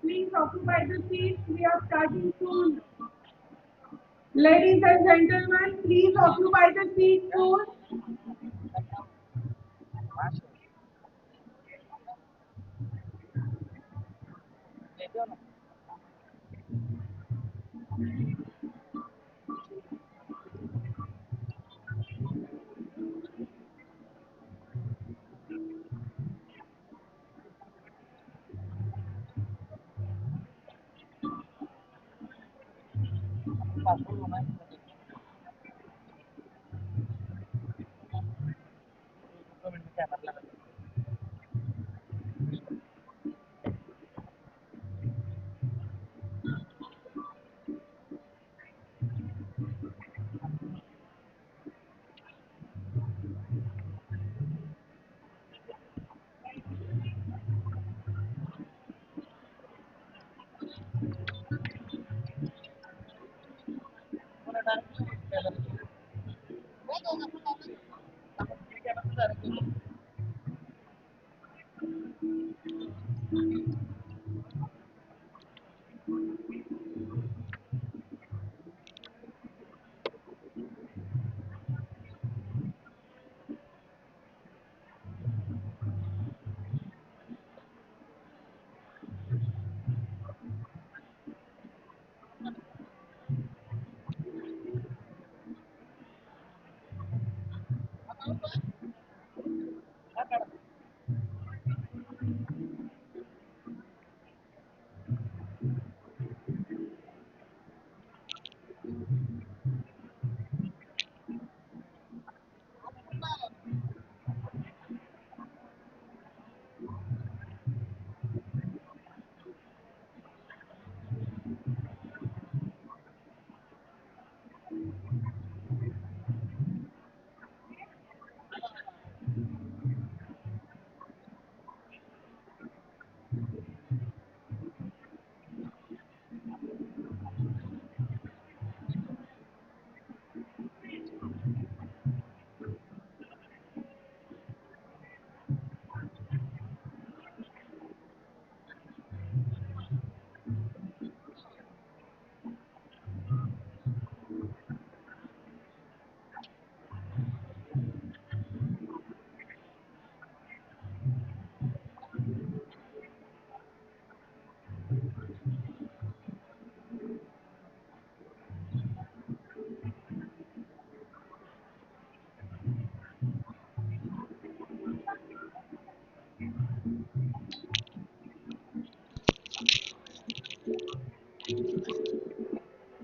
Please occupy the seats. We are starting soon. Ladies and gentlemen, please occupy the seats soon.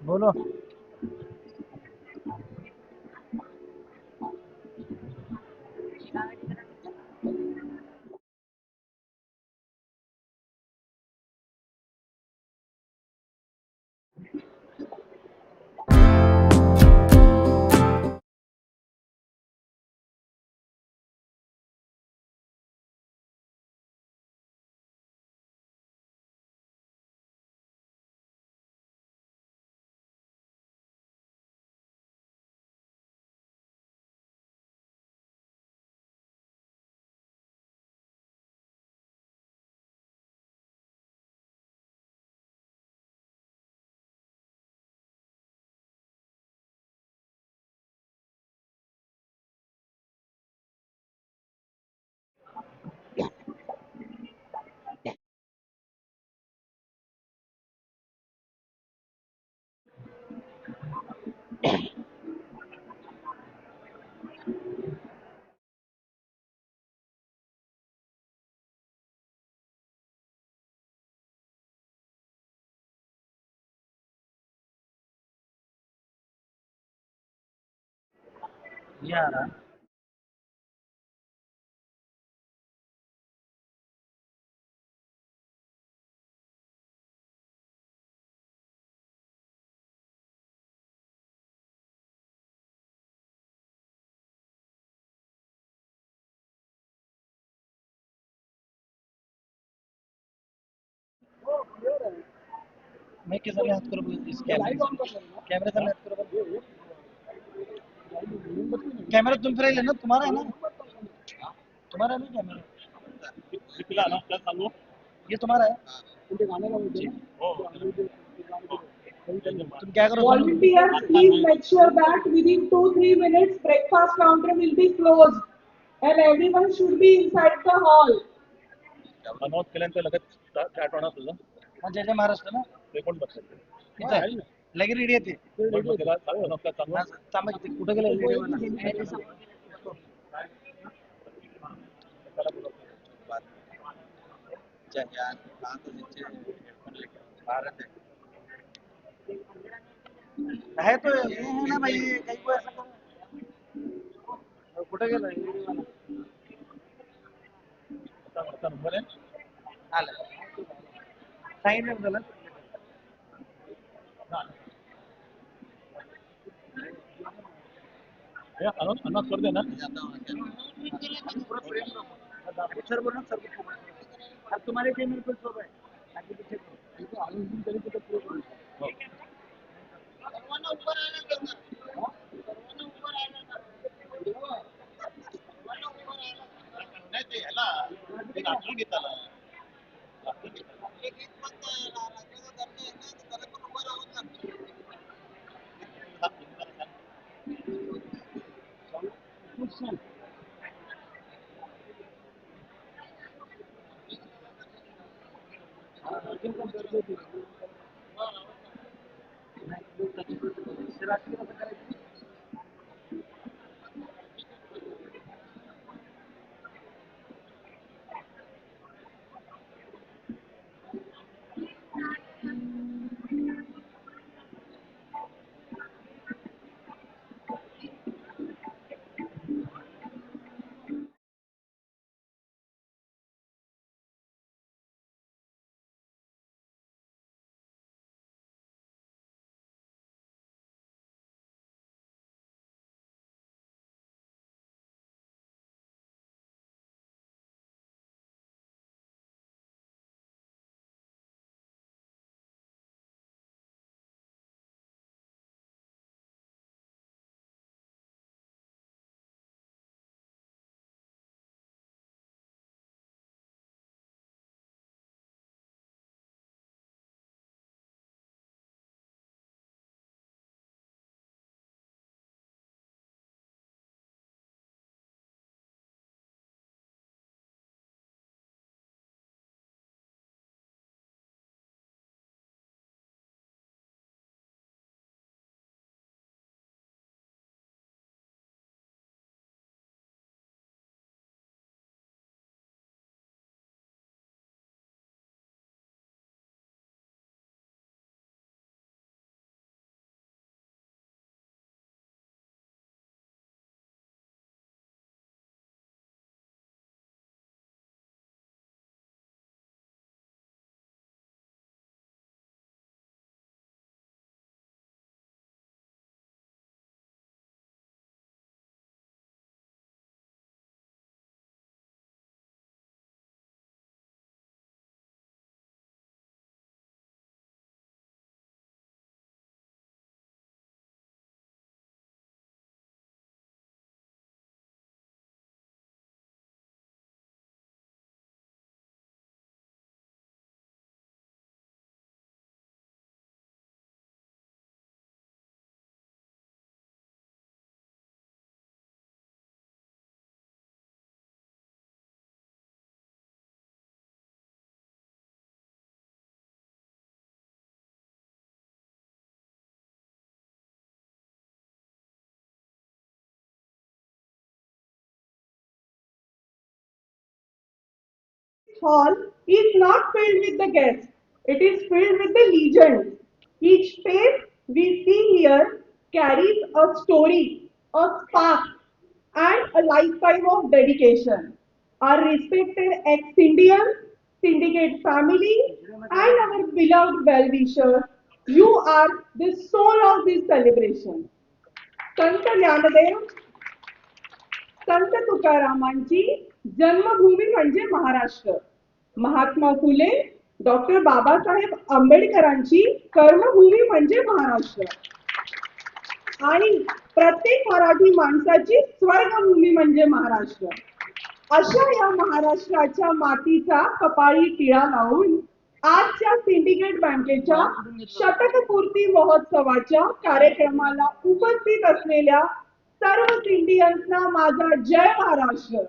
बोलो। ये आ रहा है। मैं किधर ले हाथ करूँ इस कैमरे से? कैमरे से ले हाथ करूँ। कैमरा तुम फिर लेना, तुम्हारा है ना? तुम्हारा है ना कैमरा? ये तुम्हारा है? जी। तुम क्या करो सुनो। Volunteers, please make sure that within 2-3 minutes breakfast counter will be closed and everyone should be inside the hall. Manoj केल्यानंतर लगेच स्टार्ट होणार तुझं. हा जय जय महाराष्ट्र ना. ते कोण बघतात? इथं आहे. लगेच रेडी येते. त्याला मनोजला चांगलं थांबा किती कुठं गेलं रेडी त्याला बोलव. यार कहाँ तो नीचे हेडफोन लेके भारत है तो ये है ना भाई कहीं को ऐसा करो कुठे गेलं आता नंबर आहे आलं सांगितलं त्याला अन्ना कर देना सर बोलो सर अब तुम्हारे टीम में कुछ है आगे पीछे नाही ते ह्याला ते घातलं की त्याला Hall is not filled with the guests, it is filled with the legends. Each face we see here carries a story, a spark, and a lifetime of dedication. Our respected ex-Indians, Syndicate family, and our beloved well-wishers, you are the soul of this celebration. संत ज्ञानदेव, संत तुकारामांची जन्मभूमी म्हणजे Maharashtra. Mahatma Phule, doctor Babasaheb आंबेडकरांची कर्मभूमी म्हणजे महाराष्ट्र. आणि प्रत्येक मराठी माणसाची स्वर्गभूमी म्हणजे महाराष्ट्र. अशा या महाराष्ट्राच्या मातीचा कपाळी टिळा लावून आजच्या सिंडिकेट बँकेच्या शतकपूर्ती महोत्सवाच्या कार्यक्रमाला उपस्थित असलेल्या सर्व सिंडियन्सना माझा जय महाराष्ट्र.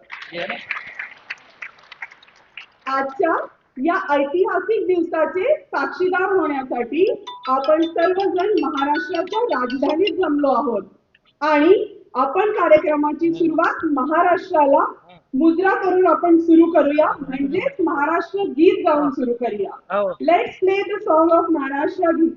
आजच्या या ऐतिहासिक दिवसाचे साक्षीदार होण्यासाठी आपण सर्वजण महाराष्ट्राच्या राजधानीत जमलो आहोत आणि आपण कार्यक्रमाची सुरुवात महाराष्ट्राला मुद्रा करून आपण सुरू करूया, म्हणजेच महाराष्ट्र गीत गाऊन सुरू करूया. Let's play the song of Maharashtra गीत.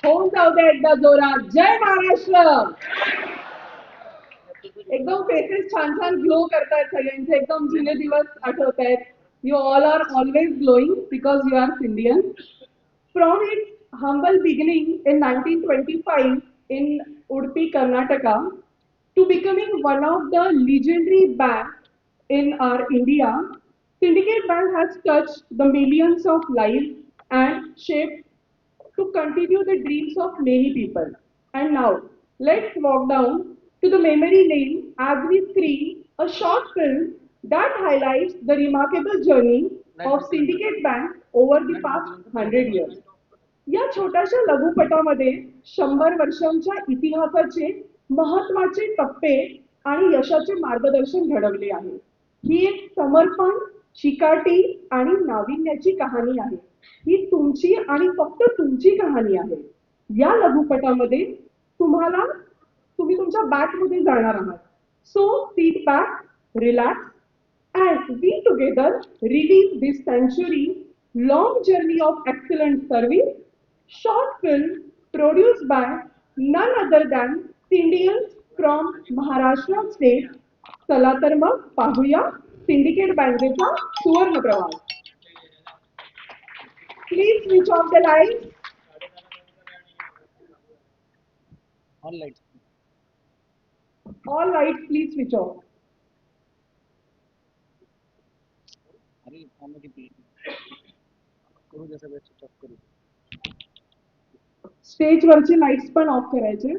होऊन जाऊ दे एकदा जोरात जय महाराष्ट्र. एकदम फेसेस छान छान ग्लो करतायत सगळ्यांचे, एकदम जुने दिवस आठवत आहेत. You all are always glowing because you are Indian. From its humble beginning in 1925 in Udupi, Karnataka, to becoming one of the legendary banks in our India, Syndicate Bank has touched the millions of lives and shaped to continue the dreams of many people. And now, let's walk down to the memory lane as we screen a short film that highlights the remarkable journey of Syndicate Bank over the past 100 years. या छोट्याशा लघुपटामध्ये 100 वर्षांच्या इतिहासाचे महत्त्वाचे टप्पे आणि यशाचे मार्गदर्शन घडवले आहे. ही एक समर्पण, चिकाटी आणि नाविन्याची कहाणी आहे. ही तुमची आणि फक्त तुमची कहाणी आहे. या लघुपटामध्ये तुम्ही तुमच्या बॅकमध्ये जाणार आहात. So sit back, relax and we together relive this century long journey of excellent service. Short film produced by none other than Indians from Maharashtra state. चला तर मग पाहूया सिंडिकेट बँकेचा सुवर्ण प्रवास. Please switch off the lights. All lights please switch off. Stage वरचे lights पण of करायचे.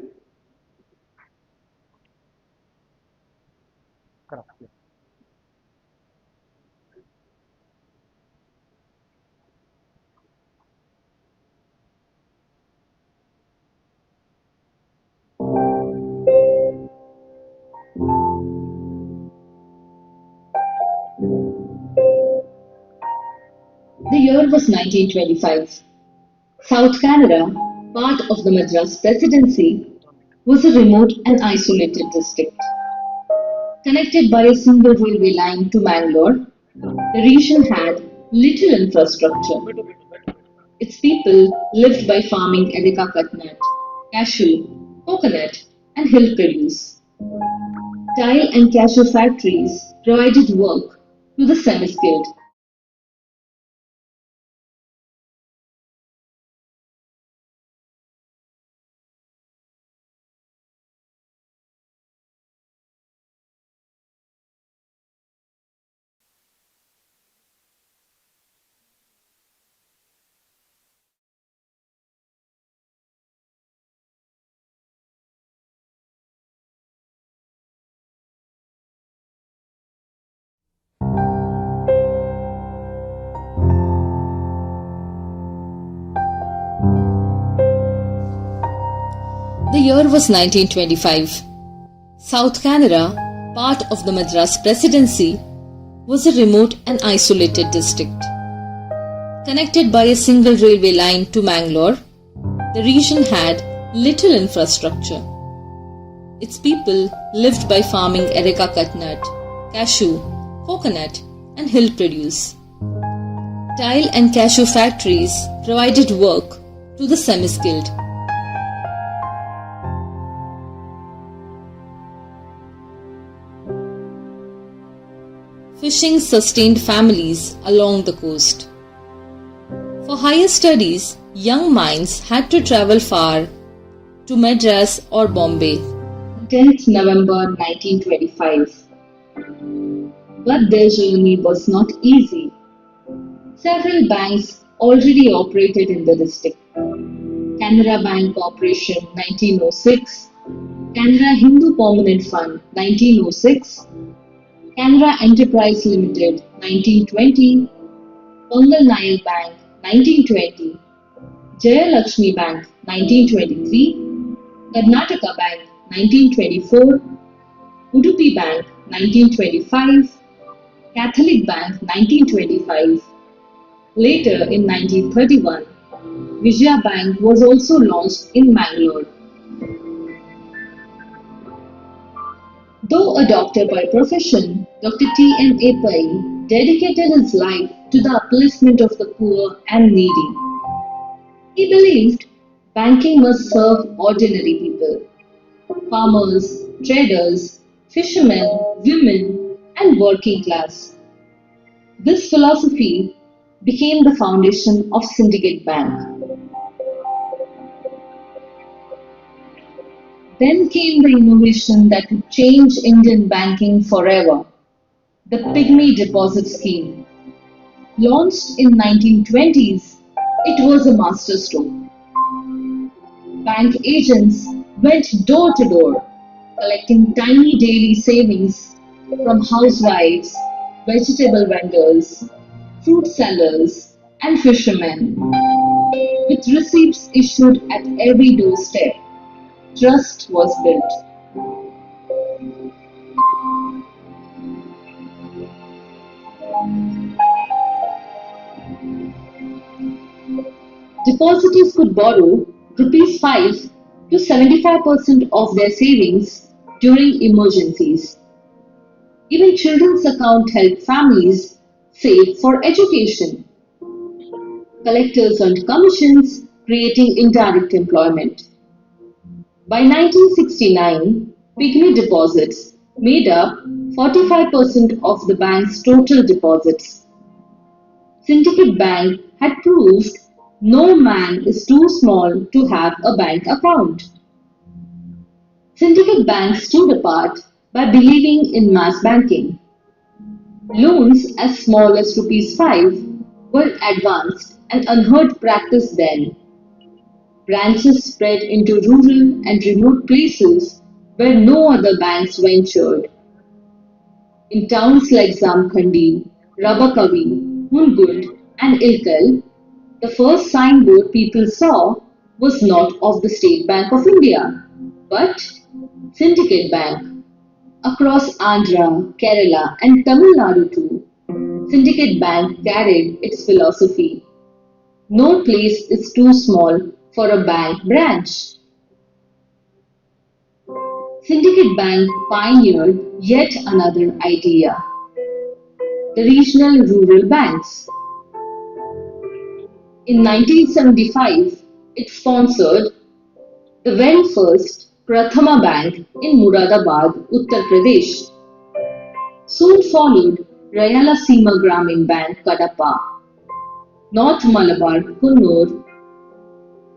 year was 1925. South Canara, part of the Madras Presidency, was a remote and isolated district. Connected by a single railway line to Mangalore, the region had little infrastructure. Its people lived by farming areca coconut, cashew, coconut, and hill produce. Tile and cashew factories provided work to the semi-skilled. The year was 1925. South Canara, part of the Madras Presidency, was a remote and isolated district. Connected by a single railway line to Mangalore, the region had little infrastructure. Its people lived by farming areca coconut, cashew, coconut, and hill produce. Tile and cashew factories provided work to the semi-skilled. Fishing sustained families along the coast. For higher studies, young minds had to travel far to Madras or Bombay. 10th November 1925. But their journey was not easy. Several banks already operated in the district. Canara Bank Corporation 1906, Canara Hindu Permanent Fund 1906, Canara Enterprise Limited 1920, Pongal Nayal Bank 1920, Jayalakshmi Bank 1923, Karnataka Bank 1924, Udupi Bank 1925, Catholic Bank 1925. Later in 1931, Vijaya Bank was also launched in Mangalore. Though a doctor by profession, Dr. T.M.A. Pai dedicated his life to the upliftment of the poor and needy. He believed banking must serve ordinary people, farmers, traders, fishermen, women, and working class. This philosophy became the foundation of Syndicate Bank. Then came the innovation that would change Indian banking forever, the Pygmy Deposit Scheme. Launched in 1920s, it was a masterstroke. Bank agents went door to door, collecting tiny daily savings from housewives, vegetable vendors, fruit sellers, and fishermen, with receipts issued at every doorstep. Trust was built. Depositors could borrow Rs 5 to 75% of their savings during emergencies. Even children's account helped families save for education. Collectors earned commissions, creating indirect employment. By 1969, pygmy deposits made up 45% of the bank's total deposits. Syndicate Bank had proved no man is too small to have a bank account. Syndicate Bank stood apart by believing in mass banking. Loans as small as Rs 5 were advanced and unheard practice then. Branches spread into rural and remote places where no other banks ventured. In towns like Zamkhandi, Rabakavi, Hulgund, and Ilkal, the first signboard people saw was not of the State Bank of India, but Syndicate Bank. Across Andhra, Kerala, and Tamil Nadu too, Syndicate Bank carried its philosophy: no place is too small for a bank branch. Syndicate Bank pioneered yet another idea: the regional rural banks. In 1975, it sponsored the very first Prathama Bank in Muradabad, Uttar Pradesh. Soon followed Rayalaseema Gramin Bank, Kadapa, North Malabar, Kunnur,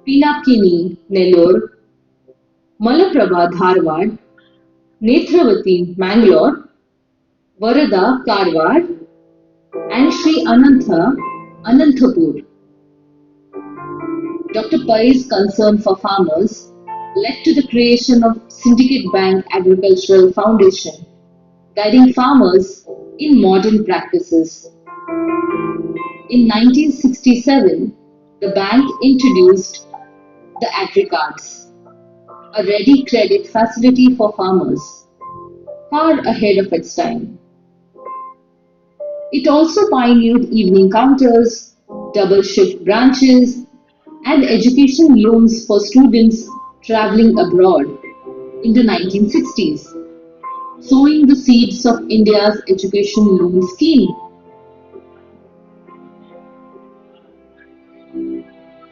Pinakini, Nellore, Malaprabha, Dharwad, Netravati, Mangalore, Varada, Karwar, and Sri Anantha, Anantapur. Dr. Pai's concern for farmers led to the creation of Syndicate Bank Agricultural Foundation, guiding farmers in modern practices. In 1967, the bank introduced the AgriCards, a ready credit facility for farmers, far ahead of its time. It also pioneered evening counters, double shift branches, and education loans for students traveling abroad in the 1960s, sowing the seeds of India's education loan scheme.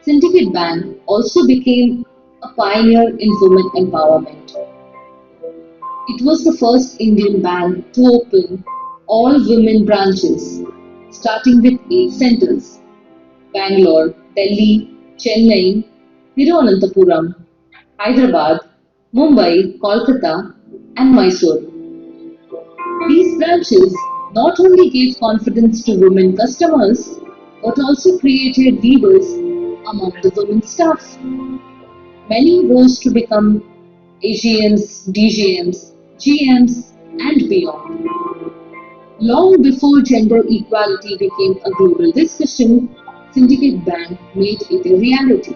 Syndicate Bank also became a pioneer in women empowerment. It was the first Indian bank to open all women branches, starting with 8 centers: Bangalore, Delhi, Chennai, Thiruvananthapuram, Hyderabad, Mumbai, Kolkata, and Mysore. These branches not only gave confidence to women customers but also created leaders among the women staff. Many rose to become AGMs, DGMs, GMs, and beyond. Long before gender equality became a global discussion, Syndicate Bank made it a reality.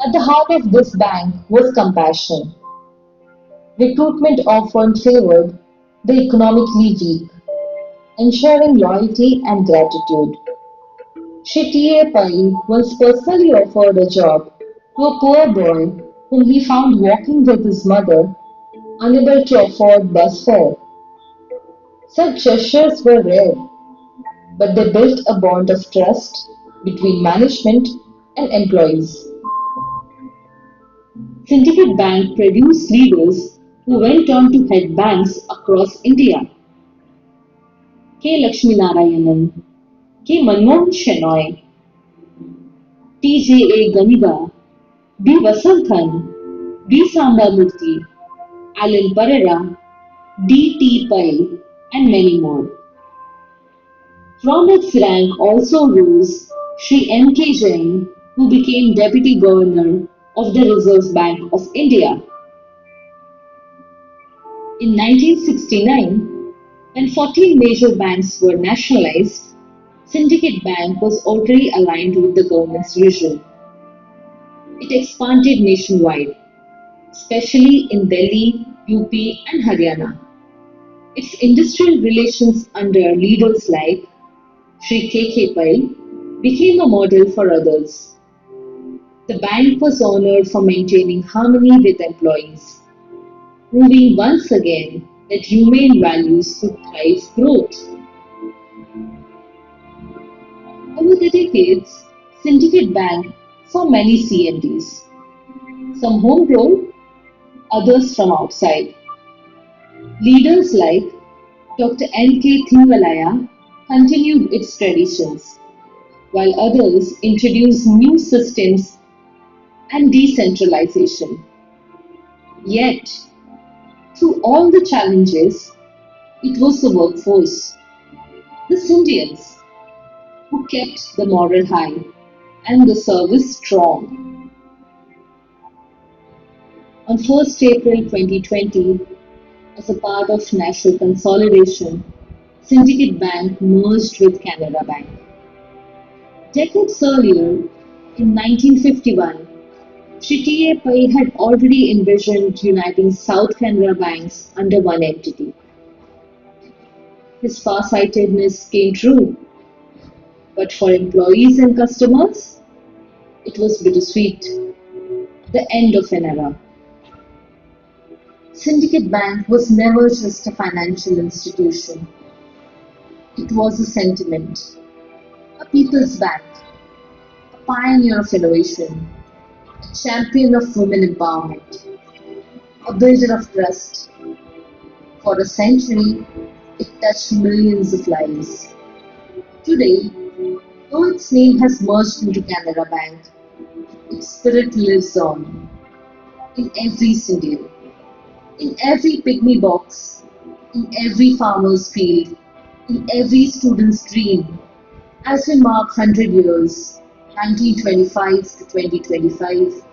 At the heart of this bank was compassion. Recruitment often favored the economically weak, ensuring loyalty and gratitude. Shri T.A. Pai once personally offered a job to a poor boy whom he found walking with his mother, unable to afford bus fare. Such gestures were rare, but they built a bond of trust between management and employees. Syndicate Bank produced leaders who went on to head banks across India: K. Lakshminarayanan, K. Manmohan Shenoy, T. J. A. Ganiga, B. Vasanthan, B. Sambamurthy, Alan Pereira, D. T. Pai, and many more. From its rank also rose Sri M. K. Jain, who became Deputy Governor of the Reserve Bank of India. In 1969, when 14 major banks were nationalized, Syndicate Bank was already aligned with the government's vision. It expanded nationwide, especially in Delhi, UP, and Haryana. Its industrial relations under leaders like Sri K. Pai became a model for others. The bank was honored for maintaining harmony with employees, proving once again that humane values could drive growth. Over the decades, Syndicate Bank saw many CMDs, some homegrown, others from outside. Leaders like Dr. N. K. Thingalaya continued its traditions, while others introduced new systems and decentralization. Yet, through all the challenges, it was the workforce, the Indians, who kept the morale high and the service strong. On 1st April 2020, as a part of national consolidation, Syndicate Bank merged with Canara Bank. Decades earlier, in 1951, Shri T. A. Pai had already envisioned uniting South Canara banks under one entity. His farsightedness came true, but for employees and customers, it was bittersweet. The end of an era. Syndicate Bank was never just a financial institution. It was a sentiment, a people's bank, a pioneer of innovation, a champion of women empowerment, a builder of trust. For a century, it touched millions of lives. Today, though its name has merged into Canara Bank, its spirit lives on in every Indian, in every pygmy box, in every farmer's field, in every student's dream. As we mark 100 years, 1925 to 2025,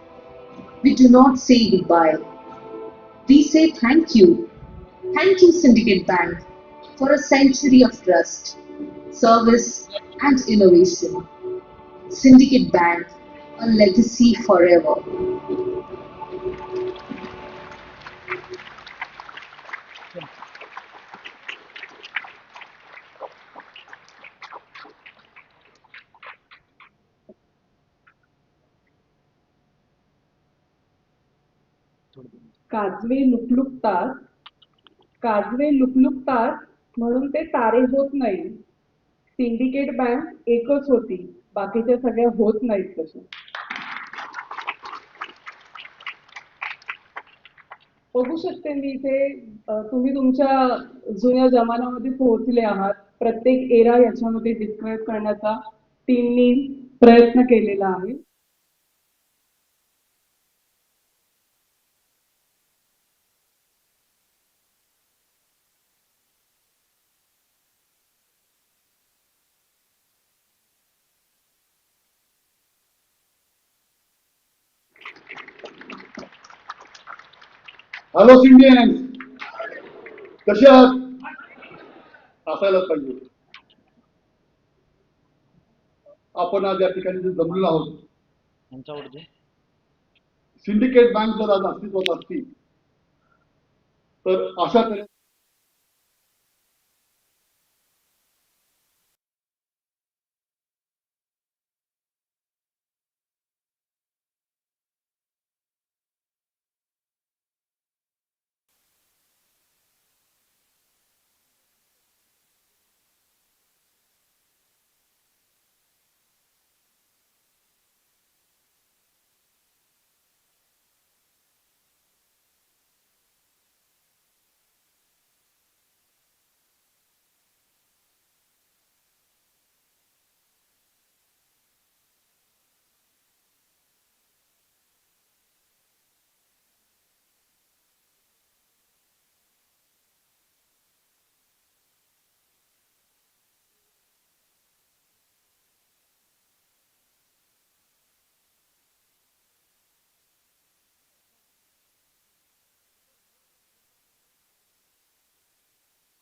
we do not say goodbye. We say thank you. Thank you, Syndicate Bank, for a century of trust, service, and innovation. Syndicate Bank, a legacy forever. काजवे लुकलुकतात काजवे लुकलुकतात म्हणून ते तारे होत नाही. Syndicate bank एकच होती, बाकीच्या सगळ्या होत नाहीत तशा. बघू शकते मी इथे तुम्ही तुमच्या जुन्या जमान्यामध्ये पोहोचले आहात. प्रत्येक एरा याच्यामध्ये डिस्क्राईब करण्याचा टीमनी प्रयत्न केलेला आहे. हॅलो इंडियन्स, कसे आहात? असायलाच पाहिजे. आपण आज या ठिकाणी जे जमलेलो आहोत, सिंडिकेट बँक जर आज अस्तित्वात असती तर अशा तऱ्हे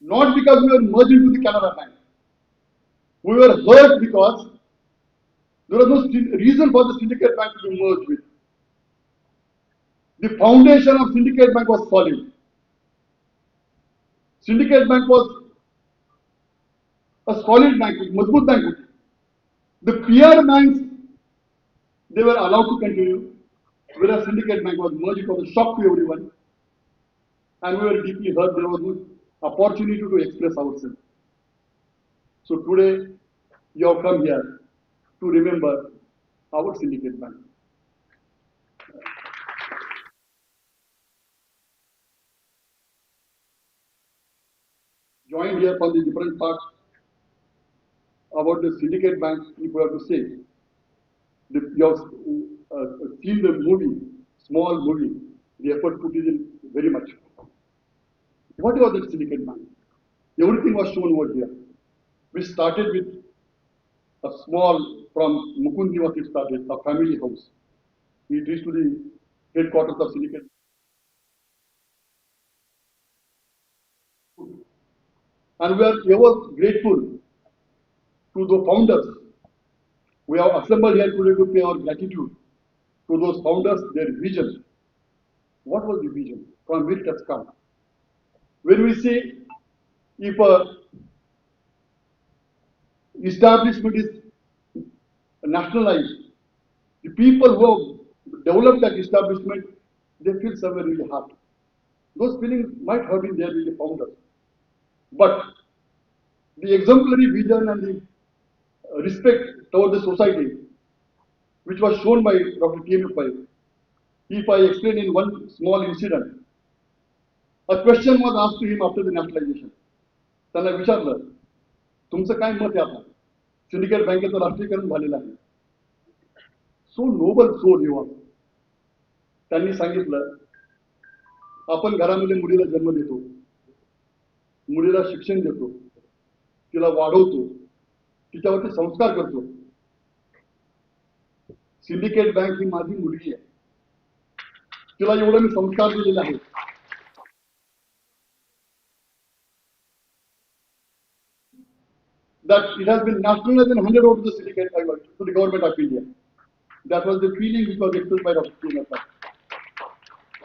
not because we were merged into the Canara Bank. We were hurt because there was no reason for the Syndicate Bank to be merged with. The foundation of Syndicate Bank was solid. Syndicate Bank was a solid bank, मजबूत bank होती. The peer banks, they were allowed to continue, whereas Syndicate Bank was merged. It was a shock to everyone, and we were deeply hurt. There was no opportunity to express ourselves. So today, you have come here to remember our Syndicate Bank. Joined here from the different parts about the Syndicate Bank, if we have to say, you have seen the movie, small movie, the effort put in very much. What was the Syndicate Bank? Everything was shown over here. We started with a small, from Mukund Niwas it started, a family house. We reached to the headquarters of Syndicate. And we are ever grateful to the founders. We have assembled here today to pay our gratitude to those founders, their vision. What was the vision? From where it has come? When we say if a establishment is nationalized, the people who have developed that establishment, they feel somewhere really hard. Those feelings might have been there in the founders. But the exemplary vision and the respect toward the society, which was shown by Dr. TMFI, if I explain in one small incident, a question was asked to him after the nationalization. त्यांना विचारलं, तुमचं काय मत आहे आता? Syndicate बँकेचं राष्ट्रीयकरण झालेलं आहे. सो नोबल सोल ही वॉज. त्यांनी सांगितलं, आपण घरामध्ये मुलीला जन्म देतो, मुलीला शिक्षण देतो, तिला वाढवतो, तिच्यावरती संस्कार करतो. सिंडिकेट बँक ही माझी मुलगी आहे, तिला एवढं मी संस्कार दिलेले आहेत. That it has been nationalized and handed over to the syndicate to the government of India. That was the feeling which was expressed by Dr. Keynote.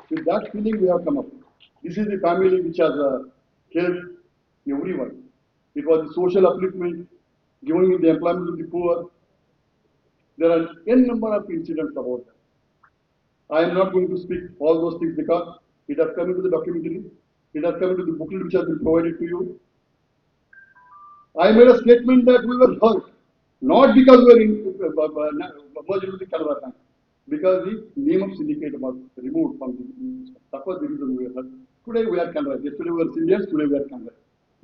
With that feeling, we have come up. This is the family which has helped everyone. It was the social upliftment, giving the employment to the poor. There are n number of incidents about that. I am not going to speak all those things because it has come into the documentary, it has come into the booklet which has been provided to you. I made a statement that we were hurt, not because we were merged into the Canara Bank, because the name of syndicate was removed from the. That was the reason we were hurt. Today we are Canara. Yesterday we were Indians. Today we are Canara.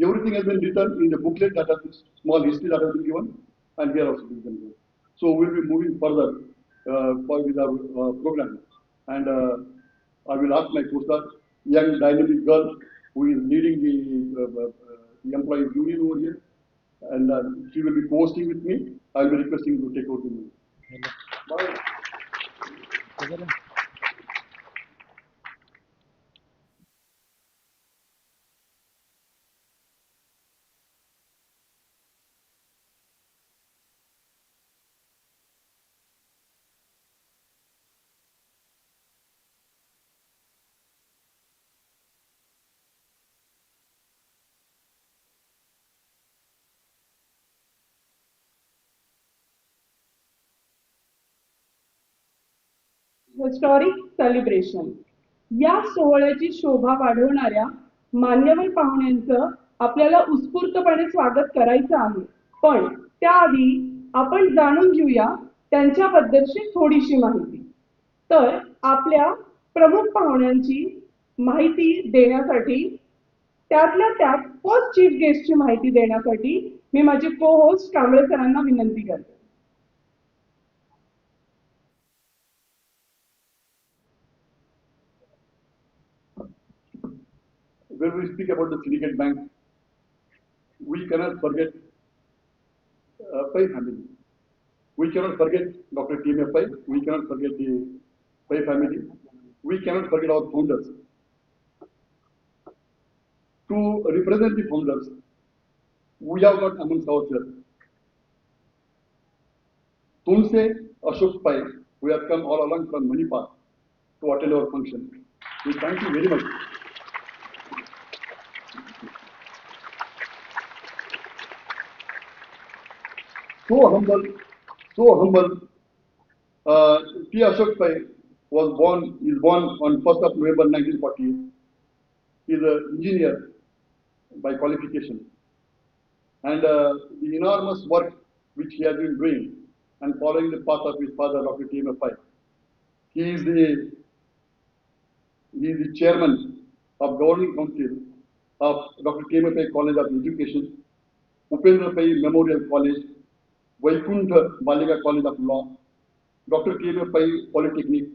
Everything has been written in the booklet that has small history that has been given, and here also been given. So we'll be moving further with our program, and I will ask my co-star, young dynamic girl who is leading the employees union over here. And she will be co-hosting with me. I will be requesting you to take over the meeting. Historic celebration. या सोहळ्याची शोभा वाढवणाऱ्या मान्यवर पाहुण्यांचं आपल्याला उत्स्फूर्तपणे स्वागत करायचं आहे. पण त्याआधी आपण जाणून घेऊया त्यांच्याबद्दलची थोडीशी माहिती. तर आपल्या प्रमुख पाहुण्यांची माहिती देण्यासाठी, त्यातल्या त्यात फर्स्ट चीफ गेस्टची माहिती देण्यासाठी मी माझे को होस्ट कांबळे सरांना विनंती करते. When we speak about the Syndicate Bank, we cannot forget Pai family. We cannot forget Dr. T.M. Pai. We cannot forget the Pai family. We cannot forget our founders. To represent the founders, we have got amongst ourselves Tunse Ashok Pai, who have come all along from Manipal to attend our function. We thank you very much. So humble, so humble. T. Ashok Pai is born on 1st of November 1948. He is an engineer by qualification. And the enormous work which he has been doing and following the path of his father, Dr. T.M. Pai. He is the chairman of governing council of Dr. T.M. Pai College of Education, Upendra Pai Memorial College, Vaikuntha Balika College of Law, Dr. T.M. Pai Polytechnic,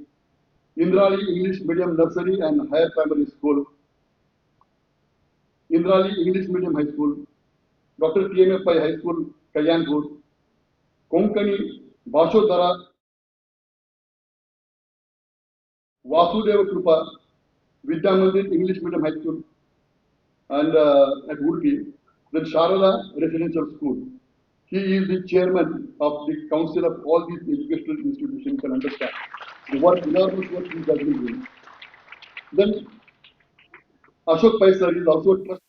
Indrali English Medium Nursery and Higher Primary School, Indrali English Medium High School, Dr. T.M. Pai High School, Kalyanpur, Konkani Vashodhara Vasudeva Krupa Vidya Mandir English Medium High School, and at Udupi, then Sharada Residential School. He is the chairman of the council of all these educational institutions. You can understand the work, enormous work he has been doing. Then Ashok Pai sir is also a trust.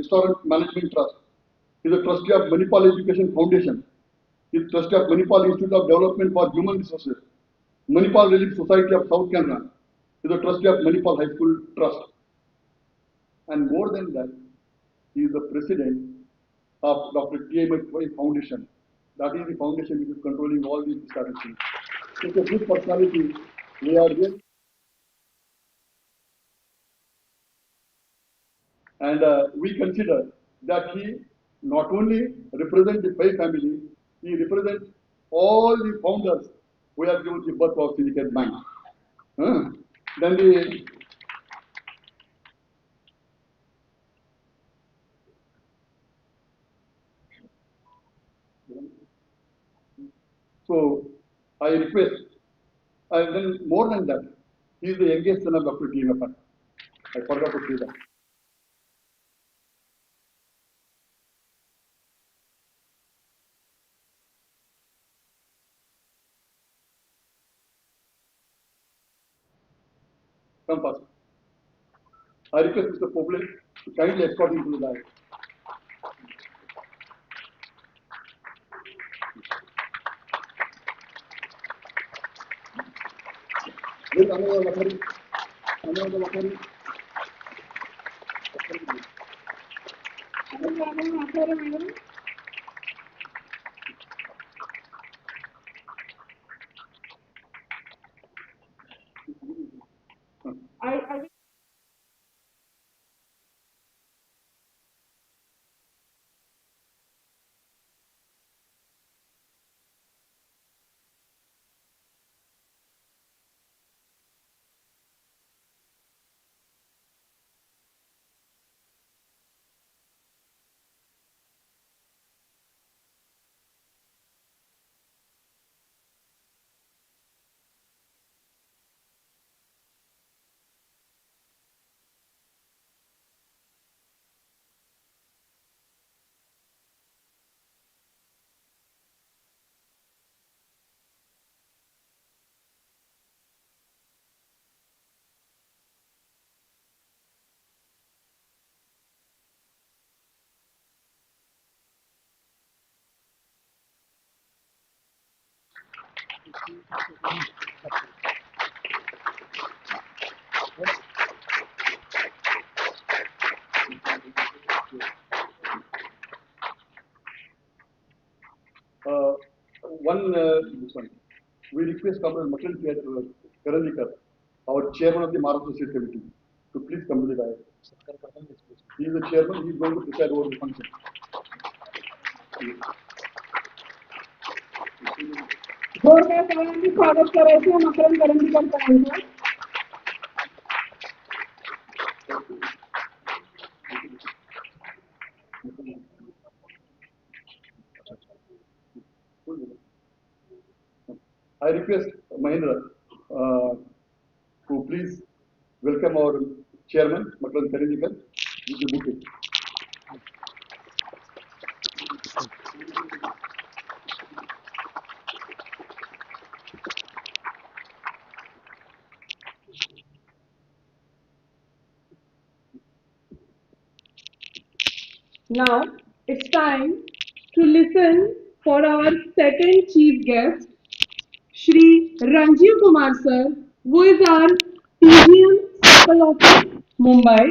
Restaurant Management Trust. He is a trustee of Manipal Education Foundation. He is trustee of Manipal Institute of Development for Human Resources. Manipal Relief Society of South Canara. He is a trustee of Manipal High School Trust. And more than that, he is the president of Dr. T.M.H. Foundation. That is the foundation which is controlling all these establishments. It's a good personality. We are really, and we consider that he not only represents the Pai family, he represents all the founders who have given the birth of Syndicate Bank. Then the so I request, and then more than that, he is the youngest son of Dr. T.M.F. I forgot to say that. Come first. I request Mr. Poble to kindly escort him to the diet. Where's Anurag Vakari? Anurag Vakari. I This one. We request Comrade Makhan Karandikar, our chairman of the Maharashtra State Committee, to please come to the diet. He is the chairman, he is going to preside over the function. जोरदार सगळ्यांनी स्वागत करायचं मकरंद करंदीकर साहेबांचं. I request Mahendra to please welcome our chairman, Makhan Karandikar, with the bouquet. Now it's time to listen for our second chief guest, Shri Ranjiv Kumar sir, who is our PGM Circle Office, Mumbai.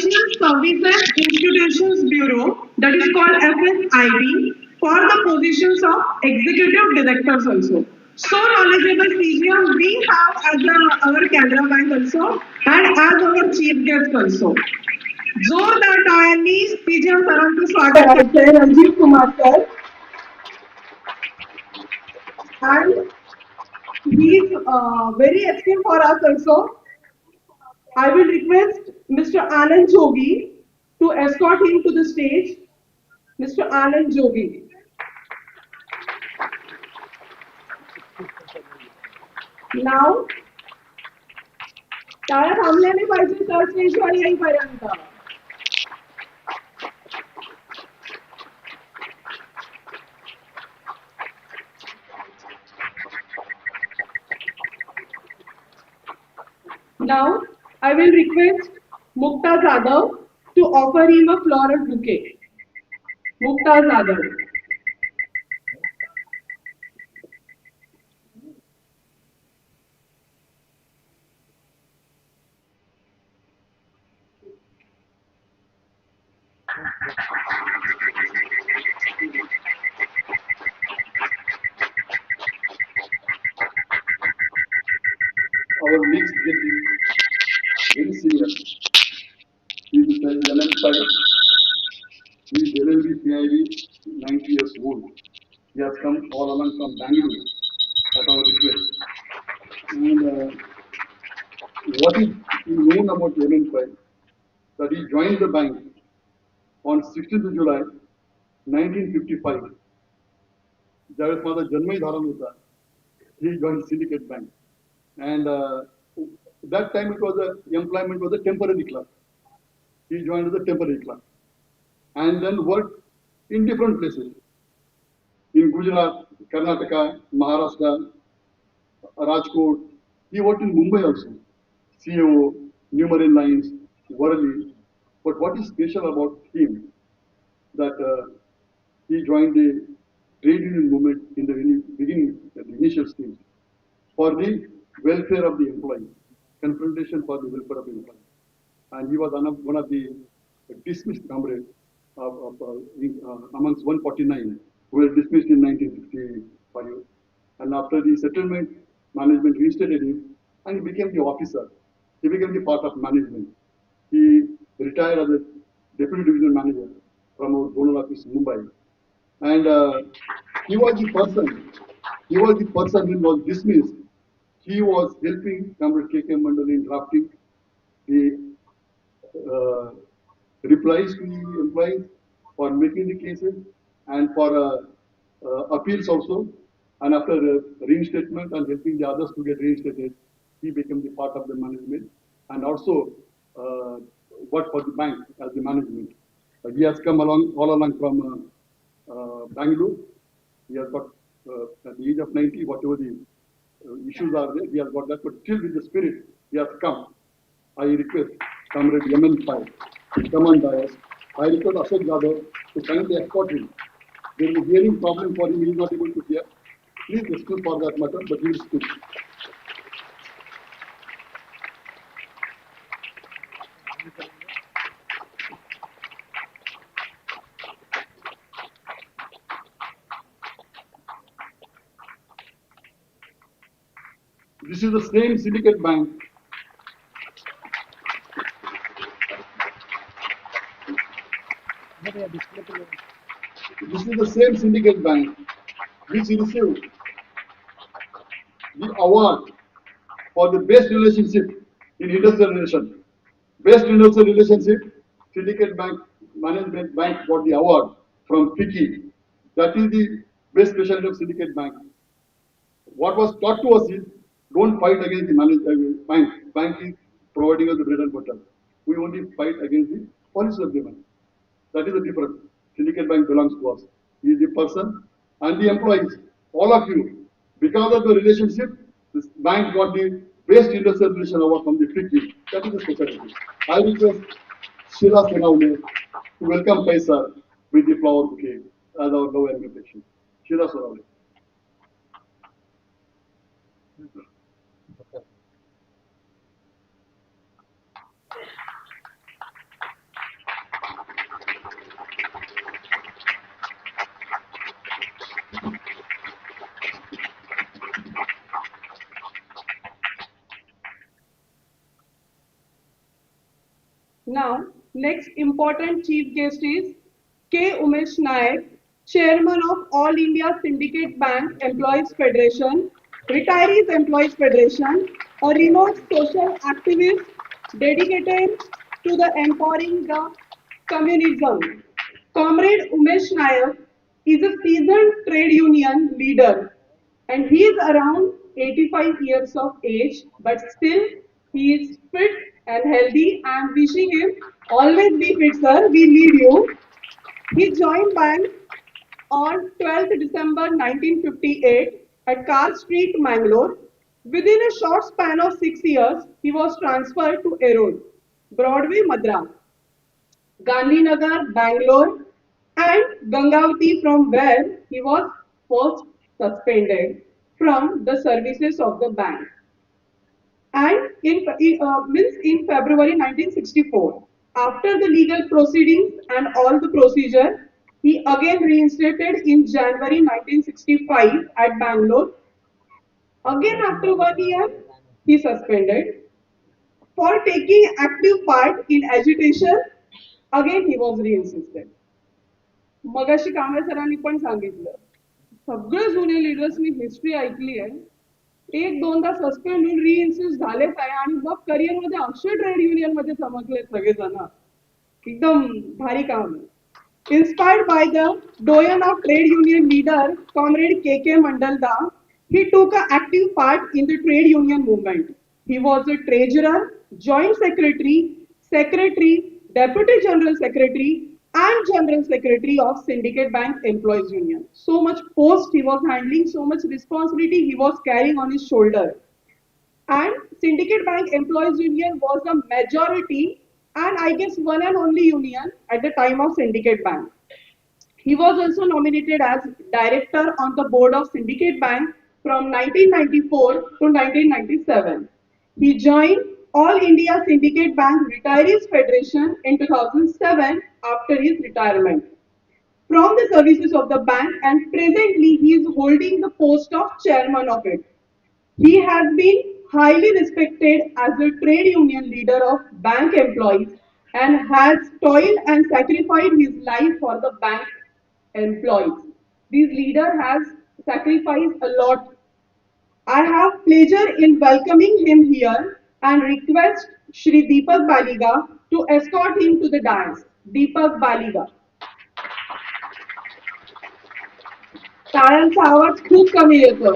Financial Services Institutions Bureau, that is called FSIB, for the positions of executive directors also. So knowledgeable CGM we have as our Canara Bank also and as our chief guest also. जोरदार टाळ्यांनी CGM सरांचं स्वागत करते Ranjeev Kumar sir and he is very esteemed for us also. I will request Mr. Anand Jogi to escort him to the stage. Mr. Anand Jogi. Now, टाळ्या थांबल्या नाही पाहिजे sir स्टेजवर येईपर्यंत. Now, I will request Mukta Jadhav to offer him a floral bouquet. Mukta Jadhav. Our next guest is very senior. He is Mr. MSC. He is LLB CIB, 90 years old. He has come all along from Bangalore at our request. And what is known about MSC? That he joined the bank on 16th of July 1955. ज्यावेळेस माझा जन्मही झाला नव्हता, he joined Syndicate Bank. And that time it was employment was a temporary clerk. He joined as a temporary clerk. And then worked in different places. In Gujarat, Karnataka, Maharashtra, Rajkot. He worked in Mumbai also. CEO, New Marine Lines, Worli. But what is special about him? That he joined the trade union movement in the beginning, at the initial stage, for the welfare of the employee, confrontation for the welfare of the employee. And he was one of the dismissed comrades amongst 149 who were dismissed in 1965. And after the settlement, management reinstated him and he became the officer. He became the part of management. He retired as a deputy division manager from our zonal office in Mumbai. And he was the person who was dismissed. He was helping Comrade K.K. Mandal in drafting the replies to the employees for making the cases and for appeals also. And after reinstatement and helping the others to get reinstated, he became the part of the management and also worked for the bank as the management. He has come all along from Bangalore. He has got at the age of 90, whatever the issues are there, he has got that, but still with the spirit, he has come. I request Comrade Yemen 5 to come on dais. I request Ashok Jadhav to kindly escort him. There is a hearing problem for him, he is not able to hear. Please excuse for that matter, but he will speak. This is the same Syndicate Bank. This is the same Syndicate Bank which received the award for the best relationship in industrial relation. Best industrial relationship, Syndicate Bank Management Bank got the award from FICCI. That is the best specialty of Syndicate Bank. What was taught to us is don't fight against the bank. Bank is providing us the bread and butter. We only fight against the policy of the bank. That is the difference. Syndicate Bank belongs to us. He is the person and the employees, all of you. Because of the relationship, this bank got the best industrial relation award from the FICCI. That is the specialty. I request Sheila Senavne to welcome Kaisar with the flower bouquet as our love and reflection. Sheila Senavne. Now, next important chief guest is K. Umesh Nayak, Chairman of All India Syndicate Bank Employees Federation, Retirees Employees Federation, a renowned social activist dedicated to the empowering the communism. Comrade Umesh Nayak is a seasoned trade union leader and he is around 85 years of age, but still he is fit and healthy. I am wishing him always be fit, sir. We need you. He joined bank on 12th December 1958 at Carr Street, Mangalore. Within a short span of 6 years, he was transferred to Erode, Broadway, Madras, Gandhinagar, Bangalore, and Gangavati, from where he was first suspended from the services of the bank. And in February 1964, after the legal proceedings and all the procedure, he again reinstated in January 1965 at Bangalore. Again, after 1 year, he suspended for taking active part in agitation. Again, he was reinstated. मगाशी कांबळे सरांनी पण सांगितलं सगळे जुने लिडर्सनी history ऐकली आहे एक दोनदा सस्पेंड होऊन रिइन्सिस्ट झालेच आहे आणि मग करिअरमध्ये अक्षय ट्रेड युनियन मध्ये चमकले सगळेजण एकदम भारी काम आहे Inspired by the doyen of trade union leader, Comrade K.K. Mandalda, he took an active part in the trade union movement. He was a treasurer, joint secretary, secretary, deputy general secretary, and general secretary of Syndicate Bank Employees Union. So much post he was handling, so much responsibility he was carrying on his shoulder. And Syndicate Bank Employees Union was the majority and I guess one and only union at the time of Syndicate Bank. He was also nominated as director on the board of Syndicate Bank from 1994 to 1997. He joined All India Syndicate Bank Retirees Federation in 2007 after his retirement from the services of the bank and presently he is holding the post of chairman of it. He has been highly respected as a trade union leader of bank employees and has toiled and sacrificed his life for the bank employees. This leader has sacrificed a lot. I have pleasure in welcoming him here and request Shri Deepak Baliga to escort him to the dais. Deepak Baliga. टाळ्यांचा आवाज खूप कमी येतो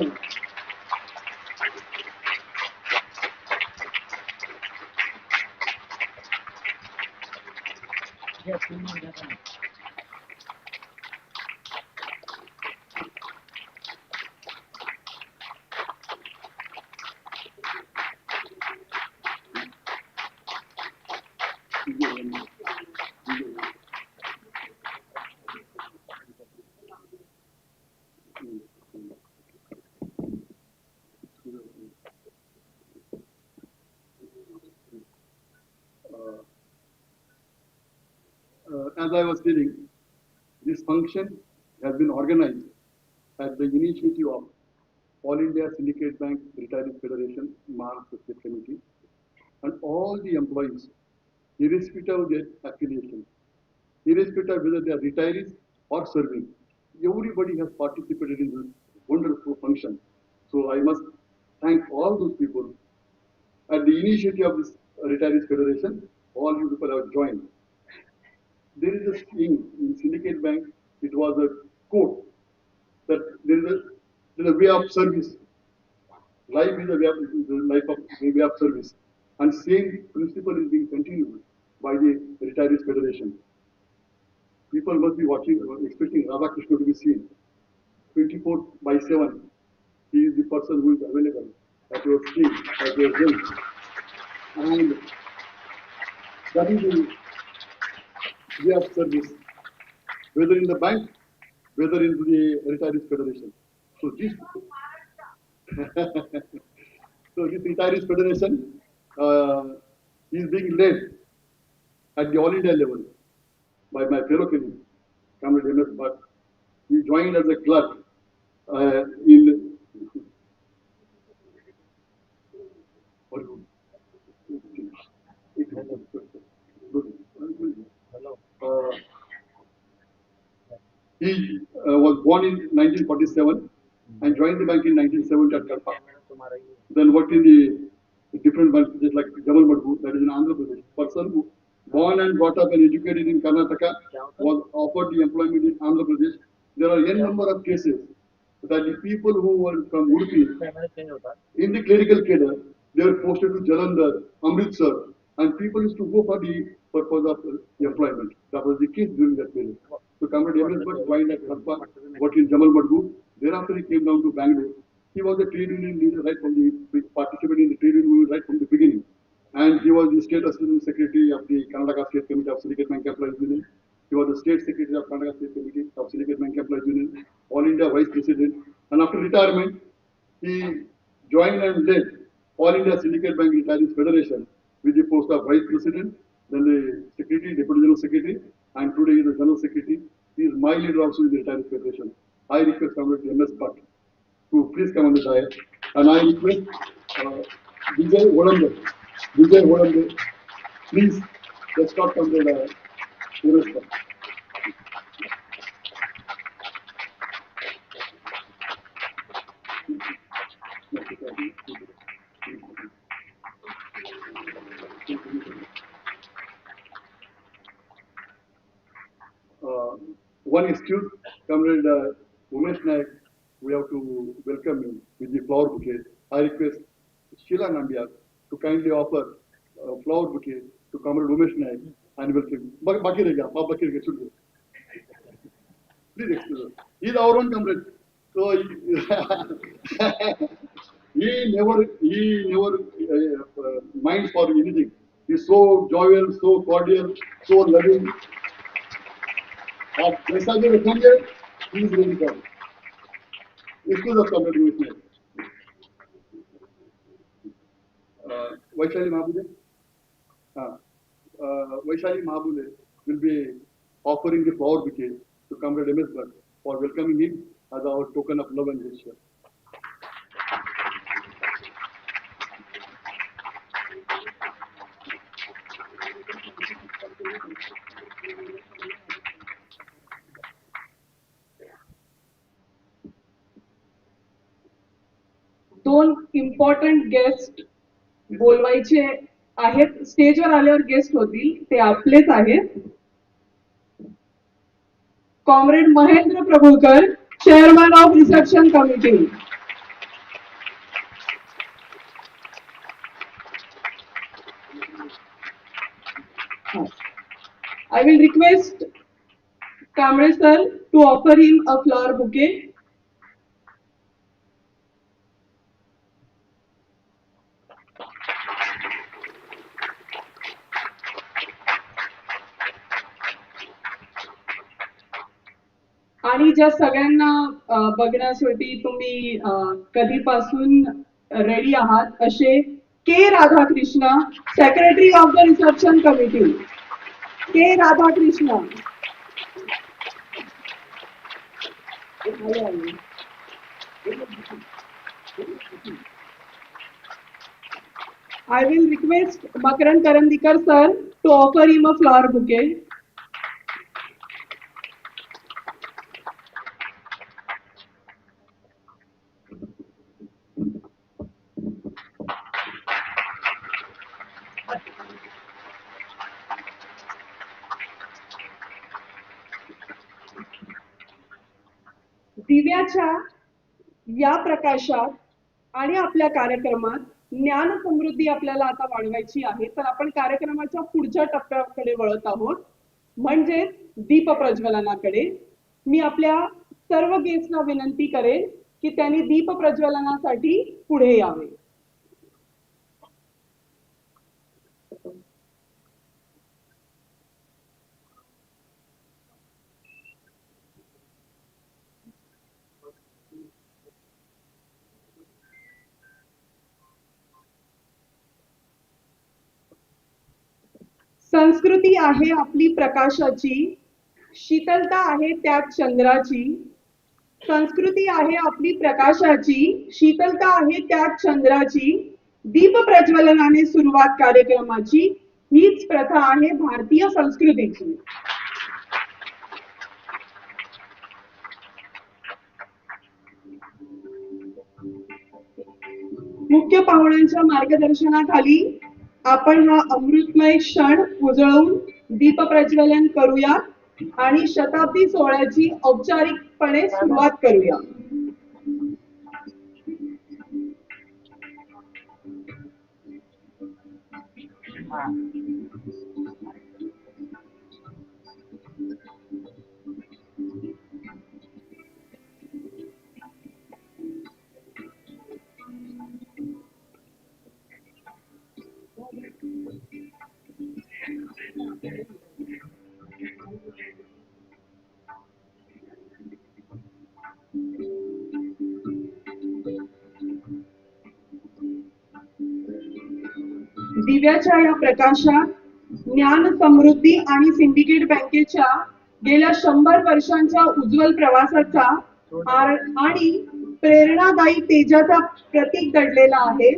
As I was telling, this function has been organized at the initiative of All India Syndicate Bank Retirees Federation, Maharashtra State Committee, and all the employees, irrespective of their affiliation, irrespective of whether they are retirees or serving, everybody has participated in this wonderful function. So I must thank all those people. At the initiative of this Retirees Federation, all you people have joined. There is a thing in Syndicate Bank, it was a quote that there is a way of service. Life is a way of, way of service. And same principle is being continued by the Retirees Federation. People must be watching, expecting Radha Krishna to be seen. 24/7. He is the person who is available at your screen, at your will. And that is the way of service, whether in the bank, whether in the Retirees Federation. So this, so this Retirees Federation is being led at the all India level by my fellow colleague, Comrade MS Bhatt. He joined as a clerk in. 1947 and joined the bank in 1970 at Kalpa. Then worked in the different banks like Jamal Madhu, that is in Andhra Pradesh. Person who born and brought up and educated in Karnataka was offered the employment in Andhra Pradesh. There are n number of cases that the people who were from Udupi in the clerical cadre, they were posted to Jalandhar, Amritsar, and people used to go for the purpose of employment. That was the case during that period. So Comrade MSC joined at Kalpa, worked in Jamal Madhu. Thereafter he came down to Bangalore. He was a trade union leader right from the participated in the trade union movement right from the beginning. And he was the state assistant secretary of the Karnataka State Committee of Syndicate Bank Employees Union. He was the state secretary of Karnataka State Committee of Syndicate Bank Employees Union, All India Vice President. And after retirement, he joined and led All India Syndicate Bank Retirees Federation with the post of Vice President, then the Secretary, Deputy General Secretary, and today he is the General Secretary. He is my leader also in the Retirees Federation. I request Comrade MS Bhatt to please come on the diet. And I request Vijay Vodambe, please, let's start from the MS Bhatt. One excuse, Comrade Umesh Naik, we have to welcome him with the flower bouquet. I request Sheila Nambiar to kindly offer a flower bouquet to Comrade Umesh Naik and welcome him. Baki Rega, please excuse us. He is our own comrade. So he never minds for anything. He is so jovial, so cordial, so loving. आप जैसा भी रखेंगे please ready कर इसको जब comment में Vaishali Mahabule Vaishali Mahabule will be offering the flower bouquet to Comrade MS Bhatt for welcoming him as our token of love and gesture. दोन important guest बोलवायचे आहेत. स्टेजवर आल्यावर गेस्ट होतील ते आपलेच आहेत. Comrade Mahendra Prabhukar, chairman of reception committee. I will request Kamre sir to offer him a flower bouquet. आणि ज्या सगळ्यांना बघण्यासाठी तुम्ही कधीपासून रेडी आहात असे के Radhakrishna, secretary of the reception committee. के Radhakrishna. I will request Makaran Karandikar sir to offer him a flower bouquet. दिव्याच्या या प्रकाशात आणि आपल्या कार्यक्रमात ज्ञान समृद्धी आपल्याला आता वाढवायची आहे. तर आपण कार्यक्रमाच्या पुढच्या टप्प्याकडे वळत आहोत, म्हणजेच दीप प्रज्वलनाकडे. मी आपल्या सर्व गेस्टना विनंती करेन की त्यांनी दीप प्रज्वलनासाठी पुढे यावे. संस्कृती आहे आपली प्रकाशाची, शीतलता आहे त्यात चंद्राची. संस्कृती आहे आपली प्रकाशाची, शीतलता आहे त्यात चंद्राची. दीप प्रज्वलनाने सुरुवात कार्यक्रमाची, हीच प्रथा आहे भारतीय संस्कृतीची. मुख्य पाहुण्यांच्या मार्गदर्शनाखाली आपण हा अमृतमय क्षण उजळून दीप प्रज्वलन करूया आणि शताब्दी सोहळ्याची औपचारिकपणे सुरुवात करूया. दिव्याच्या या प्रकाशात ज्ञान समृद्धी आणि सिंडिकेट बँकेच्या गेल्या 100 वर्षांच्या उज्ज्वल प्रवासाचा आणि प्रेरणादायी तेजाचा प्रतीक दडलेला आहे.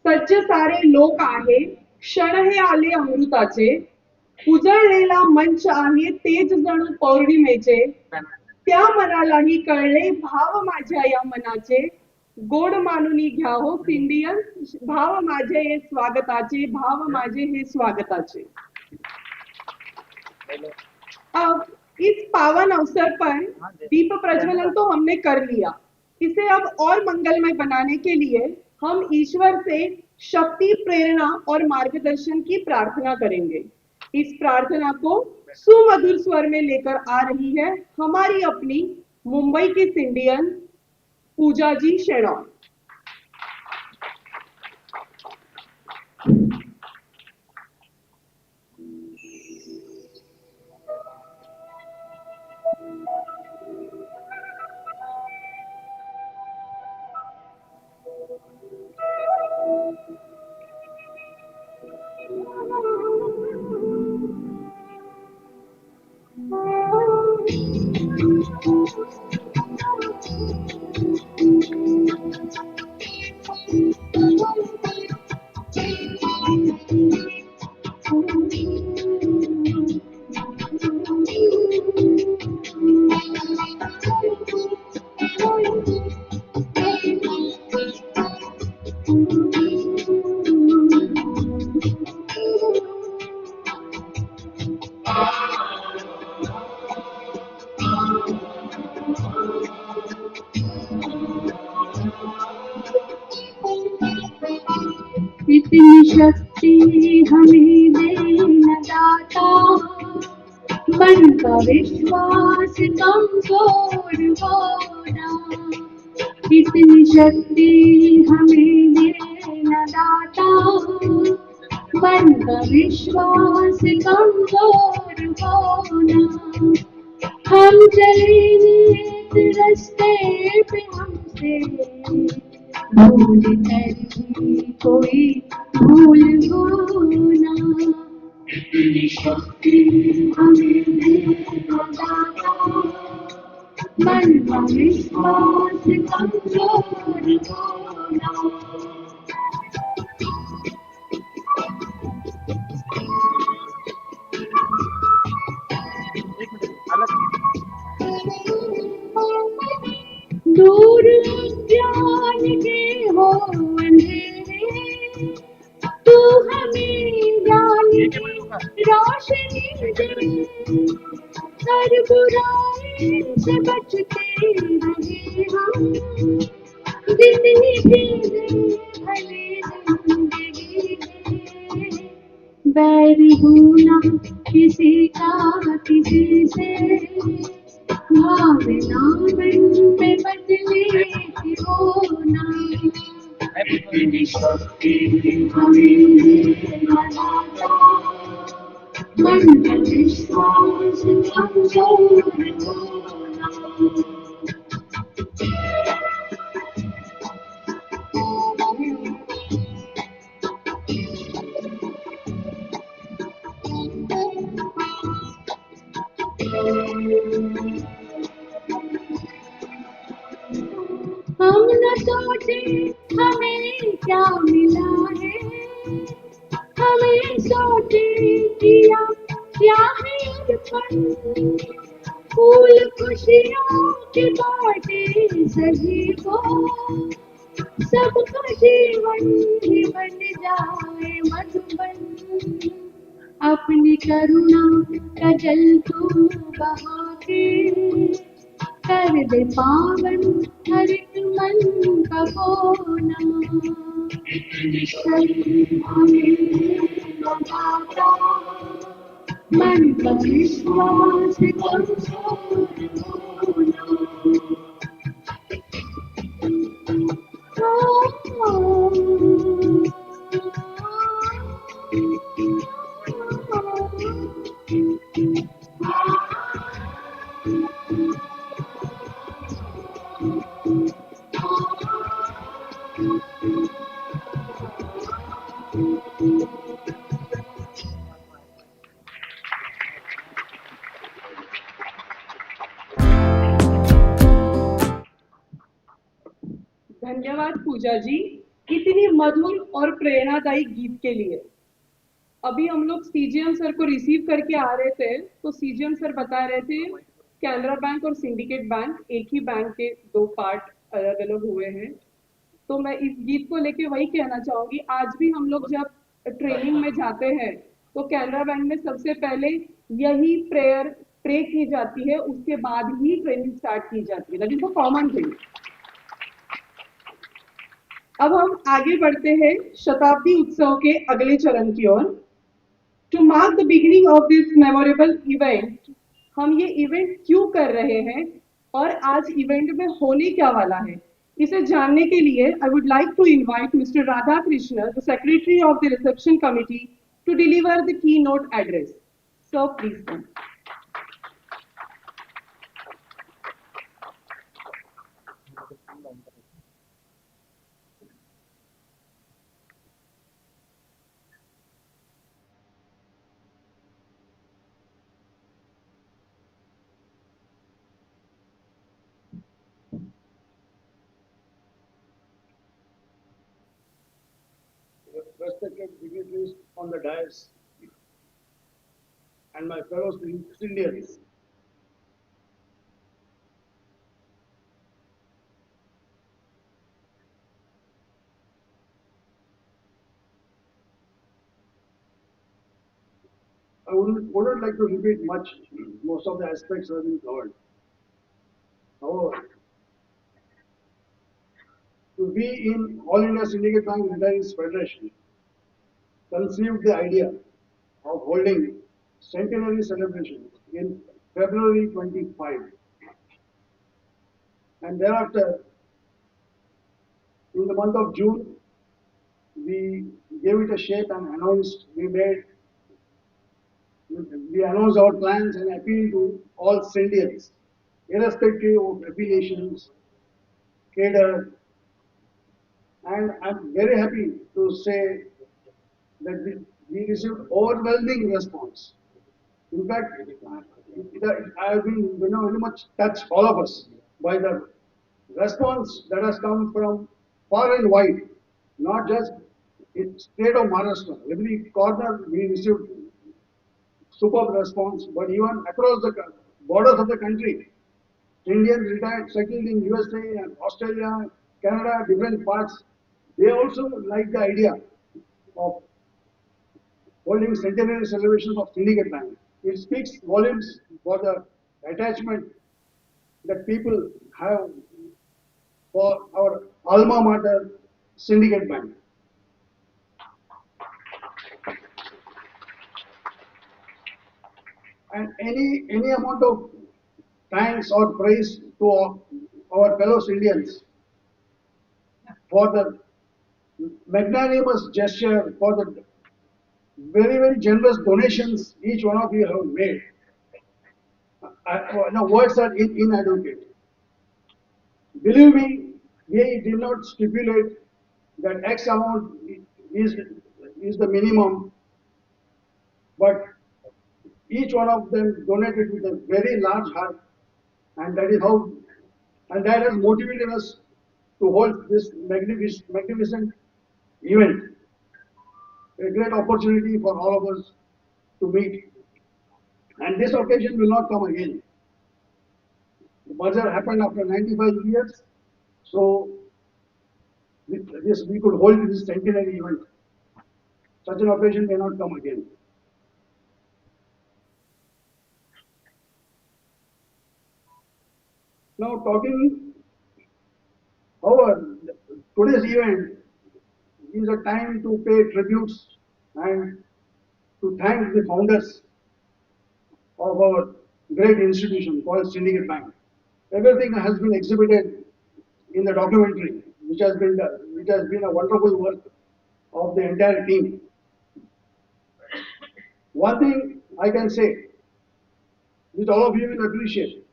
सज्ज सारे लोक आहे, क्षण हे आले अमृताचे, उजळलेला मंच आहे तेज जणू पौर्णिमेचे, त्या मनालाही कळले भाव माझ्या या मनाचे, गोड मानुनी घ्या हो सिंडियन, भाव माझे हे स्वागताचे, भाव माझे हे स्वागताचे. अब इस पावन अवसर पर दीप प्रज्वलन तो हमने कर लिया, इसे अब और मंगलमय बनाने के लिए हम ईश्वर से शक्ति, प्रेरणा और मार्गदर्शन की प्रार्थना करेंगे. इस प्रार्थना को सुमधुर स्वर में लेकर आ रही है हमारी अपनी मुंबई की सिंडियन पूजा जी शेणॉय. इतनी शक्ति हमें देना दाता, मन का विश्वास कमजोर होना. इतनी शक्ति हमें देना दाता, मन का विश्वास कमजोर होना. हम चलेंगे इस रास्ते पे हमसे भूल कर भी कोई भूल होना. इतनी शक्ति हमें देना दाता, मन का विश्वास कमजोर होना. दूर ज्ञान के हो अंधेरे, तू हमें ज्ञान की रोशनी दे. हर बुराई से बचते रहे हम, जितनी भी भले जिंदगी में. बैरी होना किसी का किसी से, भावना मन में बदले की होना. इतनी शक्ति हमें देना दाता, मन का विश्वास कमजोर होना. हम न सोचे हमें क्या मिला है, हमें सोचे किया क्या है अर्पण, फूल खुशियों के बाटे सभी को, सबका जीवन ही बन जाए मधुबन, अपनी करुणा का जल तू बहा के, कर दे पावन हर एक मन का कोना, इतनी श्रद्धा में लगाता मन का विश्वास कमजोर होना। धन्यवाद पूजा जी, इतनी मधुर और प्रेरणादायी गीत के लिए। अभी हम लोग सीजीएम सर को रिसीव करके आ रहे थे, तो सीजीएम सर बता रहे थे कैनरा बैंक और सिंडिकेट बैंक एक ही बैंक के दो पार्ट अलग अलग हुए हैं। तो मैं इस गीत को लेके वही कहना चाहूंगी, आज भी हम लोग जब ट्रेनिंग में जाते हैं तो कैनरा बैंक में सबसे पहले यही प्रे की जाती है, उसके बाद ही ट्रेनिंग स्टार्ट की जाती है, that is a common thing. अब हम आगे बढ़ते हैं शताब्दी उत्सव के अगले चरण की ओर। To mark the beginning of this memorable event, हम ये इवेंट क्यों कर रहे हैं और आज इवेंट में होने क्या वाला है, इसे जानने के लिए I would like to invite mister Radha Krishna, the secretary of the reception committee, to deliver the keynote address. So please come. Respected dignitaries on the dais and my fellow Indians. I wouldn't like to repeat much. Most of the aspects have been covered. However, to be in All India Syndicate Bank Dignitaries Federation conceived the idea of holding centenary celebrations in February 25. And thereafter, in the month of June, we gave it a shape and announced, we announced our plans and appealed to all Indians, irrespective of affiliations, cadre, and I'm very happy to say that we received overwhelming response. In fact, I have been very much touched, all of us, by the response that has come from far and wide, not just in state of Maharashtra. Every corner we received superb response, but even across the borders of the country, Indians retired, settled in USA and Australia, Canada, different parts, they also like the idea of holding centenary celebrations of Syndicate Bank. It speaks volumes for the attachment that people have for our alma mater, Syndicate Bank. And any amount of thanks or praise to our fellow Indians for the magnanimous gesture, for the very, very generous donations each one of you have made. No, words are inadequate. Believe me, we did not stipulate that X amount is, is the minimum, but each one of them donated with a very large heart, and that is how, and that has motivated us to hold this magnificent event. A great opportunity for all of us to meet. And this occasion will not come again. The merger happened after 95 years, so with this we could hold this centenary event. Such an occasion may not come again. Now talking, however, today's event is a time to pay tributes and to thank the founders of our great institution called Syndicate Bank. Everything has been exhibited in the documentary, which has been a wonderful work of the entire team. One thing I can say, which all of you will appreciate,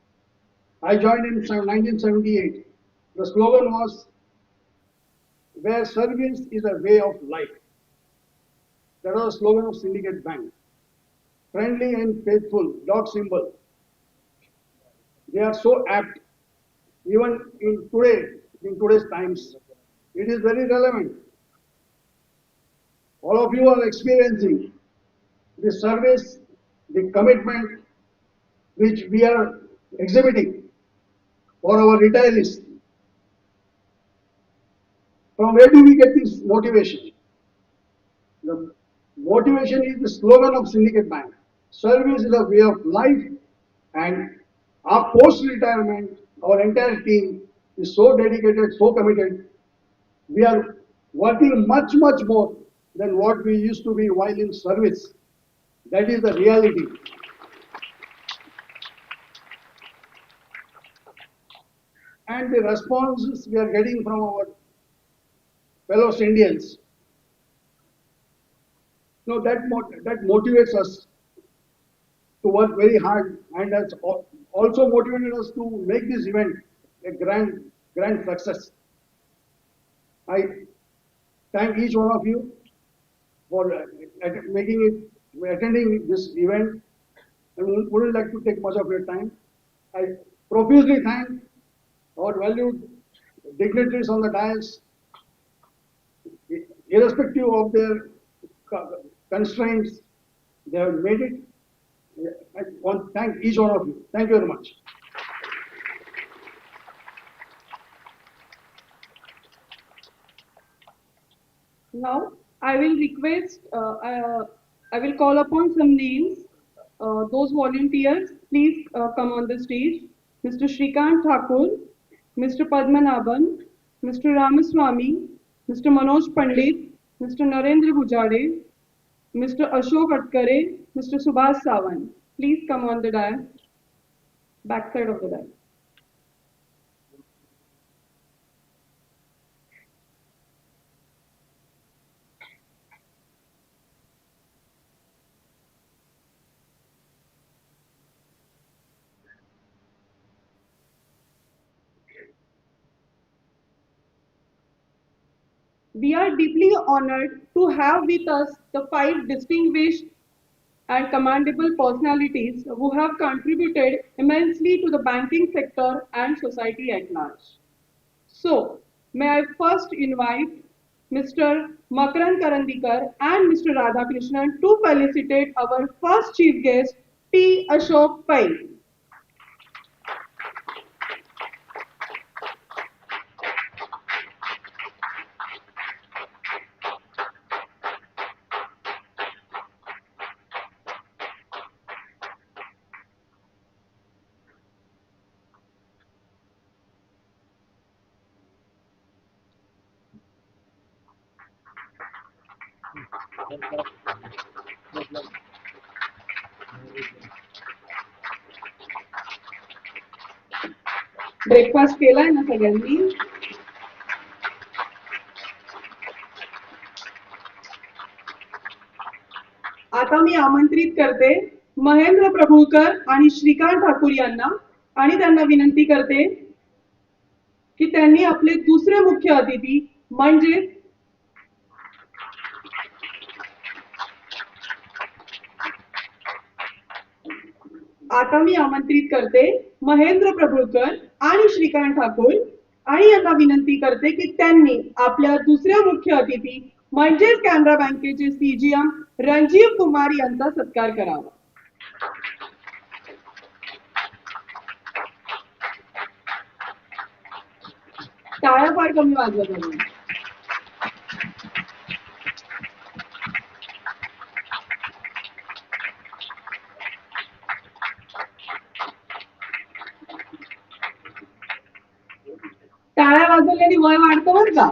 I joined in 1978. The slogan was, "Where service is a way of life." That was the slogan of Syndicate Bank. Friendly and faithful, dot symbol. They are so apt, even in today's times. It is very relevant. All of you are experiencing the service, the commitment which we are exhibiting for our retirees. From where do we get this motivation? The motivation is the slogan of Syndicate Bank. Service is a way of life, and our post-retirement, our entire team is so dedicated, so committed. We are working much, much more than what we used to be while in service. That is the reality. And the responses we are getting from our fellow Indians, that motivates us to work very hard, and has also motivated us to make this event a grand success. I thank each one of you for attending this event. I wouldn't like to take much of your time. I profusely thank our valued dignitaries on the dais, irrespective of their constraints, they have made it. I want to thank each one of you. Thank you very much. Now, I will request, I will call upon some names. Those volunteers, please come on the stage. Mr. Shrikant Thakur, Mr. Padmanabhan, Mr. Ramaswamy, Mr. Manoj Pandit, Mr. Narendra Gujare, Mr. Ashok Atkare, Mr. Subhash Sawant. Please come on the dais, backside of the dais. We are deeply honored to have with us the five distinguished and commendable personalities who have contributed immensely to the banking sector and society at large. So, may I first invite Mr. Makarand Karandikar and Mr. Radhakrishnan to felicitate our first chief guest, T. Ashok Pai. Breakfast केलाय ना सगळ्यांनी? आता मी आमंत्रित करते महेंद्र प्रभुकर आणि श्रीकांत ठाकूर यांना, आणि त्यांना विनंती करते की त्यांनी आपले दुसरे मुख्य अतिथी म्हणजे आता मी आमंत्रित करते महेंद्र प्रभुकर आणि श्रीकांत ठाकूर आणि यांना विनंती करते की त्यांनी आपल्या दुसऱ्या मुख्य अतिथी म्हणजेच कॅनरा बँकेचे सीजीएम रणजीव कुमार यांचा सत्कार करावा. टाळ्या फार कमी वाजवत आहेत. टाळ्या वाजवल्याने वय वाढतं बरं का.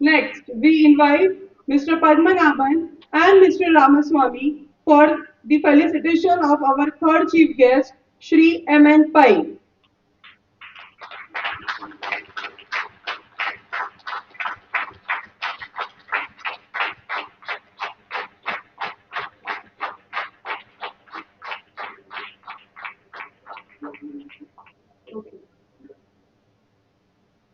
Next, we invite Mr. Padmanabhan and Mr. Ramaswamy for the felicitation of our third chief guest, Shri M.N. Pai.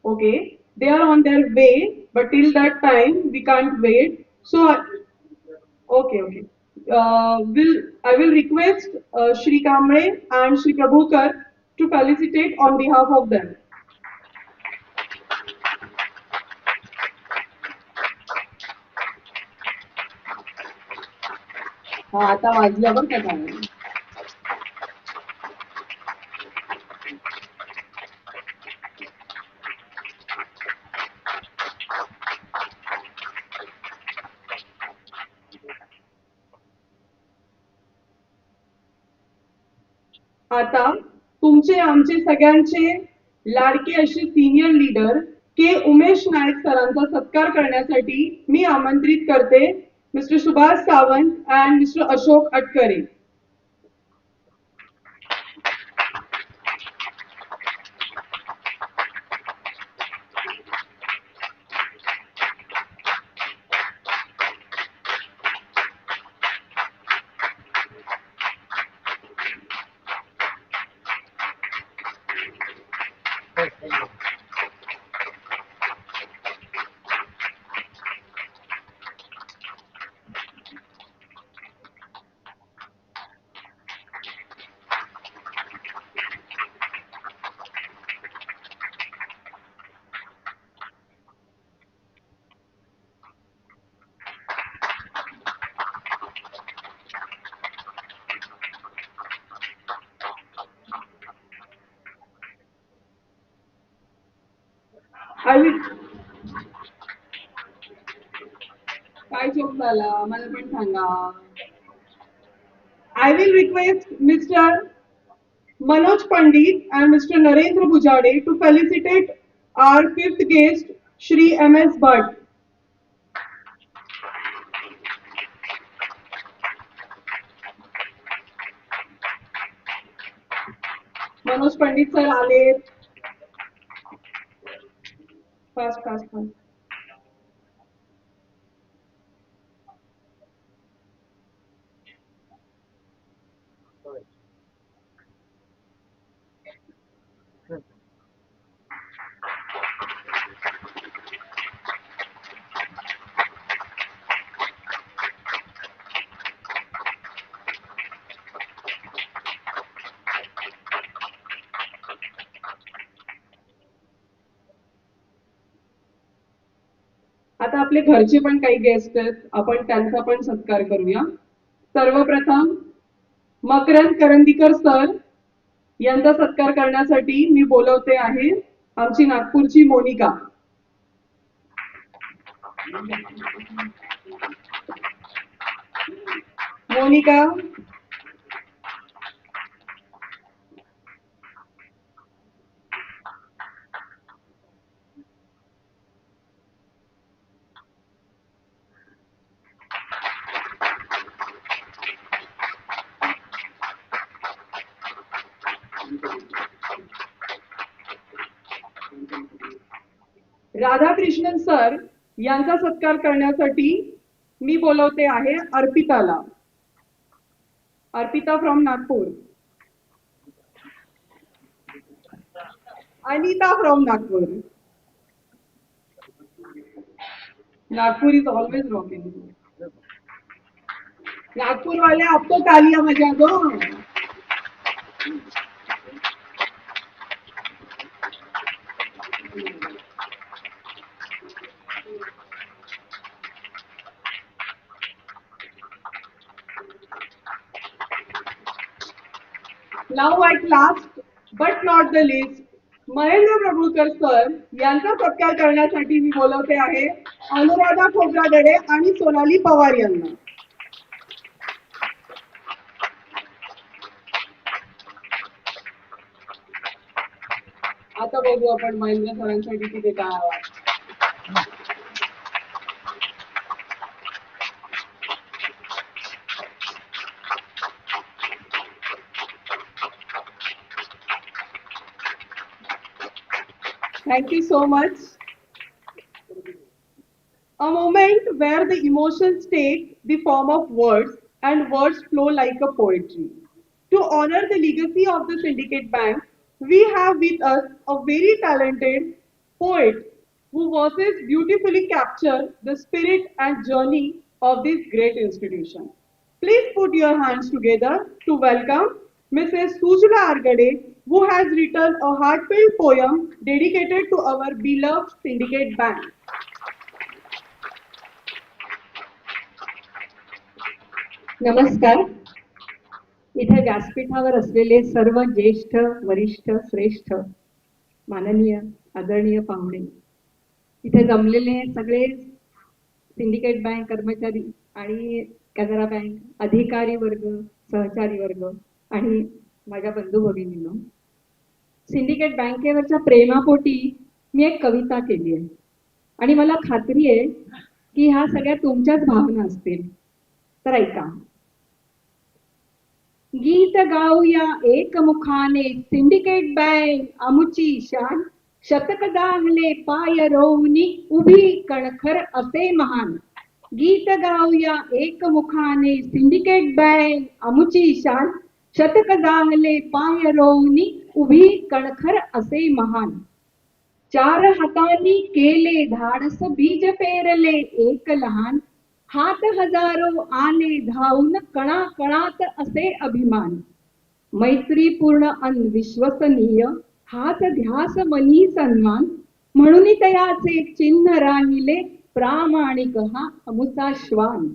Okay, they are on their way, but till that time we can't wait. So, okay. I will request Shri Kamre and Shri Prabhukar to felicitate on behalf of them. हा आता वाजल्या बरं का टाळ्या. आता तुमचे आमचे सगळ्यांचे लाडके असे सिनियर लीडर के उमेश नाईक सरांचा सत्कार करण्यासाठी मी आमंत्रित करते mister Subhash Sawant and mister Ashok Atkare. I will काय चोक झाला मला पण सांगा. I will request Mr. Manoj Pandit and Mr. Narendra Bujade to felicitate our fifth guest, Shri M.S. Bhatt. Manoj Pandit sir आले. फास्ट. आता आपले घरचे पण काही गेस्ट आहेत, आपण त्यांचा पण सत्कार करूया. सर्वप्रथम मकरंद करंदीकर सर यांचा सत्कार करण्यासाठी मी बोलवते आहे आमची नागपूरची मोनिका. मोनिका राधाकृष्णन सर यांचा सत्कार करण्यासाठी मी बोलवते आहे अर्पिताला. Arpita from Nagpur. Anita from Nagpur. Nagpur is always rocking. Nagpur वाले आपको तालियां बजा दो. Now at last, but not the least, Mahendra Prabhukar sir यांचा सत्कार करण्यासाठी मी बोलवते आहे अनुराधा खोब्रागडे आणि सोनाली पवार यांना. आता बघू आपण महेंद्र सरांसाठी तिथे काय आवाज. Thank you so much. A moment where the emotions take the form of words and words flow like a poetry. To honor the legacy of the Syndicate Bank, we have with us a very talented poet who verses beautifully capture the spirit and journey of this great institution. Please put your hands together to welcome Mrs. Sujla Argade, who has written a heartfelt poem dedicated to our beloved Syndicate Bank. नमस्कार. इथे व्यासपीठावर असलेले सर्व ज्येष्ठ वरिष्ठ श्रेष्ठ माननीय आदरणीय पाहुणे, इथे जमलेले सगळे सिंडिकेट बँक कर्मचारी आणि कॅनरा बँक अधिकारी वर्ग, सहचारी वर्ग आणि माझ्या बंधू भगिनींनो, सिंडिकेट बँकेवरच्या प्रेमापोटी मी एक कविता केली आहे आणि मला खात्री आहे की ह्या सगळ्या तुमच्याच भावना असतील. तर ऐका. गीत गाऊया एकमुखाने सिंडिकेट बँक आमुची शान, शतक दाहले पाय रोवनी उभी कणखर असे महान. गीत गाऊया एकमुखाने सिंडिकेट बँक आमुची शान, शतक दाहले पाय रोवनी उभी कणखर असे महान. चार हातांनी केले धाडस बीज पेरले एक लहान, हात हजारो आले धावून कणा कणात असे अभिमान. मैत्रीपूर्ण अन विश्वसनीय हाच ध्यास मनी सन्मान, म्हणून तयाचे चिन्ह राहिले प्रामाणिक हा अमुचा श्वान.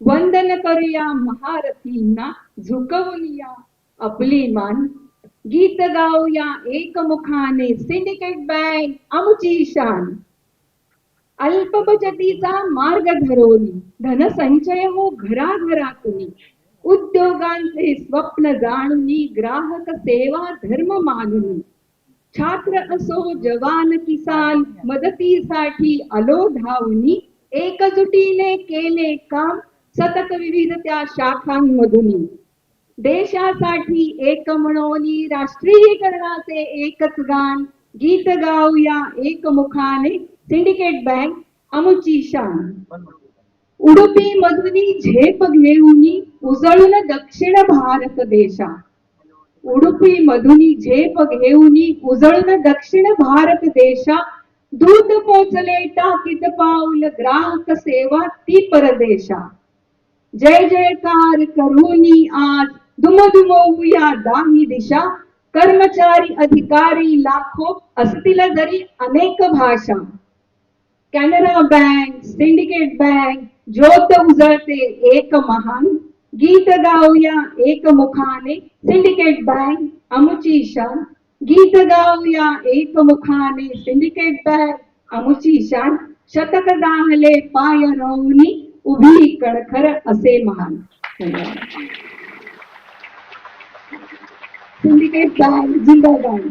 वंदन करूया महारथींना झुकवून या आपली मान, गीत गाऊया एकमुखाने सिंडिकेट बँक आमुची शान. अल्प बचतीचा मार्ग धरवली धनसंचय हो घराघरातून, उद्योगांचे स्वप्न जाणूनी ग्राहक सेवा धर्म मानून. छात्र असो जवान किसान मदतीसाठी आलो धावूनी, एकजुटीने केले काम सतत विविध त्या शाखांमधून. देशासाठी एक म्हणोनी राष्ट्रीयीकरणाचे एकच गान, गीत गाऊया एकमुखाने सिंडिकेट बँक आमुची शान. उडुपी मधुनी झेप घेऊनी उजळून दक्षिण भारत देशा, उडुपी मधुनी झेप घेऊनी उजळून दक्षिण भारत देशा. दूत पोचले टाकीत पाऊल ग्राहक सेवा ती परदेशा. जय जयकार करूनी आज दुमदुमवूया दाही दिशा, कर्मचारी अधिकारी लाखो असतील जरी अनेक भाषा. कॅनरा बँक सिंडिकेट बँक ज्योत उजळते एक महान, गीत गाऊया एकमुखाने सिंडिकेट बँक आमुची शान. गीत गाऊया एकमुखाने सिंडिकेट बँक आमुची शान, शतक दाहले पाय रोवनी उभी कणखर असे महान. सिंडिकेट बँक जिंदाबाद.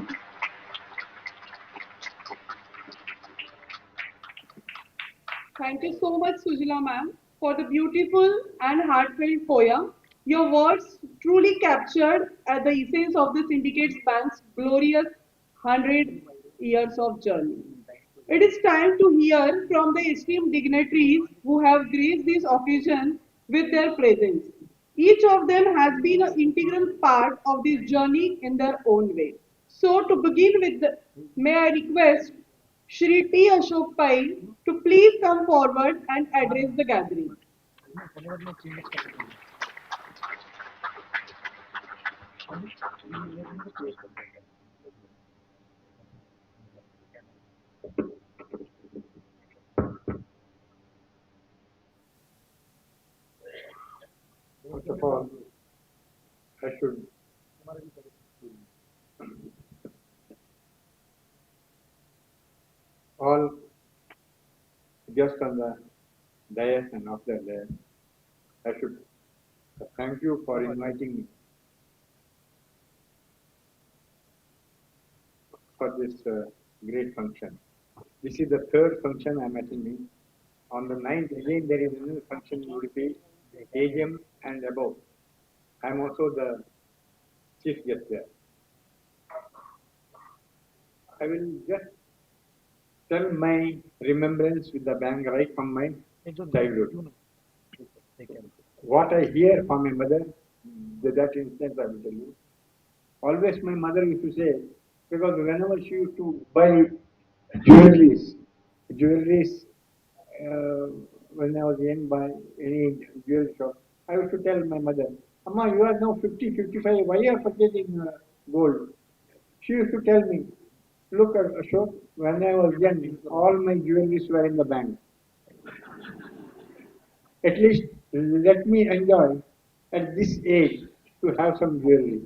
Thank you so much, Sujila ma'am, for the beautiful and heartfelt poem. Your words truly captured the essence of the Syndicate's Bank's glorious 100 years of journey. It is time to hear from the esteemed dignitaries who have graced this occasion with their presence. Each of them has been an integral part of this journey in their own way. So, to begin with, may I request Shri T. Ashok Pai to please come forward and address the gathering. First of all, I should all guests on the dais and after that, I should thank you for inviting me for this great function. This is the third function I am attending. On the ninth, again, there is another function in Udupi, AGM and above. I am also the chief guest there. I will just tell my remembrance with the bank right from my childhood. What I hear from my mother, that instance I will tell you. Always my mother used to say, because whenever she used to buy jewelries, jewelries, uh, when I was young by any jewelry shop, I used to tell my mother, Amma, you are now 50, 55, why you are purchasing gold? She used to tell me, look, Ashok, when I was young, all my jewelries were in the bank. At least let me enjoy at this age to have some jewelry.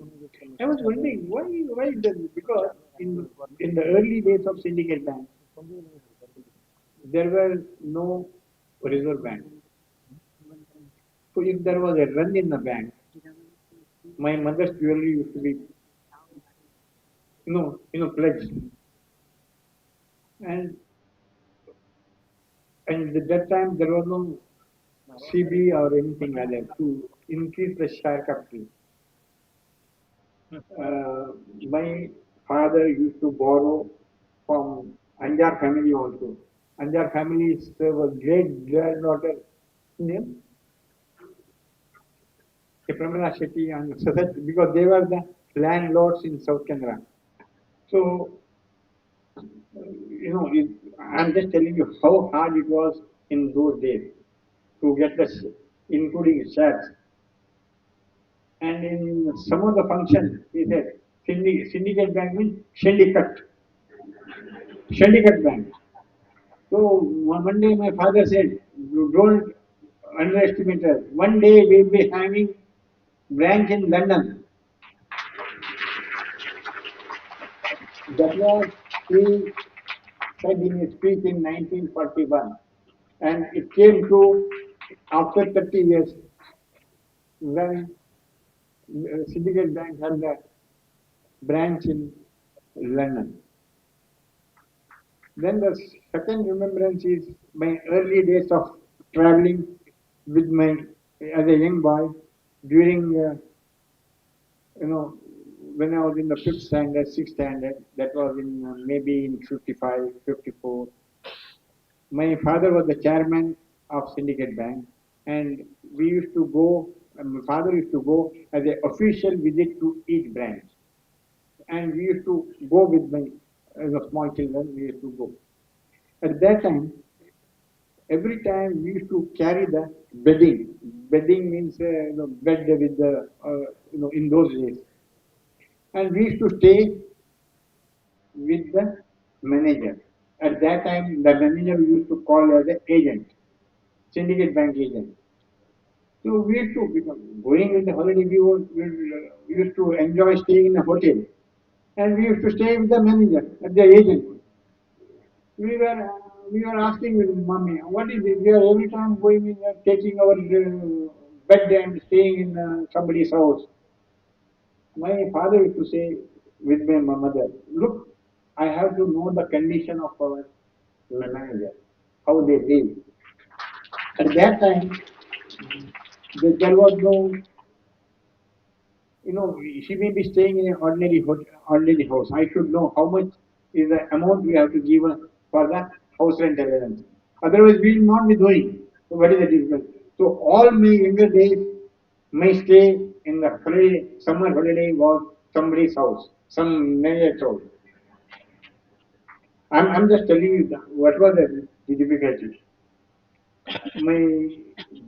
I was wondering why does because in the early days of Syndicate Bank there were no reserve bank. So if there was a run in the bank, my mother's jewelry used to be pledged. And at that time there was no CB or anything like that to increase the share capital. My father used to borrow from Anjar family also. Anjar family is a great granddaughter name, Pramila Shetty and Sadat, because they were the landlords in South Canara. So, I'm just telling you how hard it was in those days to get the, including shares. And in some of the functions, he said, syndicate bank means syndicate. Syndicate bank. So one day my father said, you don't underestimate us. One day we'll be having branch in London. That was he said in his speech in 1941. And it came true after 30 years when Syndicate Bank had a branch in London. Then the second remembrance is my early days of traveling with my as a young boy during you know when I was in the fifth standard, sixth standard. That was in maybe in 55, 54. My father was the chairman of Syndicate Bank, and we used to go. My father used to go as an official visit to each branch, and we used to go with my small children. We used to go. At that time, every time we used to carry the bedding. Bedding means bed with the in those days, and we used to stay with the manager. At that time, the manager we used to call as an agent, syndicate bank agent. So we used to because going in the holiday, we used to enjoy staying in a hotel, and we used to stay with the manager, at the agent. we were we were asking with mommy, what is it? We are every time going in taking our bed and staying in somebody's house. My father used to say with my mother, look, I have to know the condition of our manager, how they live. At that time, there was no, she may be staying in an ordinary house. I should know how much is the amount we have to give for the house rent allowance. Otherwise, we will not be doing. So, what is the difference? So, all my younger days, my stay in the summer holiday was somebody's house, some manager's house. I'm just telling you what was the difficulty. My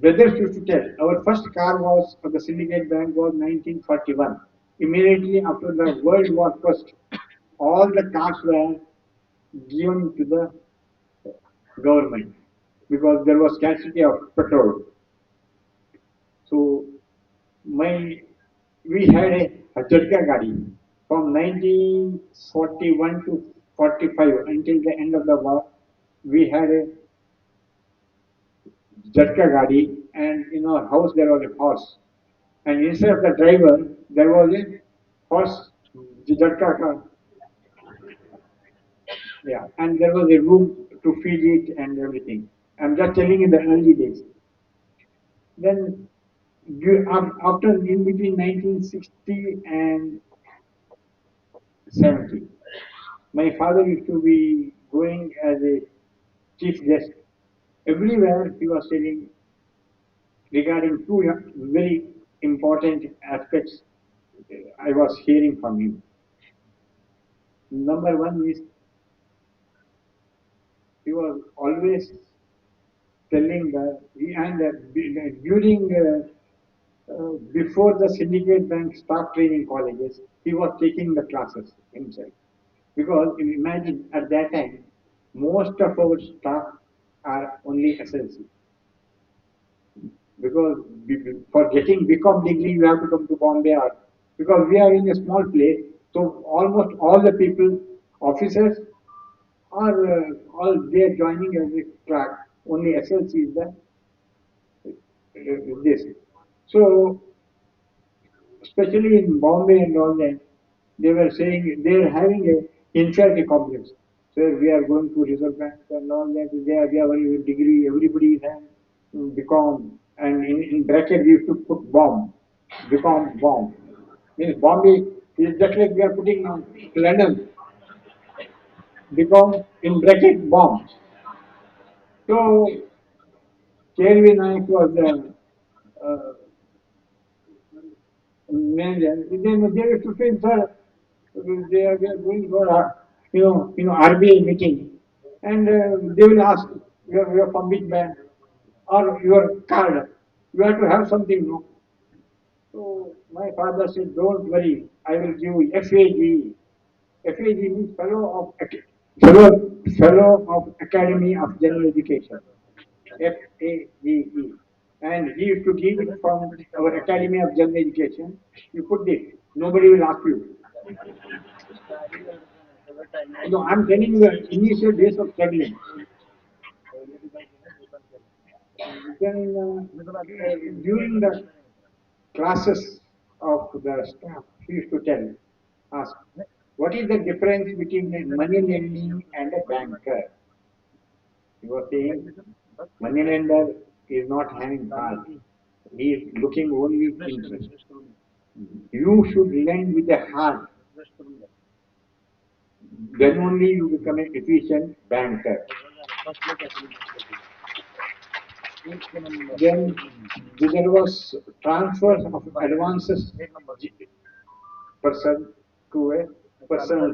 brothers used to tell our first car was of the Syndicate Bank was 1941. Immediately after the World War First, all the cars were given to the government because there was scarcity of petrol. So my we had a Jhatka Gadi from 1941 to 45 until the end of the war. We had a Jhatka Gadi, and in our house there was a horse. And instead of the driver, there was a horse, the Jhatka car. Yeah, and there was a room to feed it and everything. I'm just telling in the early days. Then after in between 1960 and 70, my father used to be going as a chief guest. Everywhere he was telling regarding two very important aspects I was hearing from him. Number one is he was always telling that during before the syndicate bank staff training colleges, he was taking the classes himself. Because imagine at that time, most of our staff are only SLC. Because for getting become degree, you have to come to Bombay, or because we are in a small place, so almost all the people, officers, are all they are joining as a track. Only SLC is the this. So especially in Bombay and all that, they were saying they are having a inferiority complex. So we are going to Reserve Bank and all that. They have a degree. Everybody is having become, and in bracket we used to put bomb, become bomb. Means Bombay is just like we are putting now London, become in bracket bomb. So KLV Naik was uh, manager. Then they used to say, sir, they are going for RBI meeting, and they will ask you're from which bank or your card. You have to have something, no? So my father said, don't worry, I will give you FAG. FAG means fellow of Academy of General Education. FAGE. And he used to give it from our Academy of General Education. You put this, nobody will ask you. No, I'm telling you the initial days of struggling. Then during the classes of the staff, he used to tell, ask, what is the difference between a money lending and a banker? He was saying, money lender is not having heart. He is looking only interest. You should lend with a heart. Then only you become an efficient banker. Then there was transfer of advances person to a personal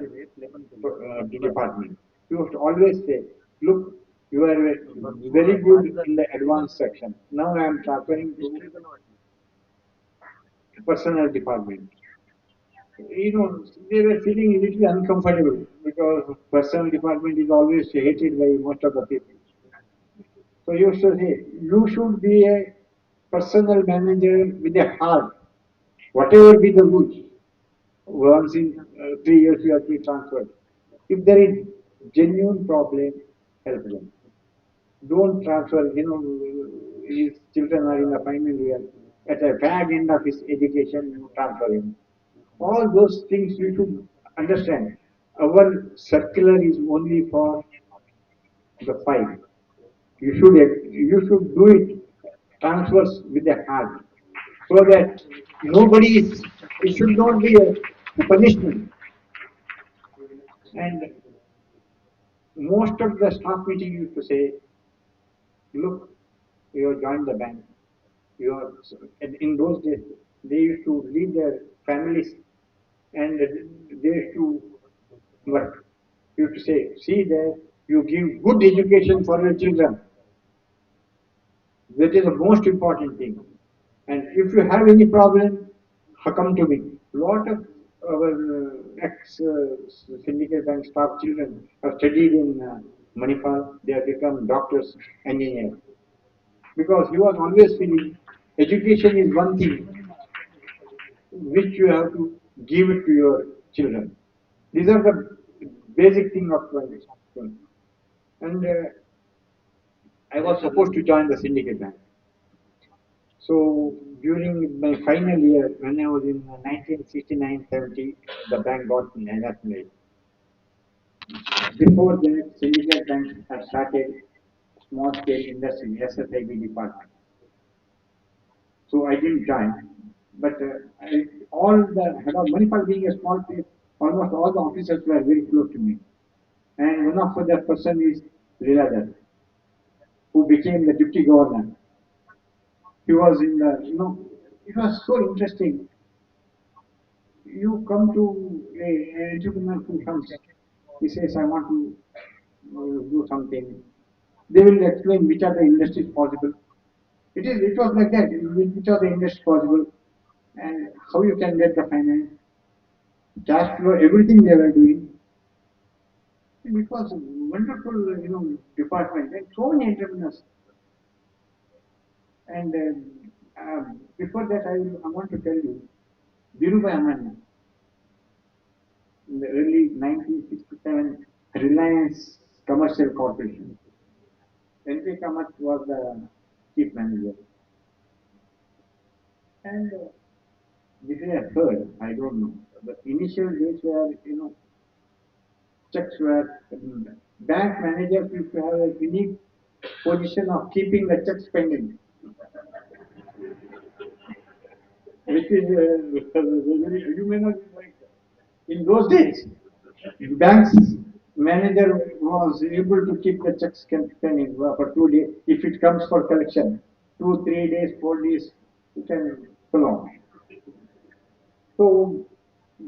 department. You have to always say, look, you are very good in the advanced section. Now I am transferring to personal department. They were feeling a little uncomfortable because personal department is always hated by most of the people. So you should say, you should be a personal manager with a heart, whatever be the rules. Once in 3 years you have to be transferred. If there is genuine problem, help them. Don't transfer, his children are in the final year. At the fag end of his education, you transfer him. All those things you should understand. Our circular is only for the five. You should do it transfers with a heart, so that nobody is. It should not be a punishment. And most of the staff meeting used to say, look, you have joined the bank. You are, and in those days, they used to leave their families and they used to work. You have to say, see that you give good education for your children. That is the most important thing. And if you have any problem, come to me. Lot of our ex syndicate bank staff children have studied in Manipal. They have become doctors, engineers. Because he was always feeling education is one thing which you have to give it to your children. These are the basic thing of life. And I was supposed to join the syndicate bank. So during my final year, when I was in 1969-70, the bank got me nationalized. Before that, syndicate bank had started small scale industry SSIB department. So I didn't join, but all the head of Manipal being a small place, almost all the officers were very close to me. And one of the person is Leela, who became the deputy governor. He was in the, it was so interesting. You come to a entrepreneur who comes, he says, I want to do something. They will explain which are the industries possible. It was like that, which are the industries possible and how you can get the finance, cash flow, everything they were doing. It was a wonderful, department and so many entrepreneurs. And before that, I want to tell you, Dhirubhai Ambani, in the early 1967, Reliance Commercial Corporation. N.K. Kamath was the chief manager. And this I have heard, I don't know. The initial days were, checks were, bank managers used to have a unique position of keeping the checks pending. Which is, you may not be right. In those days, bank's manager was able to keep the checks pending for 2 days. If it comes for collection, 2, 3 days, 4 days, you can prolong. So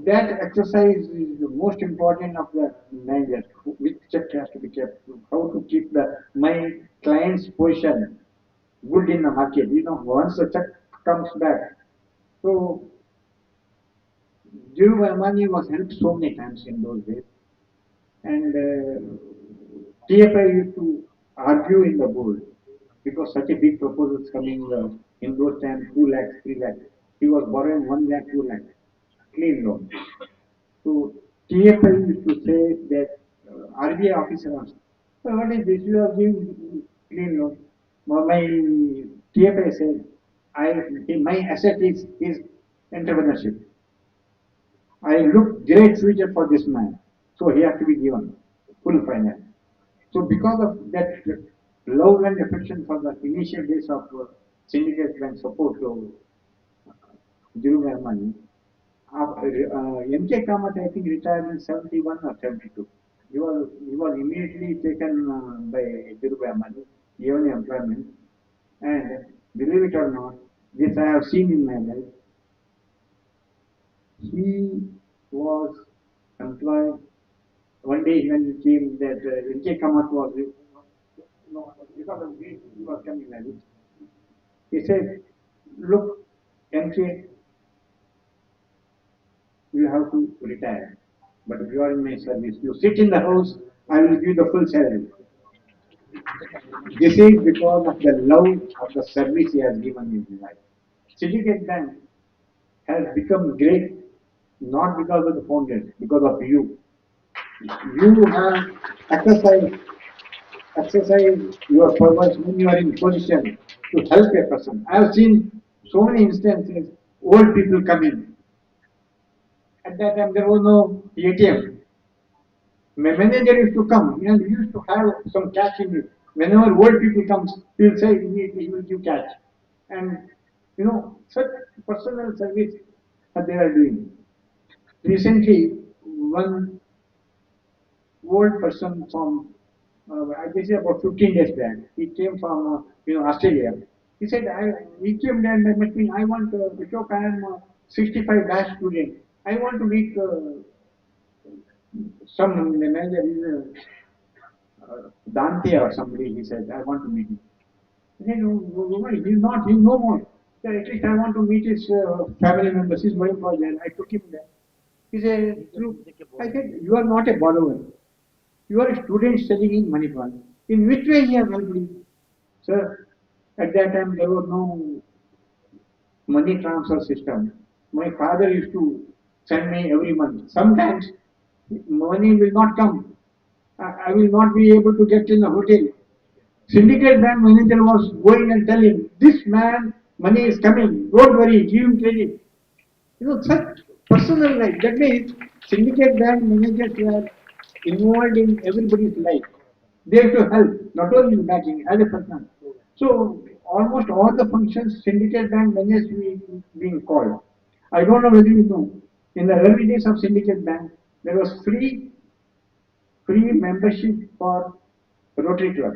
that exercise is the most important of the manager. Which check has to be kept? How to keep my client's position good in the market. Once the check comes back. So Dhirubhai Ambani was helped so many times in those days. And TFI used to argue in the board because such a big proposal is coming in those times 2 lakhs, 3 lakhs. He was borrowing 1 lakh, 2 lakhs, clean loan. So TFI used to say that RBI officer asked, so what is this? You are giving clean loan. My TFI said, my asset is entrepreneurship. I look great future for this man. So he has to be given full finance. So because of that love and affection for the initial days of syndicate and support to Dhirubhai Ambani, M.K. Kamath I think retired in 71 or 72. He was immediately taken by Dhirubhai Ambani, given employment, and believe it or not, this I have seen in my life. He was employed. One day when he came, that M.K. Kamath was, because of this, he was coming like this. He said, look, M.K., you have to retire. But if you are in my service, you sit in the house, I will give the full salary. This is because of the love of the service he has given in his life. Syndicate Bank has become great not because of the founders, because of you. You have exercised your purpose when you are in position to help a person. I have seen so many instances, old people come in. At that time, there was no ATM. My manager used to come and he used to have some cash in it. Whenever old people comes, he will say he will give cash. And such personal service that they are doing. Recently, one old person from, I guess about 15 days back, he came from Australia. He said, he came there and met me. I want Ashok, I am 65 dash student. I want to meet some manager is Dante or somebody, he said, I want to meet him. I said, "Oh, he's no more. So at least I want to meet his family members, his wife was there. I took him there. He said, look, I said, you are not a borrower. You are a student studying in Manipal. In which way he has helped you? Sir, at that time there was no money transfer system. My father used to send me every month. Sometimes money will not come. I will not be able to get in a hotel. Syndicate bank manager was going and telling, this man, money is coming, don't worry, give him credit. Such personal life. That means syndicate bank managers were involved in everybody's life. They have to help, not only in banking, as a person. So almost all the functions syndicate bank managers being called. I don't know whether you know, in the early days of syndicate bank, there was free membership for Rotary Club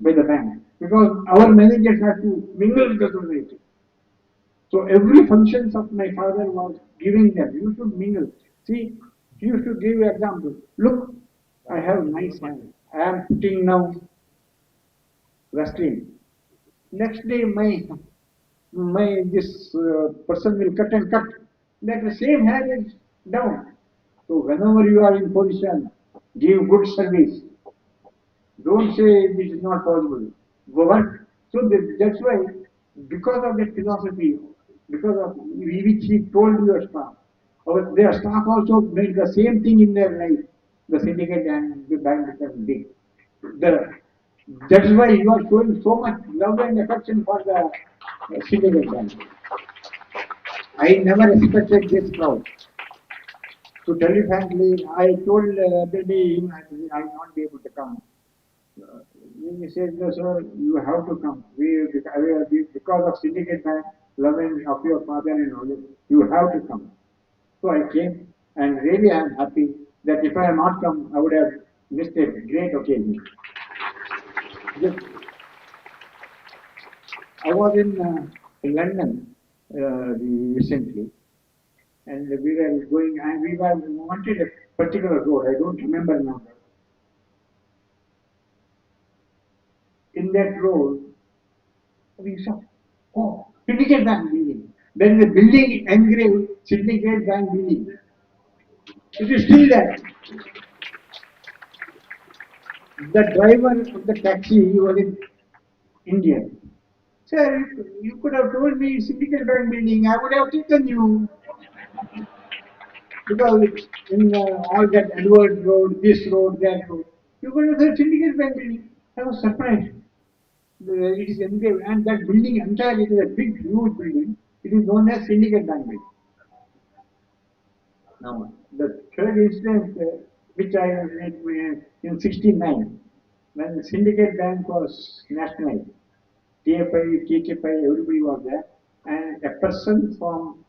by the bank because our managers had to mingle with the society. So every functions of my father was giving them. You should mingle. See, he used to give example. Look, I have nice hand. I am putting now wrestling. Next day, my this person will cut and cut. That the same hand is down. So whenever you are in position, give good service. Don't say this is not possible. Go work. So that's why, because of that philosophy, because of which he told your staff, their staff also made the same thing in their life. The syndicate and the bank became big. The, that's why you are showing so much love and affection for the syndicate bank. I never expected this crowd. To tell you frankly, I told the other day I will not be able to come. He said, no, sir, you have to come. Because of syndicate bank, love and of your father and all, you have to come. So I came, and really I am happy that if I had not come, I would have missed a great occasion. Just, I was in London recently, and we were going, and we were wanted a particular road. I don't remember now. In that road, we saw, oh, Syndicate Bank building. Then the building engraved Syndicate Bank building. It is still there. The driver of the taxi, he was in Indian. Sir, you could have told me Syndicate Bank building, I would have taken you. Because in all that Edward Road, this road, that road, you could have said Syndicate Bank building. I was surprised. It is engraved, and that building entirely, it is a big, huge building. It is known as Syndicate Bank building. Now, the third incident which I made in '69, when Syndicate Bank was nationalized, TFI, KKPI, everybody was there, and a person from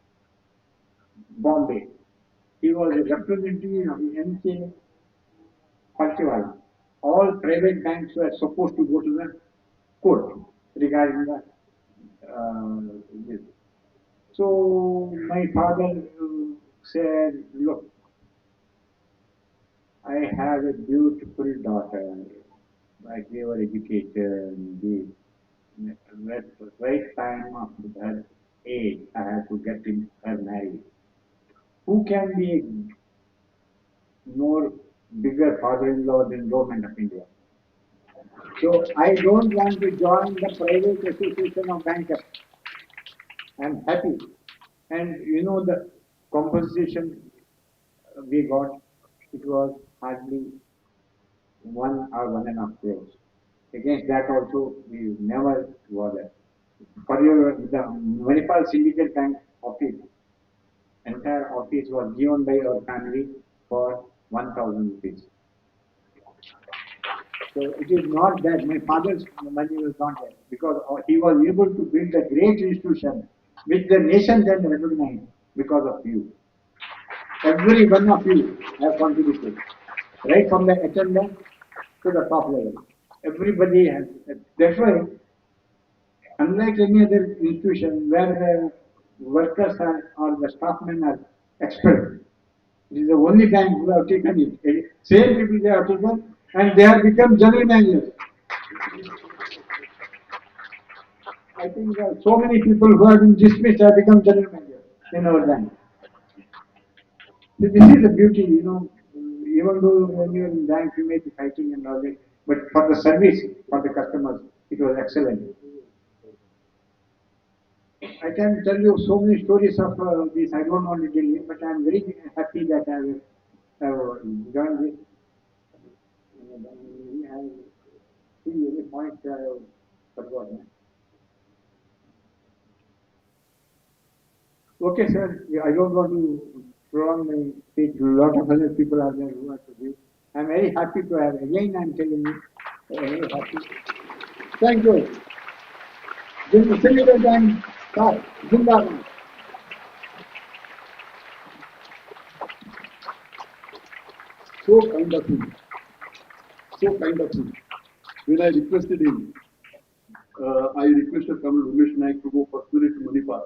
Bombay, he was a representative of the NK Cultival. All private banks were supposed to go to the court regarding the this. So my father said, look, I have a beautiful daughter. I gave her education. At the right time of her age, I have to get her married. Who can be more bigger father-in-law than government of India? So I don't want to join the private association of bankers. I'm happy. And the compensation we got, it was hardly 1 or 1.5 crores. Against that also, we never bothered. For the Manipal Syndicate Bank office, entire office was given by our family for 1,000 rupees. So it is not that my father's money was not there because he was able to build a great institution which the nation then recognized because of you. Every one of you have contributed, right from the attendant to the top level. Everybody has. That's why, unlike any other institution where the workers are or the staff men are expert, It is the only bank who have taken it. Same people they have taken and they have become general managers. I think so many people who have been dismissed have become general managers in our bank. So this is the beauty, even though when you're in bank you may be fighting and all that, but for the service, for the customers, it was excellent. I can tell you so many stories of this. I don't want to tell you, but I am very happy that I have joined this. I see any point I have forgotten. Okay, sir. Yeah, I don't want to prolong my speech. A lot of other people are there who are to give. I'm very happy to have. Again, I'm telling you, very happy. Thank you. Syndicate and start. Zindabad. So kind of him. So kind of him. When I requested him, I requested Comrade Umesh Naik to go personally to Manipal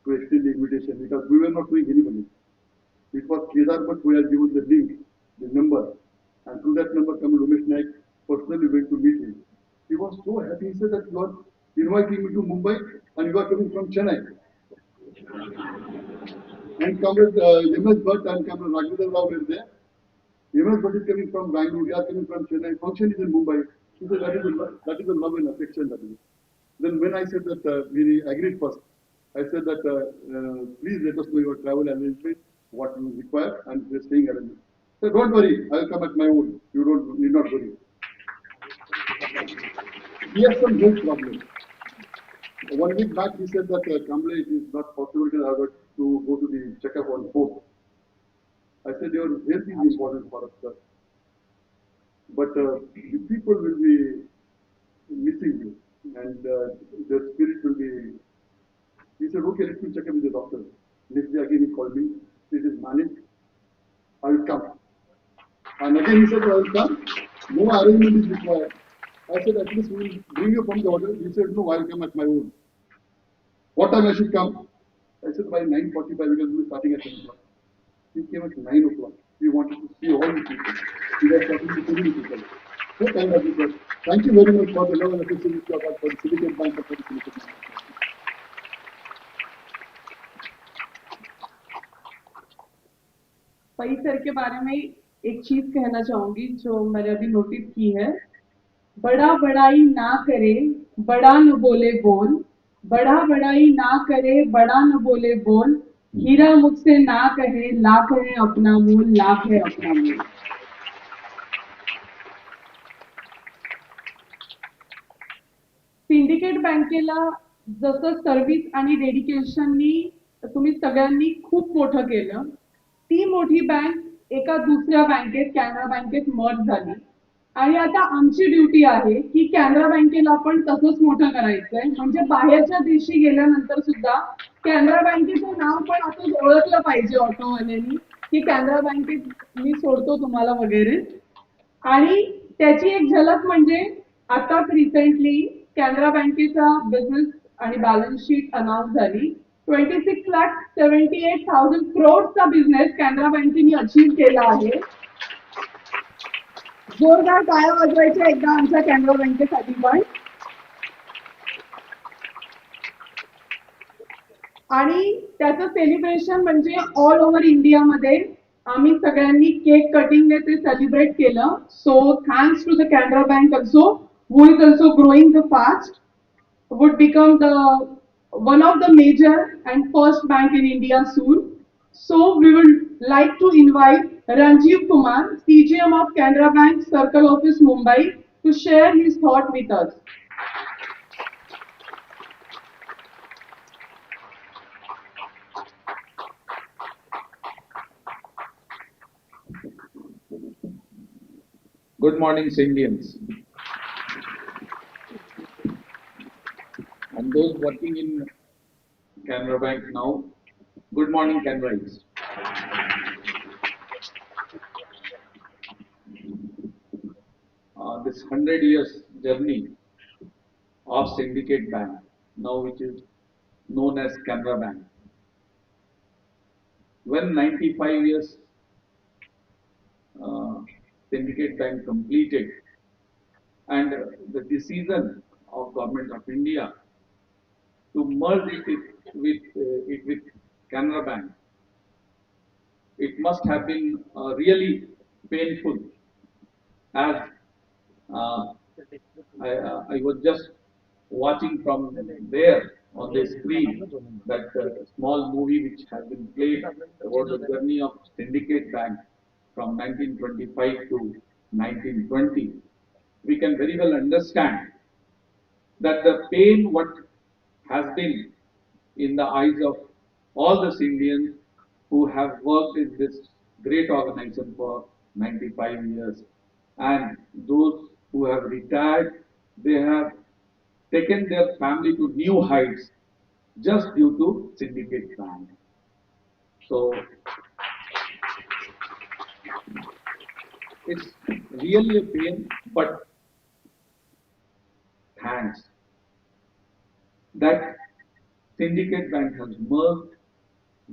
to extend the invitation because we were not knowing anybody. It was Kedar, but we had given the link, the number, and through that number, Comrade Umesh Naik personally went to meet him. He was so happy. He said that you are inviting me to Mumbai and you are coming from Chennai. And Comrade MS Bhatt and Comrade Raghunath Rao were there. MS Bhatt is coming from Bangalore, we are coming from Chennai, function is in Mumbai. He said that is a love and affection that is. Then when I said that we agreed first, I said that please let us know your travel arrangement, what you require, and the staying arrangement. So don't worry, I will come at my own. You don't need not worry. He has some health problems. 1 week back, he said that Kamble, it is not possible to go to the checkup on 4th. I said your health is important for us, sir. But the people will be missing you, and their spirit will be. He said, okay, let me check up with the doctor. Next day again he called me. It is managed. I will come. And again he said, I will come. No arrangement is required. I said, at least we will bring you from the hotel. He said, no, I will come at my own. What time I should come? I said, by 9:45 because we were starting at 10 o'clock. He came at 9 o'clock. He wanted to see all the people. He was talking to so many people. So kind of people. Thank you very much for the love and affection you have for the Syndicate Bank and for the Syndicate Bank. पई sir के बारे में एक चीज कहना चाहूंगी जो मैंने अभी नोटिस की है। बड़ा बड़ाई ना करे, बड़ा न बोले बोल, बड़ा बड़ाई ना करे, बड़ा न बोले बोल, हीरा मुझसे ना कहे, लाख है अपना मोल, लाख है अपना मोल। सिंडिकेट बँकेला जसं सर्व्हिस आणि डेडिकेशननी तुम्ही सगळ्यांनी खूप मोठं केलं, ती मोठी बँक एका दुसऱ्या बँकेत कॅनरा बँकेत मर्ज झाली आणि आता आमची ड्युटी आहे की कॅनरा बँकेला आपण तसंच मोठं करायचंय, म्हणजे बाहेरच्या देशी गेल्यानंतर सुद्धा कॅनरा बँकेचं नाव पण असंच ओळखलं पाहिजे ऑटोवाल्यांनी की कॅनरा बँकेत मी सोडतो तुम्हाला वगैरे। आणि त्याची एक झलक म्हणजे आताच रिसेंटली कॅनरा बँकेचा बिझनेस आणि बॅलन्स शीट अनाउन्स झाली। 26,78,000 crores बिझनेस कॅनरा बँकेने अचीव केला आहे। जोरदार टाळ्या वाजवायच्या एकदा आमच्या कॅनरा बँकेसाठी पण। आणि त्याचं सेलिब्रेशन म्हणजे ऑल ओव्हर इंडियामध्ये आम्ही सगळ्यांनी केक कटिंगने ते सेलिब्रेट केलं। So thanks to the Canara bank also who is also growing the fast, would become the one of the major and first bank in India soon. So we would like to invite Ranjiv Kumar, CGM of Canara Bank, Circle Office, Mumbai, to share his thought with us. Good morning, Indians. And those working in Canara Bank now, good morning, Canarians. This 100 years journey of Syndicate Bank, now which is known as Canara Bank. When 95 years uh, Syndicate Bank completed, and the decision of Government of India to merge it with Canara Bank, it must have been really painful, as uh, I was just watching from there on the screen that small movie which has been played about the journey of Syndicate Bank from 1925 to 1920. We can very well understand that the pain what has been in the eyes of all the Indians who have worked in this great organization for 95 years, and those who have retired, they have taken their family to new heights just due to Syndicate Bank. So it's really a pain, but thanks that Syndicate Bank has merged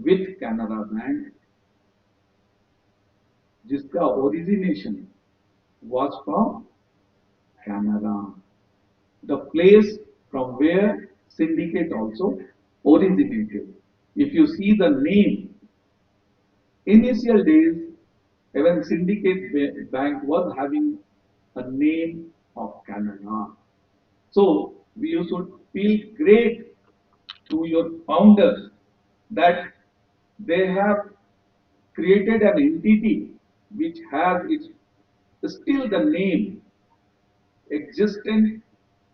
with Canara Bank, जिसका origination was from Canara, the place from where Syndicate also originated. If you see the name, initial days, even Syndicate Bank was having a name of Canara. So we should feel great to your founders that they have created an entity which has its still the name existent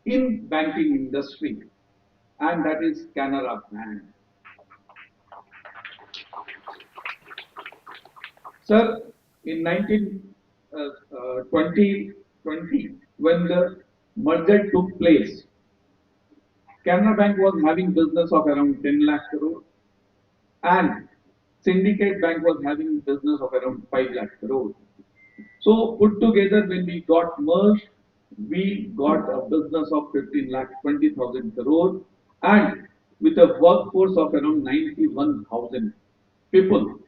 in banking industry, and that is Canara Bank. Sir, in 2020, when the merger took place, Canara Bank was having business of around 10 lakh crore, and Syndicate Bank was having business of around 5 lakh crore. So put together, when we got merged, we got a business of 15 lakh 20,000 crore, and with a workforce of around 91,000 people.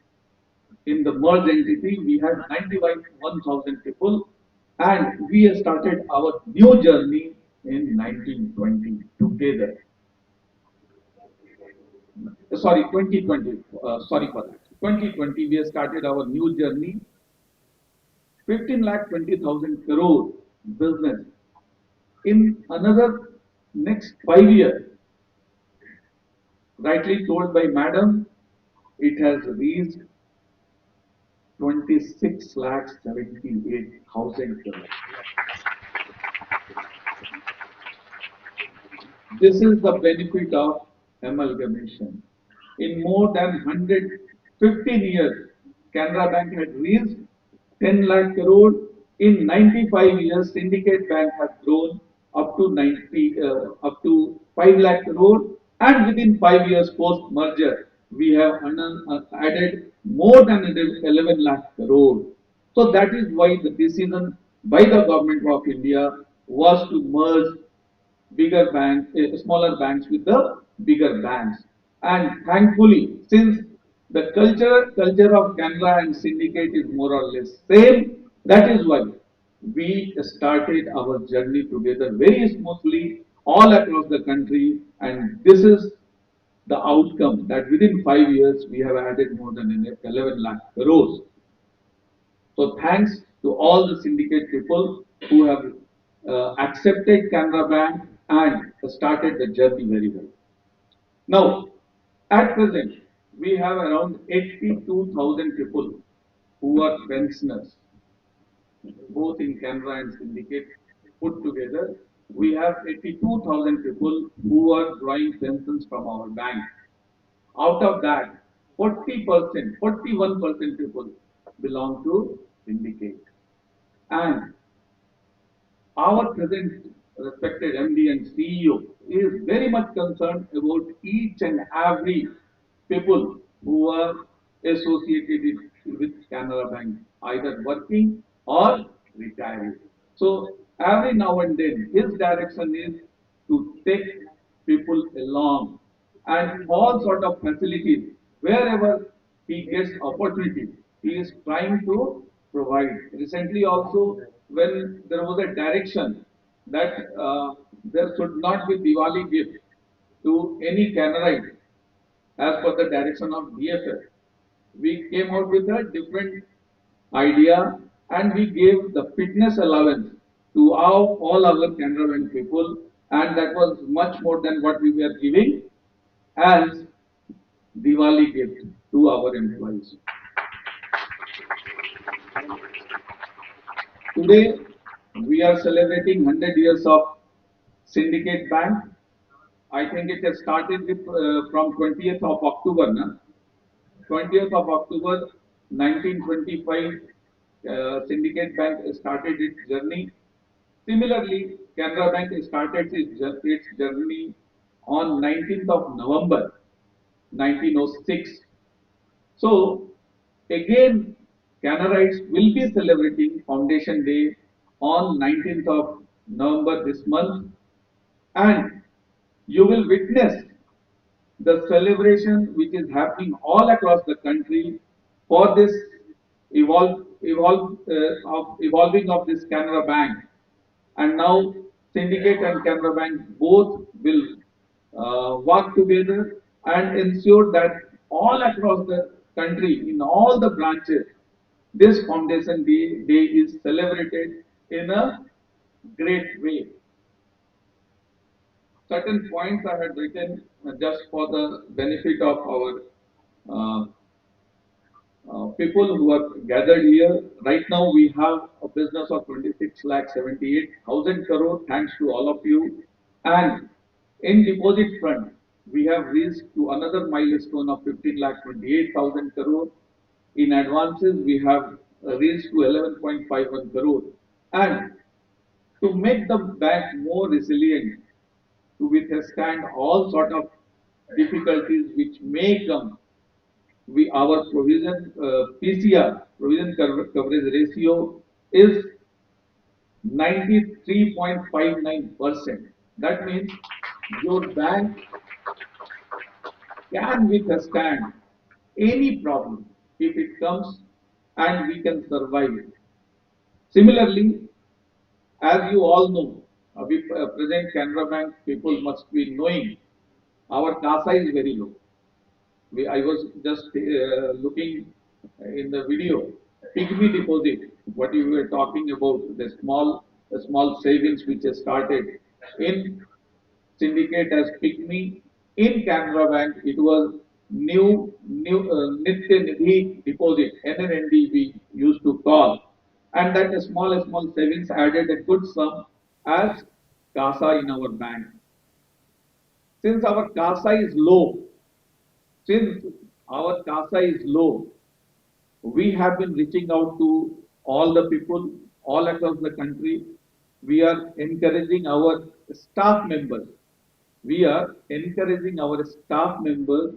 In the merged entity, we had 91,000 people, and we started our new journey in 1920 together. Sorry, 2020. Sorry for that. 2020, we started our new journey. 15 lakh 20,000 crore business. In another next 5 years, rightly told by Madam, it has reached 26 lakh 78,000 crore. This is the benefit of amalgamation. In more than 115 years, Canara Bank had reached 10 lakh crore. In 95 years, Syndicate Bank has grown up to 5 lakh crore, and within 5 years post merger, we have added more than 11 lakh crore. So that is why the decision by the government of India was to merge bigger banks, smaller banks with the bigger banks. And thankfully, since the culture of Canara and Syndicate is more or less same, that is why we started our journey together very smoothly all across the country, and this is the outcome that within 5 years we have added more than 11 lakh crores. So thanks to all the syndicate people who have accepted Canara Bank and started the journey very well. Now, at present, we have around 82,000 people who are pensioners, both in Canara and Syndicate put together. We have 82,000 people who are drawing pensions from our bank. Out of that, 40%, 41% people belong to Syndicate. And our present respected MD and CEO is very much concerned about each and every people who are associated with Canara Bank, either working or retiring. So every now and then, his direction is to take people along and all sort of facilities wherever he gets opportunity. He is trying to provide. Recently also, when there was a direction that there should not be Diwali gift to any Canarite as per the direction of DFF, we came out with a different idea and we gave the fitness allowance to all our Canara Bank people, and that was much more than what we were giving as Diwali gift to our employees. Today, we are celebrating 100 years of Syndicate Bank. I think it has started with, from 20th of October. Na? 20th of October 1925, Syndicate Bank started its journey. Similarly, Canara Bank started its journey on 19th of November 1906. So, again, Canarites will be celebrating Foundation Day on 19th of November this month, and you will witness the celebration which is happening all across the country for this evolving of this Canara Bank. And now Syndicate and Canara Bank both will work together and ensure that all across the country, in all the branches, this Foundation Day is celebrated in a great way. Certain points I had written just for the benefit of our uh, people who are gathered here. Right now, we have a business of 26 lakh 78,000 crore, thanks to all of you. And in deposit front, we have reached to another milestone of 15 lakh 28,000 crore. In advances, we have reached to 11.51 crore. And to make the bank more resilient, to withstand all sort of difficulties which may come, we our provision PCR provision coverage ratio is 93.59%. That means your bank can withstand any problem if it comes, and we can survive it. Similarly, as you all know, we present Canara Bank people must be knowing our CASA is very low. I was just looking in the video, pygmy deposit, what you were talking about, the small savings which has started in Syndicate as pygmy. In Canara Bank, it was Nitya Nidhi deposit, NNND we used to call, and that small savings added a good sum as CASA in our bank. Since our CASA is low, since our CASA is low, we have been reaching out to all the people all across the country. We are encouraging our staff members. We are encouraging our staff members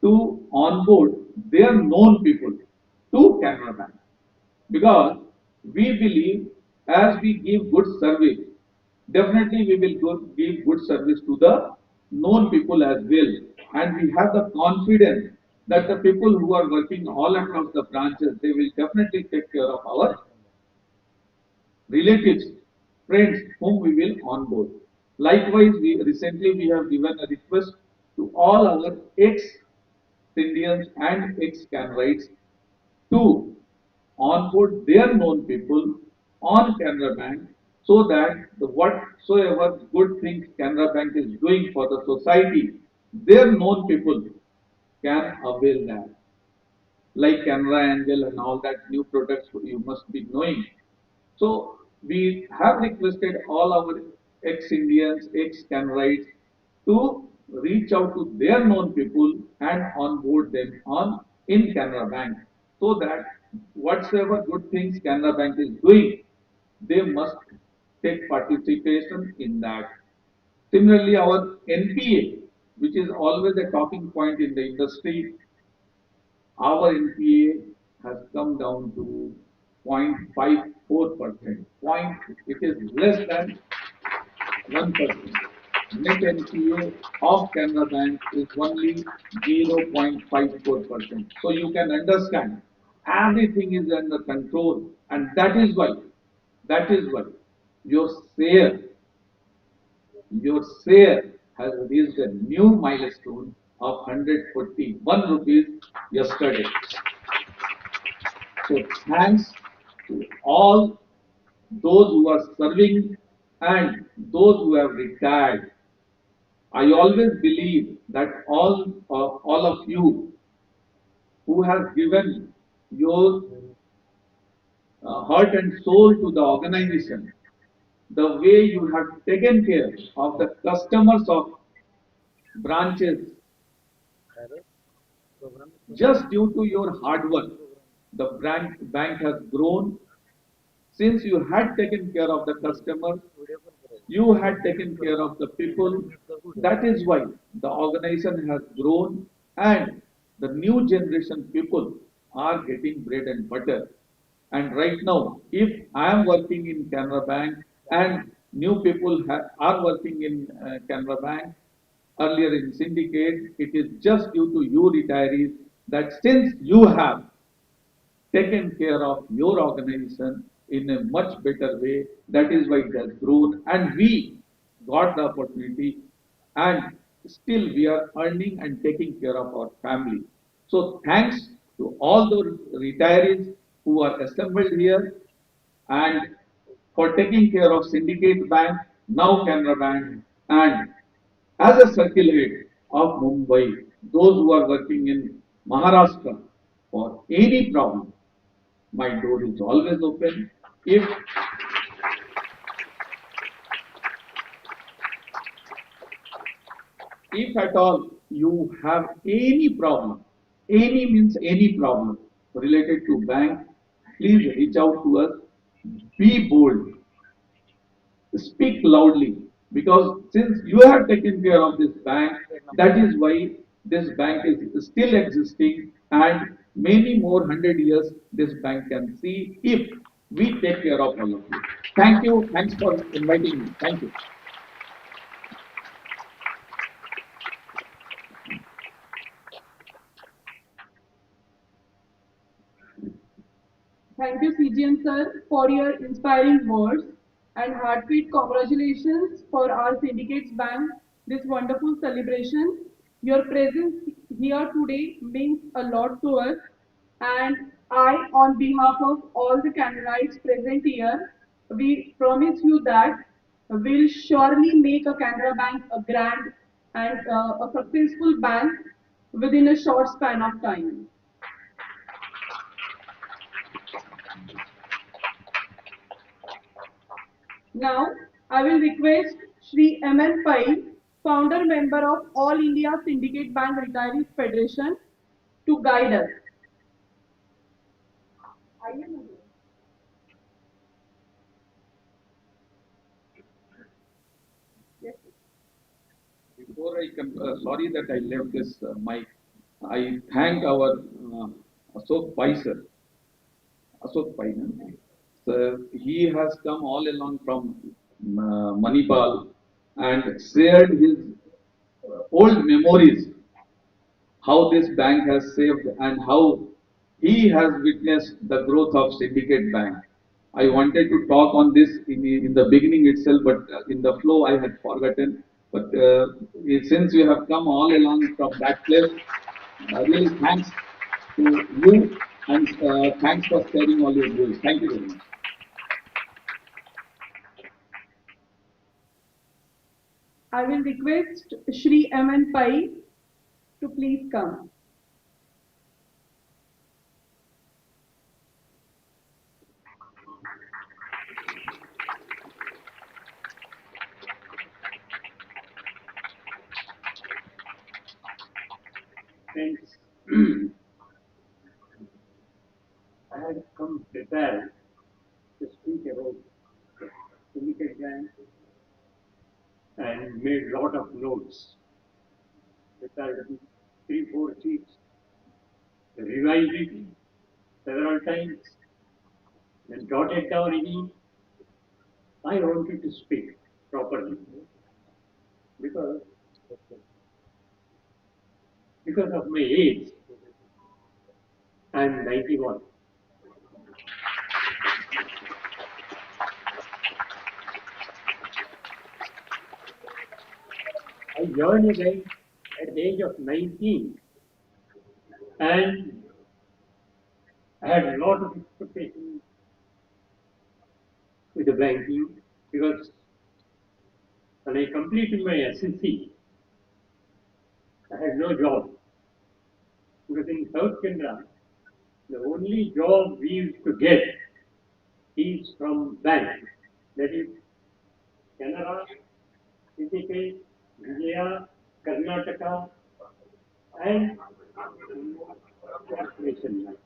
to onboard their known people to Canara Bank, because we believe as we give good service, definitely we will give good service to the known people as well. And we have the confidence that the people who are working all across the branches, they will definitely take care of our relatives, friends whom we will onboard. Likewise, we have given a request to all our ex-Indians and ex-Canarites to onboard their known people on Canara Bank, so that the whatsoever good things Canara Bank is doing for the society, their known people can avail that. Like Canara Angel and all that new products you must be knowing. So we have requested all our ex-Indians, ex-Canarites to reach out to their known people and onboard them on in Canara Bank, so that whatsoever good things Canara Bank is doing, they must take participation in that. Similarly, our NPA, which is always a talking point in the industry, our NPA has come down to 0.54%. It is less than 1%. Net NPA of Canara Bank is only 0.54%. So you can understand everything is under control, and that is why your share your share has reached a new milestone of 141 rupees yesterday. So thanks to all those who are serving and those who have retired. I always believe that all of you who have given your heart and soul to the organization, the way you have taken care of the customers of branches, just due to your hard work, the bank has grown. Since you had taken care of the customer, you had taken care of the people. That is why the organization has grown, and the new generation people are getting bread and butter. And right now, if I am working in Canara Bank and new people are working in Canara Bank, earlier in Syndicate, it is just due to you retirees that since you have taken care of your organization in a much better way. That is why it has grown, and we got the opportunity, and still we are earning and taking care of our family. So, thanks to all those retirees who are assembled here and for taking care of Syndicate Bank, now Canara Bank, and as a circle head of Mumbai, those who are working in Maharashtra for any problem, my door is always open. If at all you have any problem, any means any problem related to bank, please reach out to us. Be bold, speak loudly, because since you have taken care of this bank, that is why this bank is still existing, and many more 100 years this bank can see if we take care of all of you. Thank you. Thanks for inviting me. Thank you. Thank you, CGN sir, for your inspiring words and heartfelt congratulations for our Syndicates Bank, this wonderful celebration. Your presence here today means a lot to us, and I, on behalf of all the Canarites present here, we promise you that we'll surely make a Canara Bank a grand and a successful bank within a short span of time. Now, I will request Shri M.N. Pai, founder member of All India Syndicate Bank Retirees Federation, to guide us. Yes. Before I come, sorry that I left this mic. I thank our Ashok Pai sir. Ashok Pai, no? So he has come all along from Manipal and shared his old memories, how this bank has saved and how he has witnessed the growth of Syndicate Bank. I wanted to talk on this in the beginning itself, but in the flow I had forgotten. But since you have come all along from that place, really thanks to you, and thanks for sharing all your views. Thank you very much. I will request Shri M.N. Pai to please come. Friends, I had come prepared to speak about Syndicate Bank and made lot of notes. Prepared three, four sheets, revised it several times, then jotted down any. I wanted to speak properly because because of my age. I am 91. joined the bank at the age of 19 and I had a lot of expectations with the banking because when I completed my SSC, I had no job. Because in South Canara, the only job we used to get is from bank. That is Canara, Syndicate, Vijaya, Karnataka, and Corporation Bank.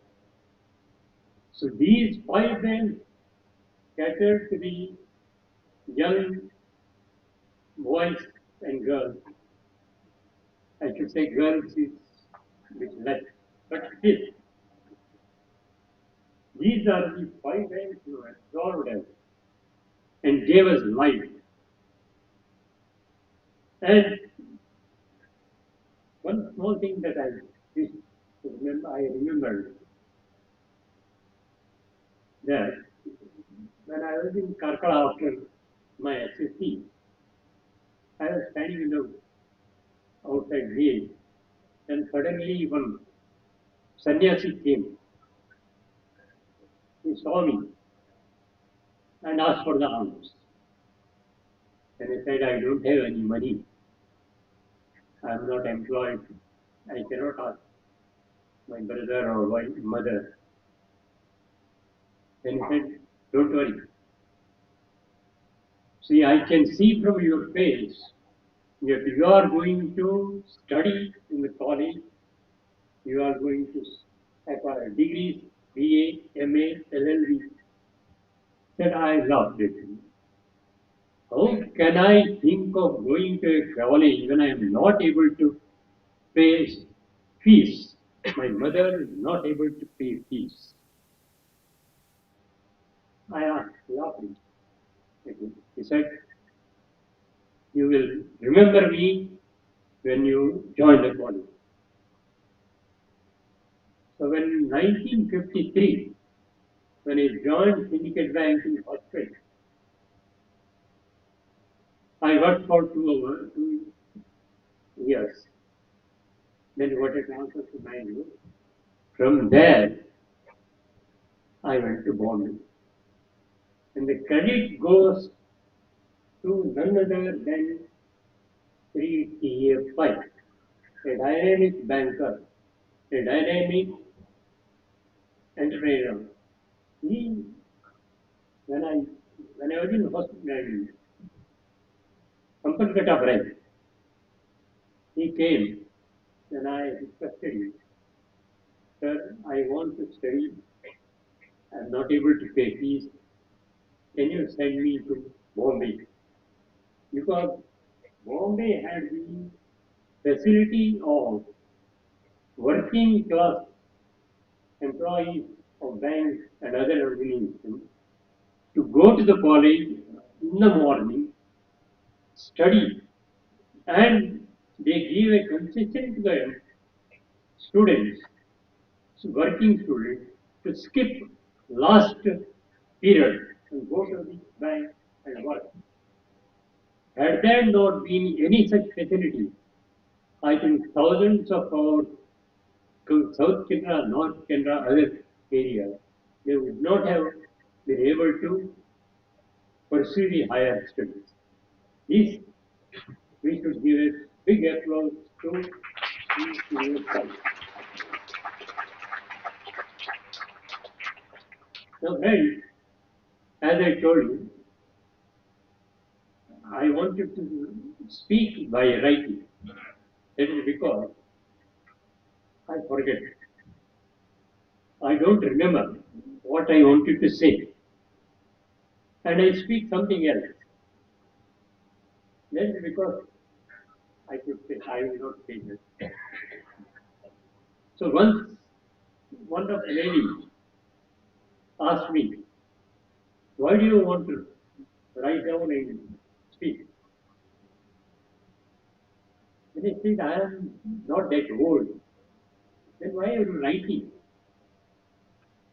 So these five banks catered to the young boys and girls. I should say girls is a bit less, but still, these are the five banks who absorbed us and gave us life. And one small thing that I remember that when I was in Karkala after my SSC, I was standing in the outside gate, and suddenly one sannyasi came. He saw me and asked for the alms. And I said, I don't have any money. I am not employed. I cannot ask my brother or my mother. Then he said, don't worry. See, I can see from your face that you are going to study in the college, you are going to acquire degrees, BA, MA, LLB. Said I laughed at him. How can I think of going to a college when I am not able to pay fees? My mother is not able to pay fees. I asked, laughing at him. He said, you will remember me when you join the college. So when in 1953, when I joined Syndicate Bank in Australia, I worked for 2 years. Then got a transfer to Bangalore. From there, I went to Bombay. And the credit goes to none other than 3TA5, a dynamic banker, a dynamic entrepreneur. He, when I was in hospital, Sampankata branch, he came and I requested him, sir, I want to study. I am not able to pay fees. Can you send me to Bombay? Because Bombay had the facility of working class employees of banks and other organizations to go to the college in the morning, study, and they give a concession to the students, working students, to skip last period and go to the bank and work. Had there not been any such facility, I think thousands of our South Canara, North Canara, other areas, they would not have been able to pursue the higher studies. This we should give a big applause to these universities. Now, friends, as I told you, I wanted to speak by writing. That is because I forget. I don't remember what I wanted to say. And I speak something else. That is because I could say, I will not say this. So once one of the ladies asked me, why do you want to write down and speak? And I said, I am not that old. Then why are you writing?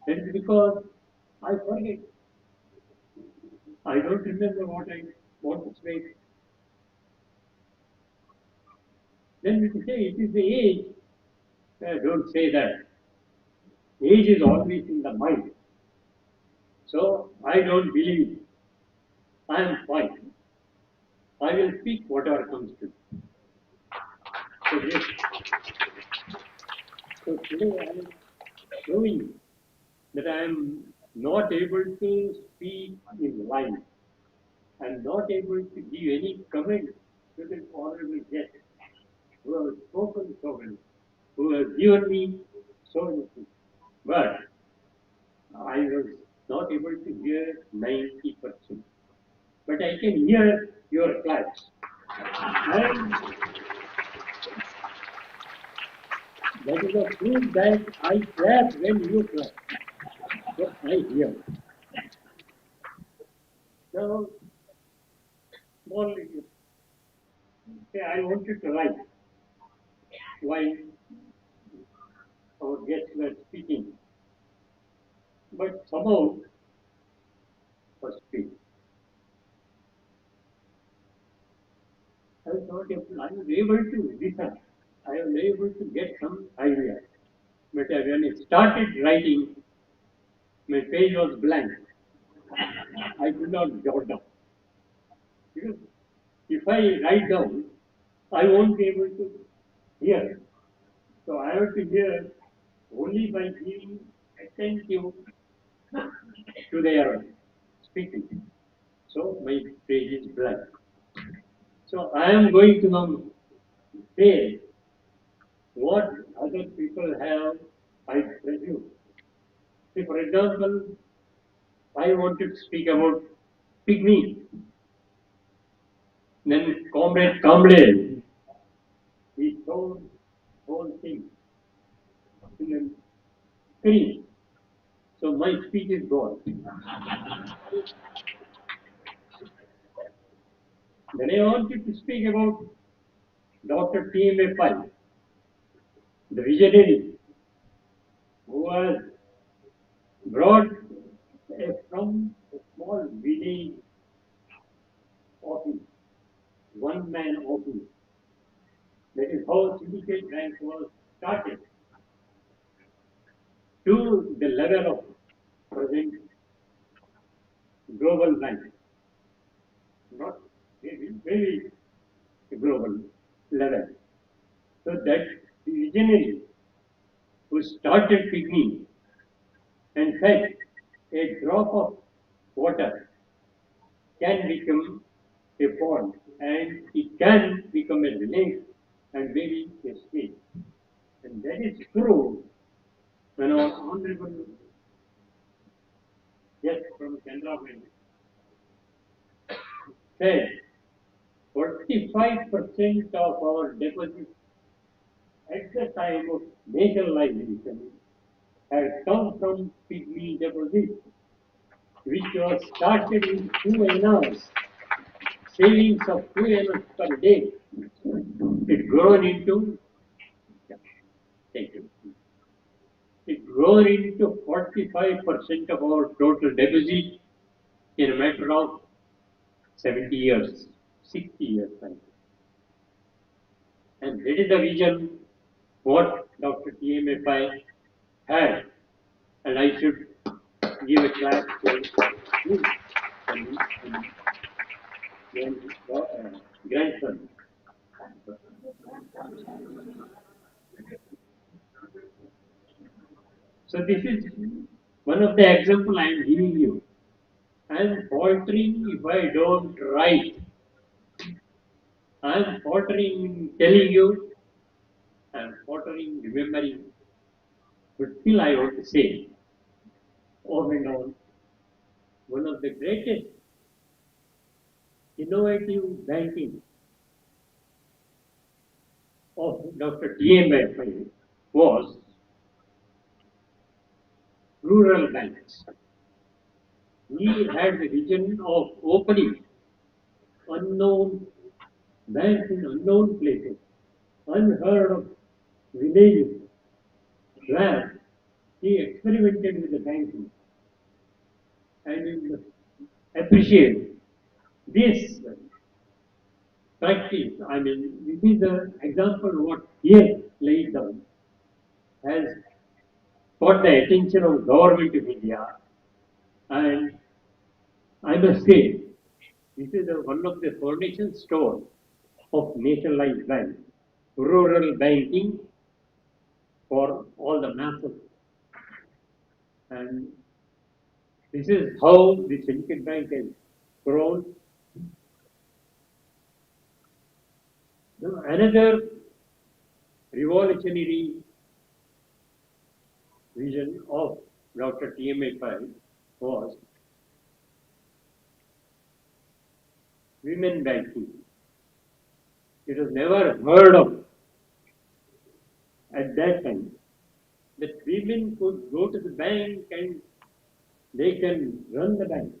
That is because I forget. I don't remember what I want to say. Then we say it is the age. Don't say that. Age is always in the mind. So I don't believe. I am fine. I will speak whatever comes to me. So, yes. So today I am showing that I am not able to speak in line. I am not able to give any comment to the honorable guest who has spoken so many, who has given me so many things. But I was not able to hear 90%. But I can hear your claps. And that is a proof that I clap when you clap. So I hear. Now, small, say I wanted to write while our guests were speaking, but somehow first speak. I was able to listen. I was able to get some idea. But when I started writing, my page was blank. I could not jot down. Because if I write down, I won't be able to hear. So I have to hear only by being attentive to their speaking. So my page is blank. So I am going to now say what other people have, I presume. See, for example, I wanted to speak about pygmy. Then Comrade Kamble, he told whole thing in a screen. So my speech is gone. Then I wanted to speak about Dr. TMA5, the visionary, who was brought from a small village office, one man office. That is how Syndicate Bank was started to the level of present global bank. Not very global level. So that visionary who started picnic and said a drop of water can become a pond and it can become a lake and maybe a state. And that is true when our honorable guest from Canara Bank said 45% of our deposits at the time of nationalization had come from pygmy deposits, which was started with 2 annas, savings of 2 annas per day. It grown into, thank you, it grown into 45% of our total deposit in a matter of 70 years, 60 years. And that is the reason what Dr. TMFI had. And I should give a class to him and grandson. So this is one of the example I am giving you. I am faltering if I don't write. I am faltering telling you. I am faltering remembering. But still I want to say, on and on, one of the greatest innovative banking of Dr. TMFI was rural banks. He had the vision of opening unknown banks in unknown places, unheard of villages, where he experimented with the banking. And you must appreciate this practice, I mean, this is the example what here laid down has got the attention of government of India, and I must say, this is one of the foundation stone of nationalized bank, rural banking for all the masses. And this is how the Syndicate Bank has grown. Now, another revolutionary vision of Dr. T.M.A. Pai was women banking. It was never heard of at that time that women could go to the bank and they can run the bank.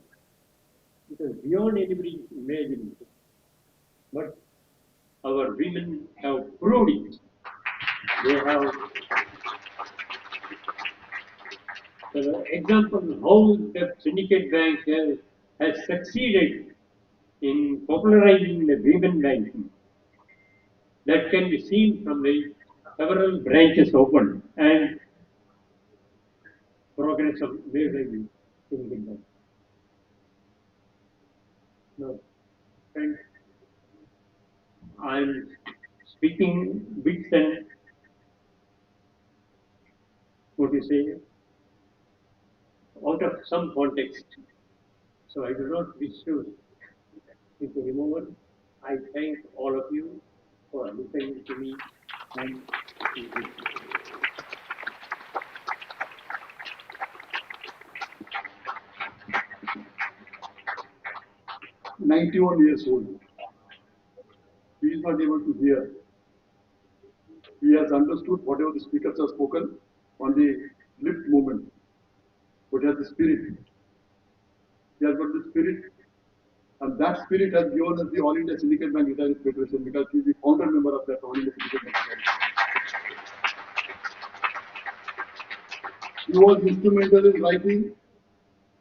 It was beyond anybody's imagination. But our women have proved it. They have the example how the syndicate bank has succeeded in popularizing the women banking. That can be seen from the several branches opened and progress of made by the syndicate bank. Now, friends, I am speaking bits and what you say out of some context. So I do not wish to speak anymore. I thank all of you for listening to me and 91 years old. He is not able to hear. He has understood whatever the speakers have spoken on the lift movement, but he has the spirit. He has got the spirit, and that spirit has given us the All India Syndicate Bank Retirees Federation because he is the founder member of that All India Syndicate Bank. He was instrumental in writing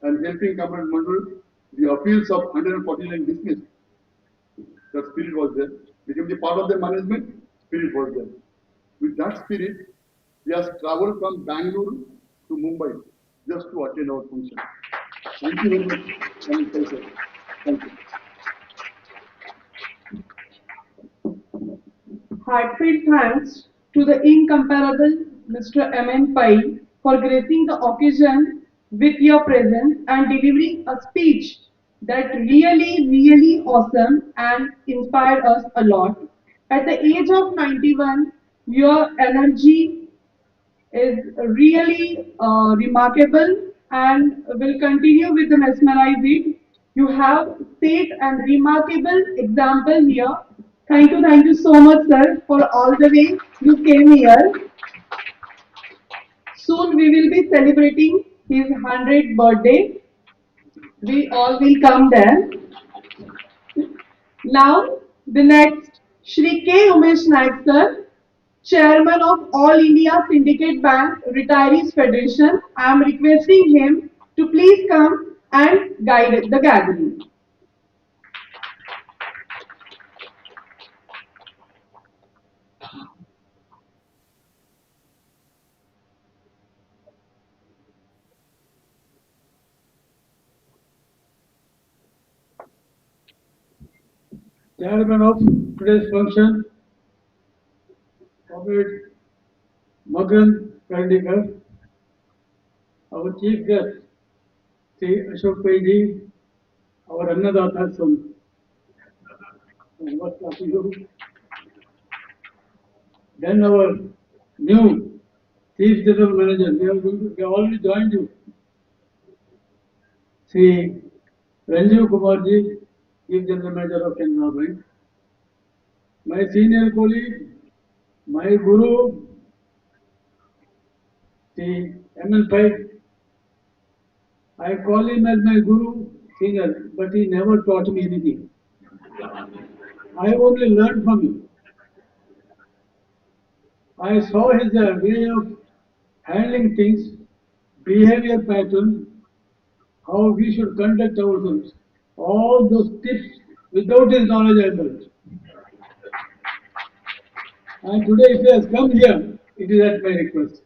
and helping Comrade Mandal the appeals of 149 dismissed. That spirit was there. Became the part of the management, spirit was there. With that spirit, he has traveled from Bangalore to Mumbai just to attend our function. Thank you very much, Mr. Sir. Thank you. Heartfelt thanks to the incomparable Mr. M.N. Pai for gracing the occasion with your presence and delivering a speech that really awesome and inspired us a lot. At the age of 91, your energy is really remarkable and will continue with the mesmerizing. You have set and remarkable example here. Thank you so much, sir, for all the way you came here. Soon we will be celebrating his 100th birthday. We all will come there. Now, the next, Shri K. Umesh Naik, sir, Chairman of All India Syndicate Bank Retirees Federation. I am requesting him to please come and guide the gathering. Chairman of today's function, Comrade Magan Kandikar, our chief guest, Sri Ashok Paiji, our Annadata son. Then our new Chief General Manager, we have already joined you, Sri Ranjiv Kumarji, Chief General Manager of Canara Bank. My senior colleague, my guru, Sri M.L. Pai. I call him as my guru, senior, but he never taught me anything. I only learned from him. I saw his way of handling things, behavior pattern, how we should conduct ourselves. All those tips without his knowledge I learned. And today, if he has come here, it is at my request.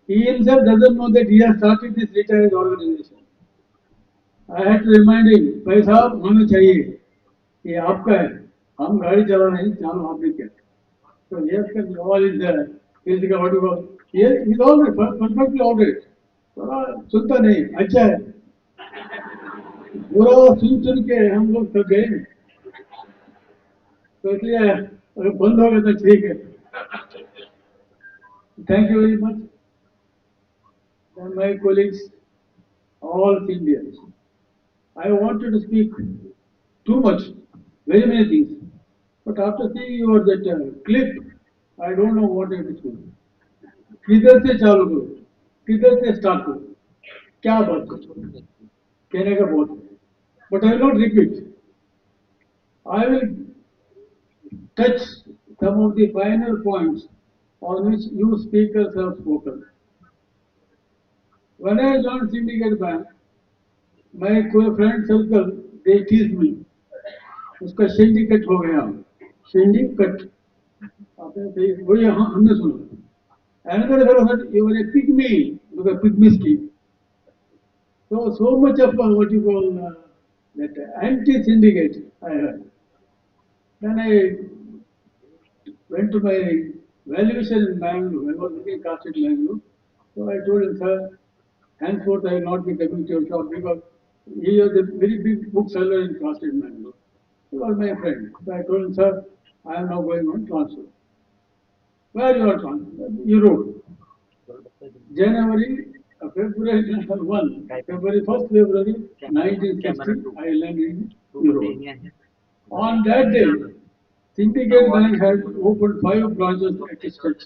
He himself doesn't know that he has started this retired organization. I had to remind him, भाई साहब हमें चाहिए, ये आपका है, हम गाड़ी चला नहीं, चालू आपने किया. So yes, all is there. He's the what you call. Yes, he's all right, perfectly all right. थोड़ा सुनता नहीं, अच्छा है. पूरा सुन के हम लोग थक गए. तो इसलिए अगर बंद हो गया तो ठीक है. Thank you very much. And my colleagues, all Indians. I wanted to speak too much, very many things. But after seeing your that clip, I don't know what I will say. किधर से चालू करो, किधर से start करो, क्या बात करो, कहने का बहुत है. But I will not repeat. I will touch some of the final points on which you speakers have spoken. When I joined Syndicate Bank, my friend circle, they teased me. उसका syndicate हो गया, syndicate. आपने सही वही हमने सुना. Another fellow said you were a pygmy, you were a pygmy scheme. So much of what you call that anti-syndicate I heard. Then I went to my valuation in Bangalore. I was looking cast in Bangalore. So I told him, sir, henceforth I will not be coming to your shop because he was a very big bookseller in cast in Bangalore. He was my friend. So I told him, sir, I am now going on transfer. Where you are transfer? Europe. January, February 1, February 1st, February 1960, I landed in Europe. On that day, Syndicate Bank had opened 5 branches at its church.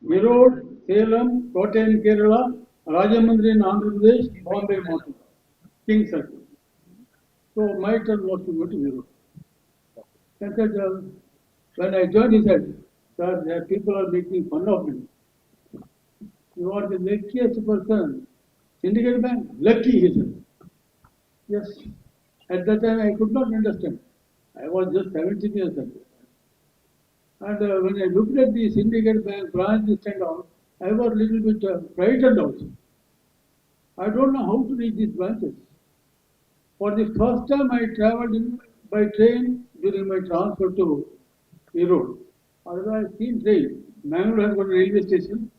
Erode, Salem, Kottayam, Kerala, Rajahmundry in Andhra Pradesh, Bombay, Maharashtra, King Circle. So my turn was to go to Europe. And said, when I joined, he said, sir, there people are making fun of me. You are the luckiest person. Syndicate Bank, lucky, he said. Yes. At that time, I could not understand. I was just 17 years old. And when I looked at the Syndicate Bank branch and all, I was a little bit frightened also. I don't know how to reach these branches. For the first time, I traveled by train during my transfer to Erode. Otherwise, I've seen train. Mangalore has got a railway station,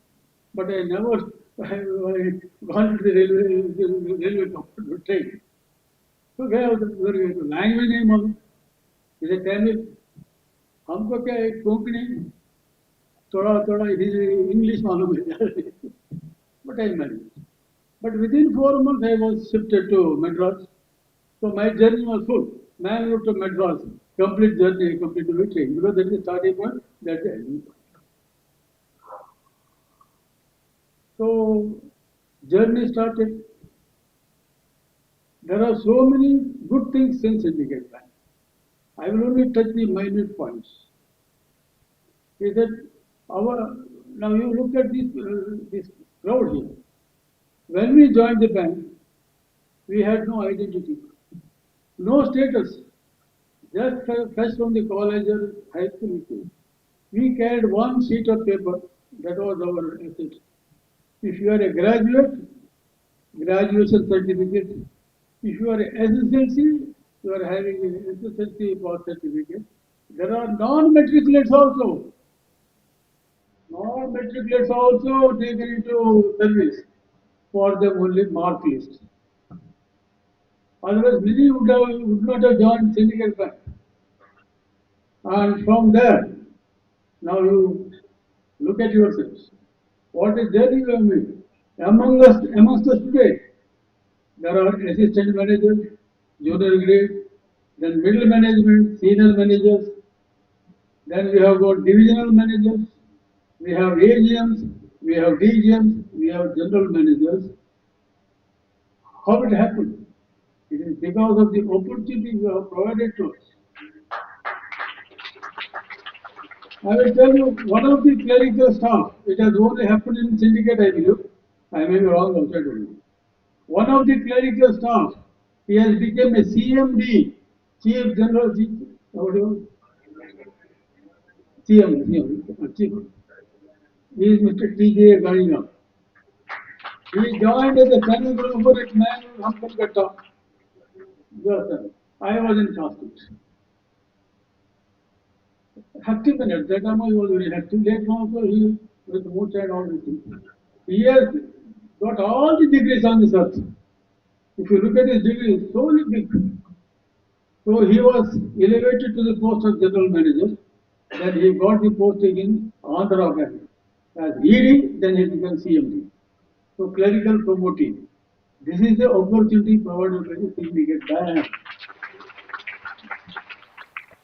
but I never gone to the railway train. तो गया उधर language नहीं मालूम, इसे तमिल, हमको क्या है कोंकणी, थोड़ा थोड़ा इंग्लिश मालूम है. But I managed. But within 4 months I was shifted to Madras. So my journey was full. Mangalore to Madras, complete journey, complete to train, because that is the starting point, that's the ending point. So journey started. There are so many good things in Syndicate Bank. I will only touch the minute points. Is that now you look at this crowd here. When we joined the bank, we had no identity, no status, just fresh from the college or high school. We carried one sheet of paper, that was our asset. If you are a graduate, graduation certificate. If you are a SSLC, you are having an SSLC pass certificate. There are non-matriculates also. Non-matriculates also taken into service for the only mark list. Otherwise, many would not have joined Syndicate Bank. And from there, now you look at yourselves. What is there you have made? Amongst us today, there are assistant managers, junior grade, then middle management, senior managers, then we have got divisional managers, we have AGMs, we have DGMs, we have general managers. How it happened? It is because of the opportunity you have provided to us. I will tell you, one of the clerical staff, it has only happened in Syndicate, I believe. I may be wrong also, I don't know. One of the clerical staff, he has become a CMD, Chief General, Chief. He is Mr. T.J. Garinga. He joined as a stenographer at Man Hamkalkatta. Yes, sir. I was in Casket. Hectic minutes. That time he was very hectic. Late also he with mood and all these things. He has got all the degrees on this earth. If you look at his degree, so big. So he was elevated to the post of general manager. Then he got the posting in Andhra Bank. As ED, then he became CMD. So clerical promoting. This is the opportunity provided by the Syndicate Bank.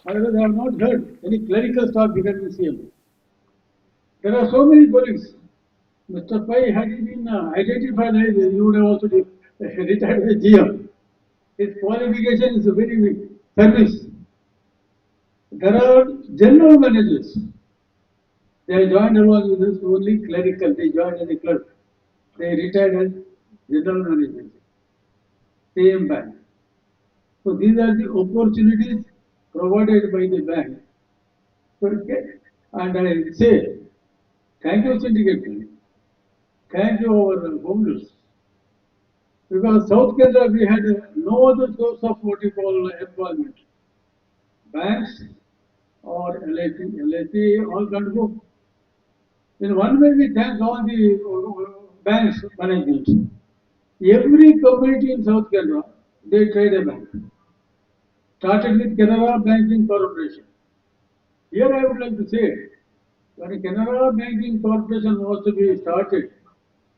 However, I have not heard any clerical staff becoming CMD. There are so many colleagues. Mr. Pai, had he been identified as you would have also retired as GM. His qualification is very big. Service. There are general managers. They joined along with us only clerical. They joined as a clerk. They retired as general managers. Same bank. So these are the opportunities provided by the bank. So, and I say, thank you, Syndicate Bank. Thank you, our founders. Because South Canada, we had no other source of what you call employment. Banks or LIC all can't go. In one way, we thank all the banks management. Every community in South Canada, they trade a bank. Started with Canara Banking Corporation. Here I would like to say, when Canara Banking Corporation was to be started,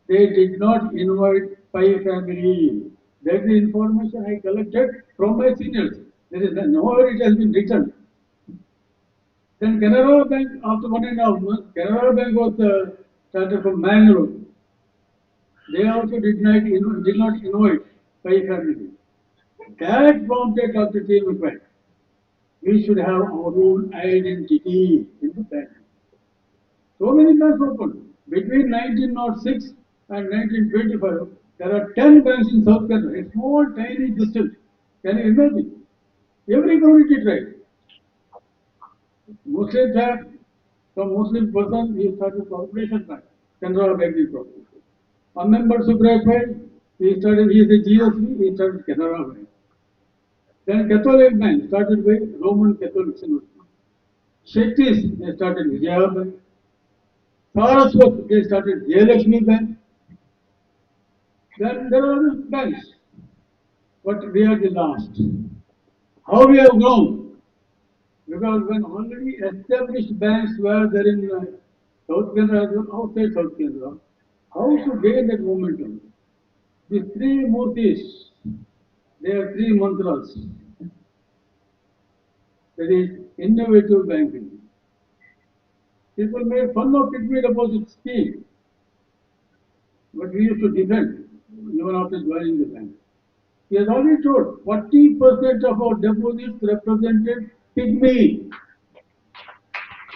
they did not invite Pai family. That's the information I collected from my seniors. There is nowhere it has been written. Then Canara Bank, after 1.5 months, Canara Bank was started from Mangalore. They also did not invite Pai family. That prompted Dr. T. McBride. We should have our own identity in the bank. So many banks opened. Between 1906 and 1925, there are 10 banks in South Canada, a small, tiny distance. Can you imagine? Every community tried. Muslims have, some Muslim person, he started corporation bank, Canara Banking Corporation. A member Subraj, he started, he is a GSB, he started Canara Bank. Then Catholic Bank started by Roman Catholic Synods. Shettis, they started Vijaya Bank. Saraswat, they started Jayalakshmi Bank. Then there are other banks, but we are the last. How we have grown? Because when already established banks were there in South Canada as well, outside South Canada, how to gain that momentum? The three murtis, they are three mantras. That is innovative banking. People made fun of pygmy deposit scheme, but we used to defend even after joining the bank. He has already told 40% of our deposits represented pygmy.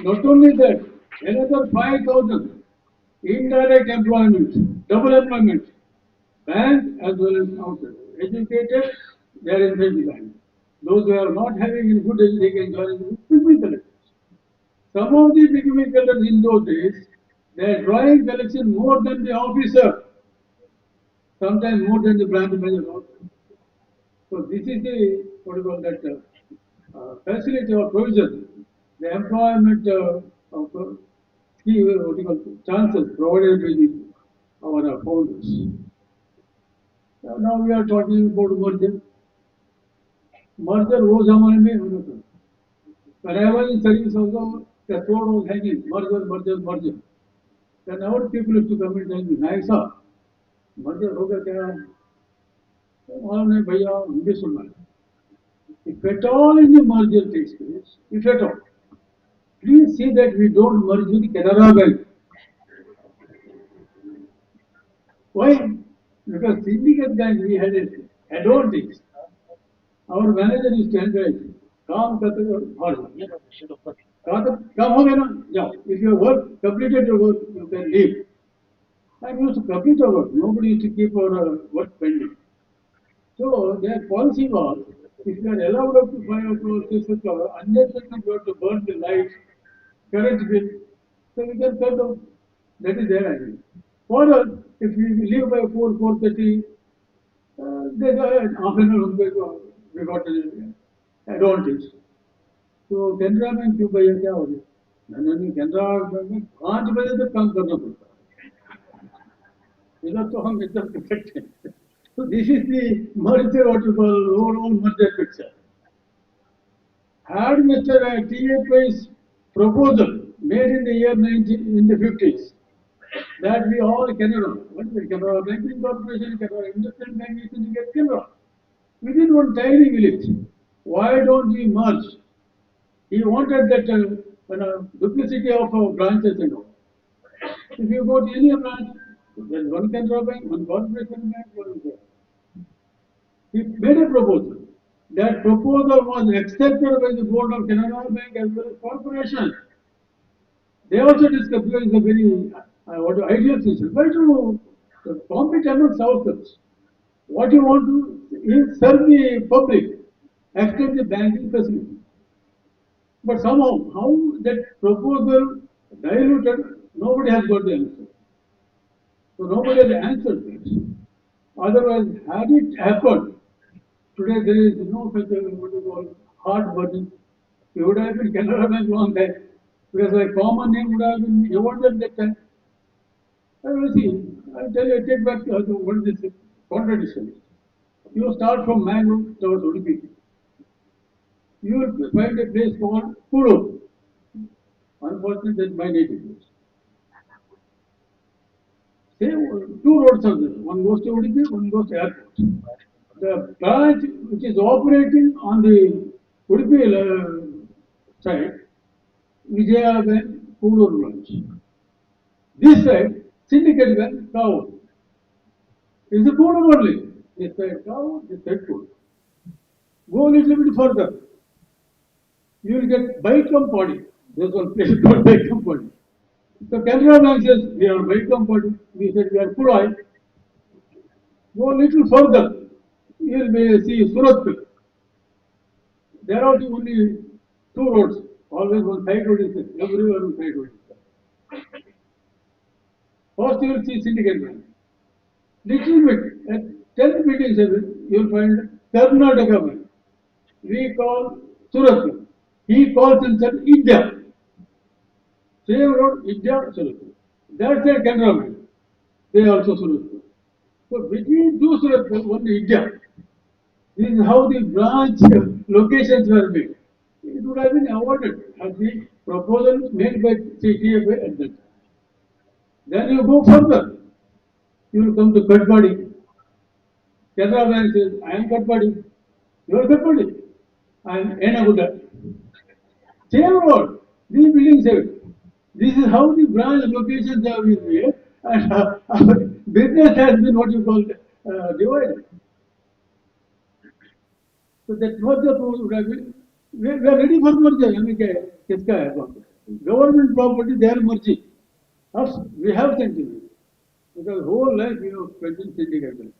Not only that, another 5,000 indirect employment, double employment, bank as well as outside. Educated, they are inside the bank. Those who are not having any good education, they can join the pygmy collectors. Some of the pygmy collectors in those days, they are drawing collection more than the officer, sometimes more than the branch manager also. So this is the what do you call that facility or provision, the employment of what do you call chances provided by the, our founders. Now we are talking about merger. Merger was हमारे में होना था. When I was in service also, the sword was hanging. Merger, merger, merger. Then our people used to come and tell me, नायक साहब, merger होगा क्या? उन्होंने भैया हम भी सुनना है. If at all any merger takes place, if at all, please see that we don't merge with Canara Bank. Why? Because Syndicate Bank we had an advantage. Our manager used to encourage, काम करते हो और काम हो गया ना जाओ. If you have work completed your work, you can leave. And we used to complete our work. Nobody used to keep our work pending. So their policy was, if you are allowed up to 5 o'clock, 6 o'clock, unless you have to burn the lights, current bill, so we can cut down. That is their idea. For us, if we live by 4:30, there's half an hour we got an advantage. तो Canara bank क्यों भैया क्या हो गया मैंने Canara bank में 5 बजे तक काम करना पड़ता है इधर तो हम एकदम प्रोटेक्ट हैं so this is the merger what you call overall merger picture had Mr. T.A.P's proposal made in the year 50s that we all Canara, what is it, Canara Banking Corporation, Canara Industrial Banking Syndicate, Canara, within one tiny village, why don't we merge? He wanted that duplicity of branches and all. If you go to any branch, there's one Canara Bank, one corporation bank, one is there. He made a proposal. That proposal was accepted by the board of Canara Bank as well as corporation. They also discussed because it's a very ideal system. Why to compete amongst ourselves? What you want to is serve the public, extend the banking facility. But somehow, how that proposal diluted, nobody has got the answer. So nobody has answered this. Otherwise, had it happened, today there is no such a what you call hard burden. You would have been Canara Bank long time. Because a common name would have been awarded that time. I will see. I'll tell you, take back what is this contradiction. You start from Mangalore towards Udupi. You will find a place called Kudu. Unfortunately, that's my native place. Say, two roads are there. One goes to Udupi, one goes to airport. The branch which is operating on the Udupi side, Vijaya Bank, Kudu branch. This side, Syndicate Bank, Cow. Is the Kudu only. This side Cow, this side Kudu. Go a little bit further. You will get Baitam Party. There's one place called Baitam Party. So Canara Bank says we are Baitam Party. We said we are Pulai. Go a little further. You will see Surat. There are only two roads. Always one side road is there. Everywhere one side road is there. First you will see Syndicate Bank. Little bit, at 10th meeting you will find Karnataka Bank. We call Surat. He calls himself India. Same road, India, Surat. That's a Canara Bank. They also Surat. So between two Surat, one India. This is how the branch locations were made. It would have been awarded as the proposal made by CTFA at that time. Then you go further. You will come to Kadpadi. Canara Bank says, I am Kadpadi. You are Kadpadi. I am Enaguda. Same road. These buildings have. This is how the branch locations have been made, and our business has been what you call divided. So that merger would have been. We are ready for merger. किसका है government property they are merging. Us, we have Centenary. Because whole life we have spent in Syndicate.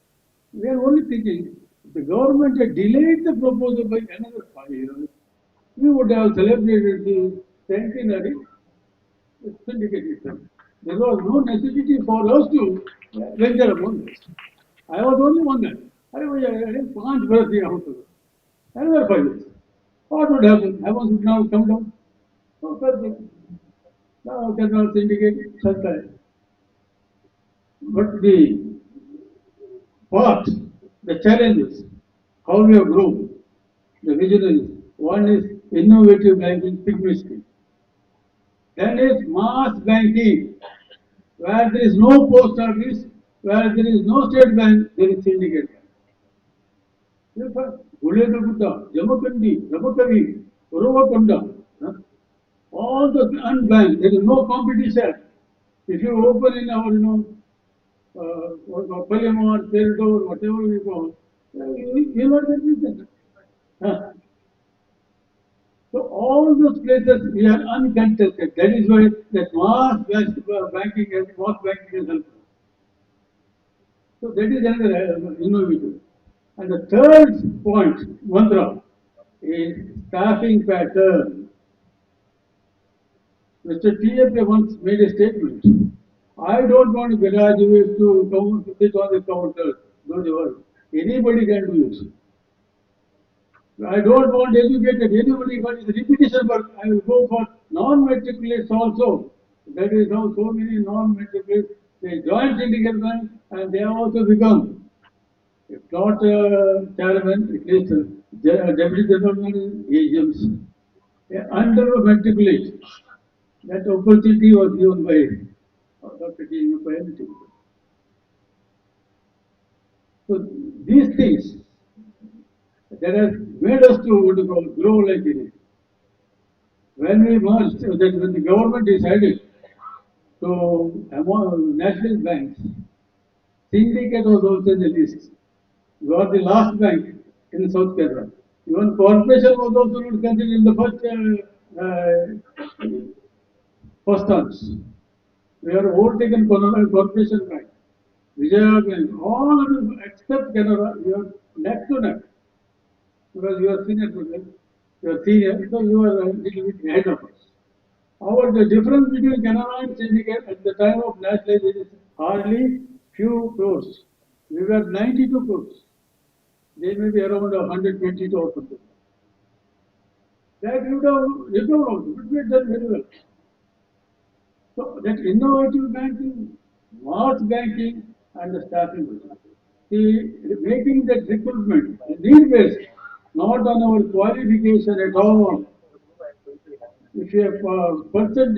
We are only thinking the government had delayed the proposal by another 5 years. We would have celebrated the centenary Syndicate itself. There was no necessity for us to venture upon this. I was only one guy. I was 5 years here also. Another 5 years. What would happen? Heavens would now come down. So, now Canara Syndicate, sometime. But the path, the challenges, how we have grown, the visionaries. One is innovative banking, pygmy scheme. Then is mass banking, where there is no post office, where there is no state bank, there is syndicate bank. Guledagutta, Jamakandi, Rabakavi, Uruvakonda, all the unbanked, there is no competition. If you open in our, Palyamar, Teridor, whatever we call, you know that business. So all those places we are uncontested. That is why that mass banking has helped. So that is another innovative. And the third point, mantra, is staffing pattern. Mr. T.F. once made a statement. I don't want graduates to come sit on the counter, do the work. Anybody can do it. I don't want educated anybody, but it's repetition work. I will go for non-matriculates also. That is how so many non-matriculates, they join Syndicate Bank and they have also become, if not chairman, at least deputy general manager, agents. Under matriculate, that opportunity was given by Dr. T. U. So these things that has made us to what you call grow like it is. When we merged, that when the government decided to among national banks, Syndicate was also in the list. We are the last bank in South Kerala. Even corporation was also not considered in the first terms. We are overtaken Canara Corporation Bank, Vijaya Bank, all of them except Canara, we are neck to neck. Because you are senior to them, you are senior, so you are a little bit ahead of us. However, the difference between Canara and Syndicate at the time of nationalization is hardly few crores. We were 92 crores. They may be around 122 or something. That you would have recovered also, but we have done very well. So that innovative banking, mass banking, and the staffing business. The making that recruitment need based, not on our qualification at all. If you have a person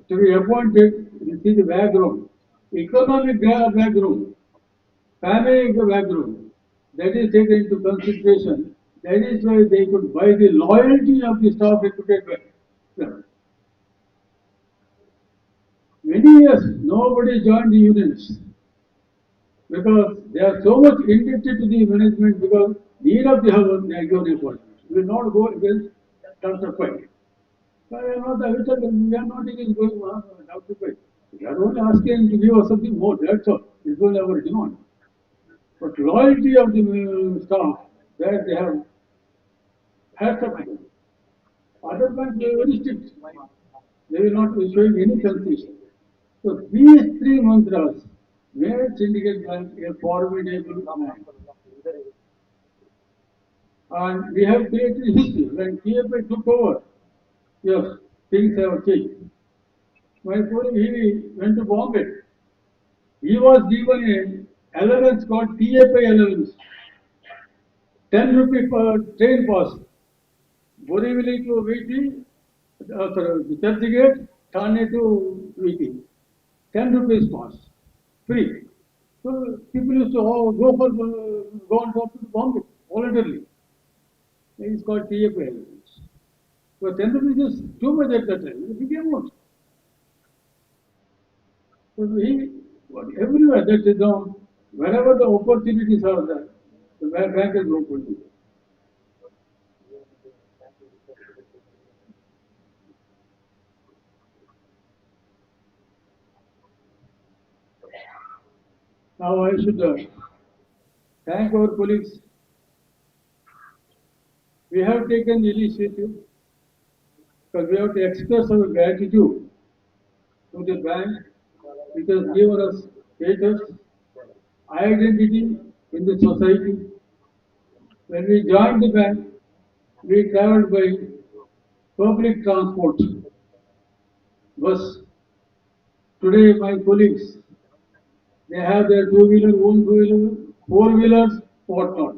to be appointed, you see the background, economic background, family background, that is taken into consideration. That is why they could buy the loyalty of the staff recruited by them. Many years, nobody joined the unions because they are so much indebted to the management because need of the hour they are given appointment. We will not go against transfer fight. We are not even going down to fight. We are only asking to give us something more, that's all. It's only our demand. But loyalty of the staff, that they have had some. Other banks they are very strict. They will not be showing any concession. So these three mantras made Syndicate Bank a formidable bank. And we have created history. When TFI took over, yes, things have changed. My colleague, he went to Bombay. He was given a allowance called TFI allowance. 10 rupee per train pass. Borivali to VT, Churchgate, Thane to VT. 10 rupees pass. Free. So people used to go on top to Bombay voluntarily. It is called TFI allowance. So 10 rupees is too much at that time. It became what? So everywhere that is down, wherever the opportunities are there, the bank is open. Now I should thank our colleagues. We have taken the initiative because we have to express our gratitude to the bank which has given us status, identity in the society. When we joined the bank, we traveled by public transport, bus. Today, my colleagues, they have their two-wheeler, own two-wheeler, four-wheelers, whatnot.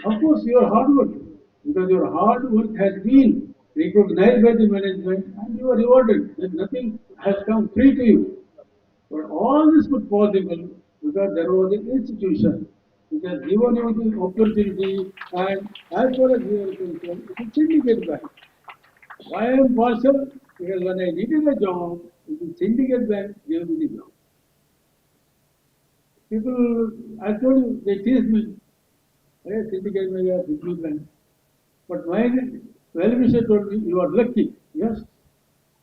Of course, your hard work, because your hard work has been recognized by the management and you are rewarded. And nothing has come free to you. But all this was possible because there was an institution which has given you the opportunity, and as far as we are concerned, it is Syndicate Bank. Why I am partial? Because when I needed a job, it is Syndicate Bank gave me the job. People, I told you, they tease me. Hey, Syndicate Bank is a big bank. But my well-wisher told me, you are lucky. Yes,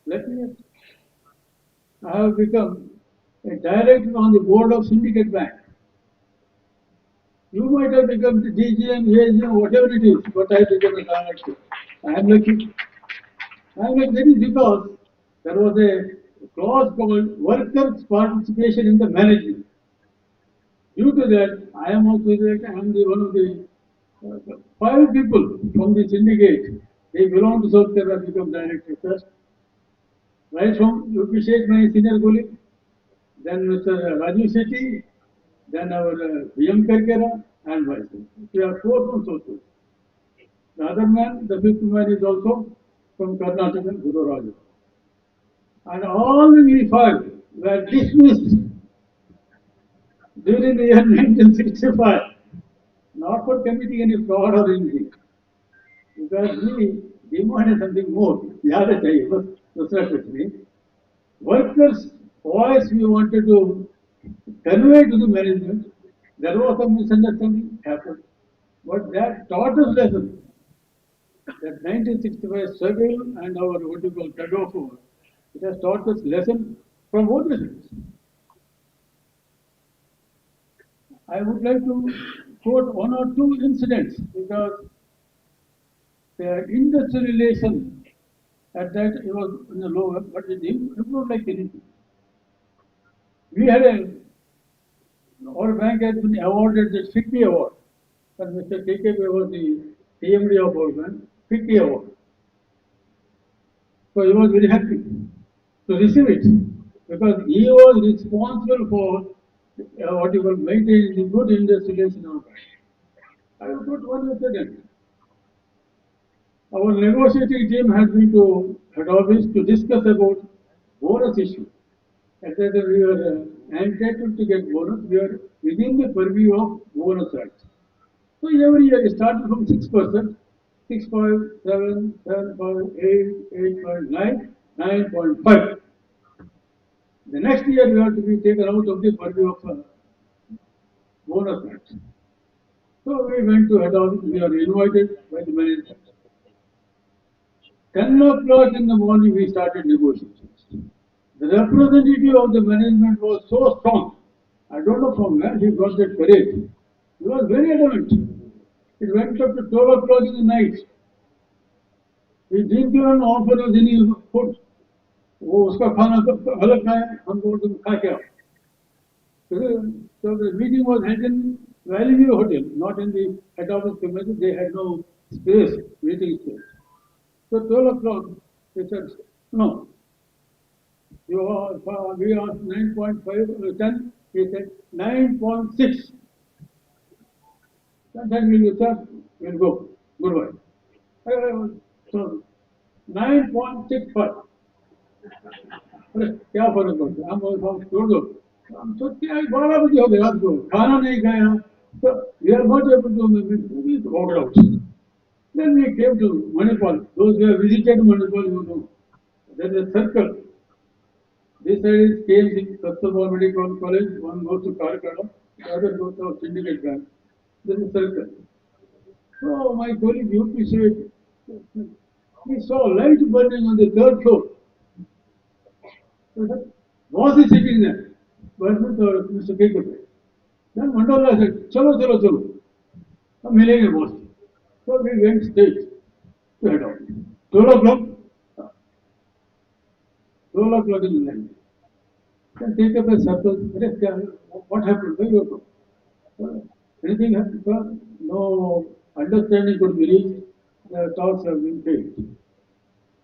lucky, yes. I have become a director on the board of Syndicate Bank. You might have become the DGM, AGM, whatever it is, but I became a director. I am lucky. And that is because there was a clause called workers' participation in the management. Due to that, I am also that I am the one of the five people from the syndicate. They belong to South Kerala, become director first. Right from UP Sheikh, my senior colleague, then Mr. Rajiv Shetty, then our VM Karkera, and myself. We are four from South Kerala. The other man, the fifth man, is also from Karnataka, Guru Raja. And all we five were dismissed during the year 1965, not for committing any fraud or anything, because we demanded something more. याद है चाहिए बस दूसरा कुछ नहीं. Workers' voice we wanted to convey to the management. There was some misunderstanding happened, but that taught us lesson. That 1965 struggle and our what you call tug of war, it has taught us lesson from both the sides. I would like to quote one or two incidents because the industrial relation at that it was in the lower, but it improved like anything. We had our bank has been awarded the FICCI award, and Mr. KKP was the CMD of our bank, FICCI award. So he was very happy to receive it because he was responsible for what you call maintaining the good industrial relation of our bank. I will put one incident. Our negotiating team has been to head office to discuss about bonus issue. At that time we were entitled to get bonus. We are within the purview of bonus rights. So every year it started from 6%, 6, 5, 7, 7, 5, 8, 8, 5, 9, 9.5. The next year we have to be taken out of the purview of bonus rights. So we went to head office. We are invited by the management. 10 o'clock in the morning we started negotiations. The representative of the management was so strong. I don't know from where he got that courage. He was very adamant. It went up to 12 o'clock in the night. We didn't even offer us any food. वो उसका खाना अलग खाए हमको तुम खा के आओ. So the meeting was held in Valley View Hotel, not in the head office premises. They had no space, meeting space. So 12 o'clock, they said, no, we asked 9.5, 10, he said 9.6. Then we said, we'll go, goodbye. So 9.65. अरे क्या फर्क पड़ता है हम छोड़ दो हम सोचते हैं 12 बजे हो गए रात को खाना नहीं खाया तो we are not able to we rolled out. Then we came to Manipal. Those who have visited Manipal, you know, there is a circle. This side is KMC, Kasturba Medical College, one goes to Karakada, the other goes to Syndicate Bank. There is a circle. So my colleague UP said, we saw light burning on the third floor. Boss is sitting there, but Mr. Kekapay. Then Mandala said, chalo, chalo, chalo. हम मिलेंगे boss. So we went straight to head office. 12 o'clock. 12 o'clock in the night. Then Kekapay circle. What happened? Where you go? Anything happened, sir? No understanding could be reached. The talks have been failed.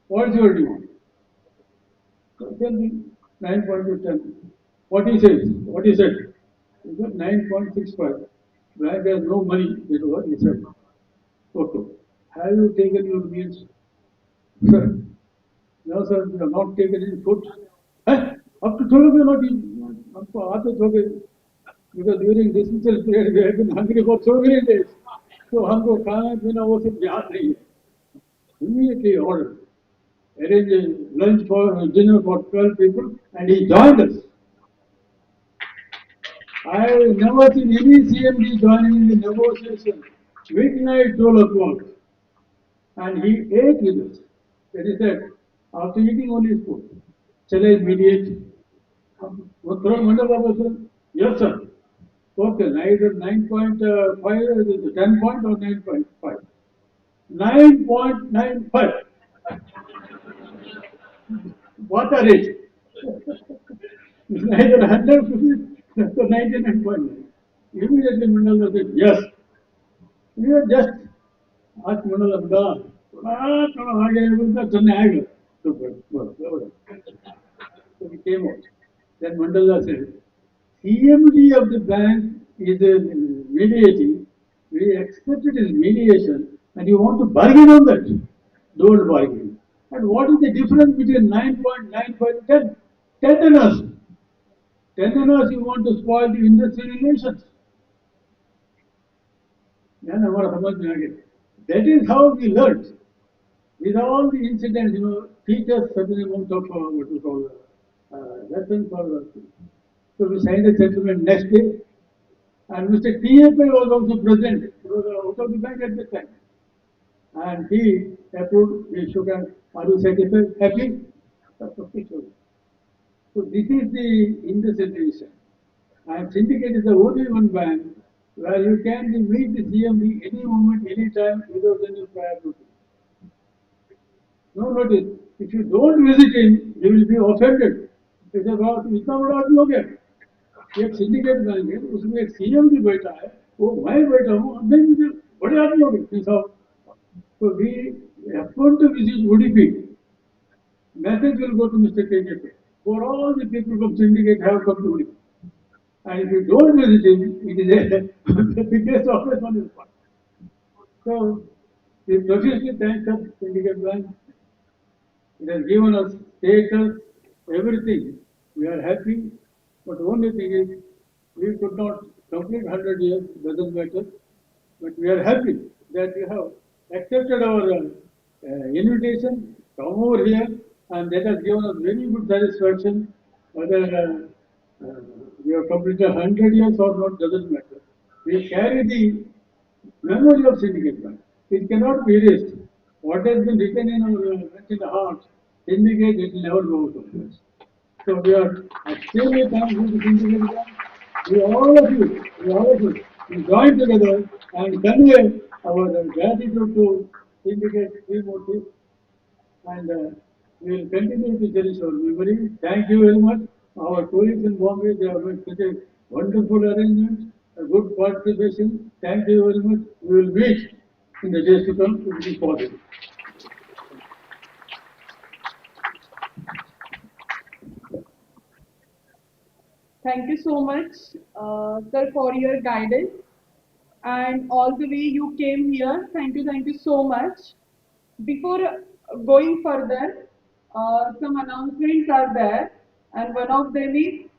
What is your demand? So tell me 9.10. What he says? What he said? He said 9.65. Bank has no money. It was he said. Okay. Have you taken your meals? Sir. No, sir. You have not taken any food. Huh? Up to 12 you are not eating. आपको आदत हो गई. Because during this period we have been hungry for so many days. So हमको खाना पीना वो सब याद नहीं है. Immediately ordered. Arranged a lunch for dinner for 12 people and he joined us. I have never seen any CMD joining in the negotiation midnight 12 o'clock. And he ate with us. That is that after eating only his food. Shall I mediate? Yes, sir. Okay, either 9.5, 10 point or 9.5. 9.95. What are it? It's neither 150 nor 99.9. Immediately Mandala said, yes. We were just asked Mandala, थोड़ा आगे बोलता चलने आएगा तो बस so we came out. Then Mandala said, CMD of the bank is mediating. We accept it as mediation, and you want to bargain on that? Don't bargain. And what is the difference between 9.95 and 10? 10 tenors. 10 tenors you want to spoil the industry relations. Then हमारा समझ में आ गया. That is how we learned. With all the incidents, teach us certain amount of what we call lessons for us. So we signed a settlement next day, and Mr. TFA was also present. He was out of the bank at the time. And he approved, we shook hands. Are you satisfied? Happy? So this is the industry situation. And Syndicate is the only one bank where you can meet the CMD any moment, any time without any prior notice. No notice. If you don't visit him, he will be offended. He says, "वाह, तुम इतना बड़ा आदमी हो गया? एक syndicate bank है, उसमें एक सीएम भी बैठा है, वो मैं बैठा हूँ, अब मैं मुझे बड़े आदमी हो गए साहब." So we happen to visit UDP. Message will go to Mr. KJP. For all the people from Syndicate have come to UDP. And if you don't visit him, it is the biggest offense on your part. So we profusely thank the Syndicate Bank. It has given us status, everything. We are happy, but the only thing is we could not complete 100 years, doesn't matter. But we are happy that you have accepted our invitation, come over here, and that has given us very good satisfaction. Whether we have completed 100 years or not, doesn't matter. We carry the memory of Syndicate Bank. It cannot be erased. What has been written in our heart, Syndicate, it will never go out of us. So we are extremely thankful to Syndicate Bank. We all of you, we join together and convey our gratitude to Syndicate Trimurti, and we will continue to cherish our memory. Thank you very much. Our colleagues in Bombay, they have made such a wonderful arrangement, a good participation. Thank you very much. We will meet in the days to come if it is possible. Thank you so much, sir, for your guidance and all the way you came here. Thank you so much. Before going further, some announcements are there, and one of them is,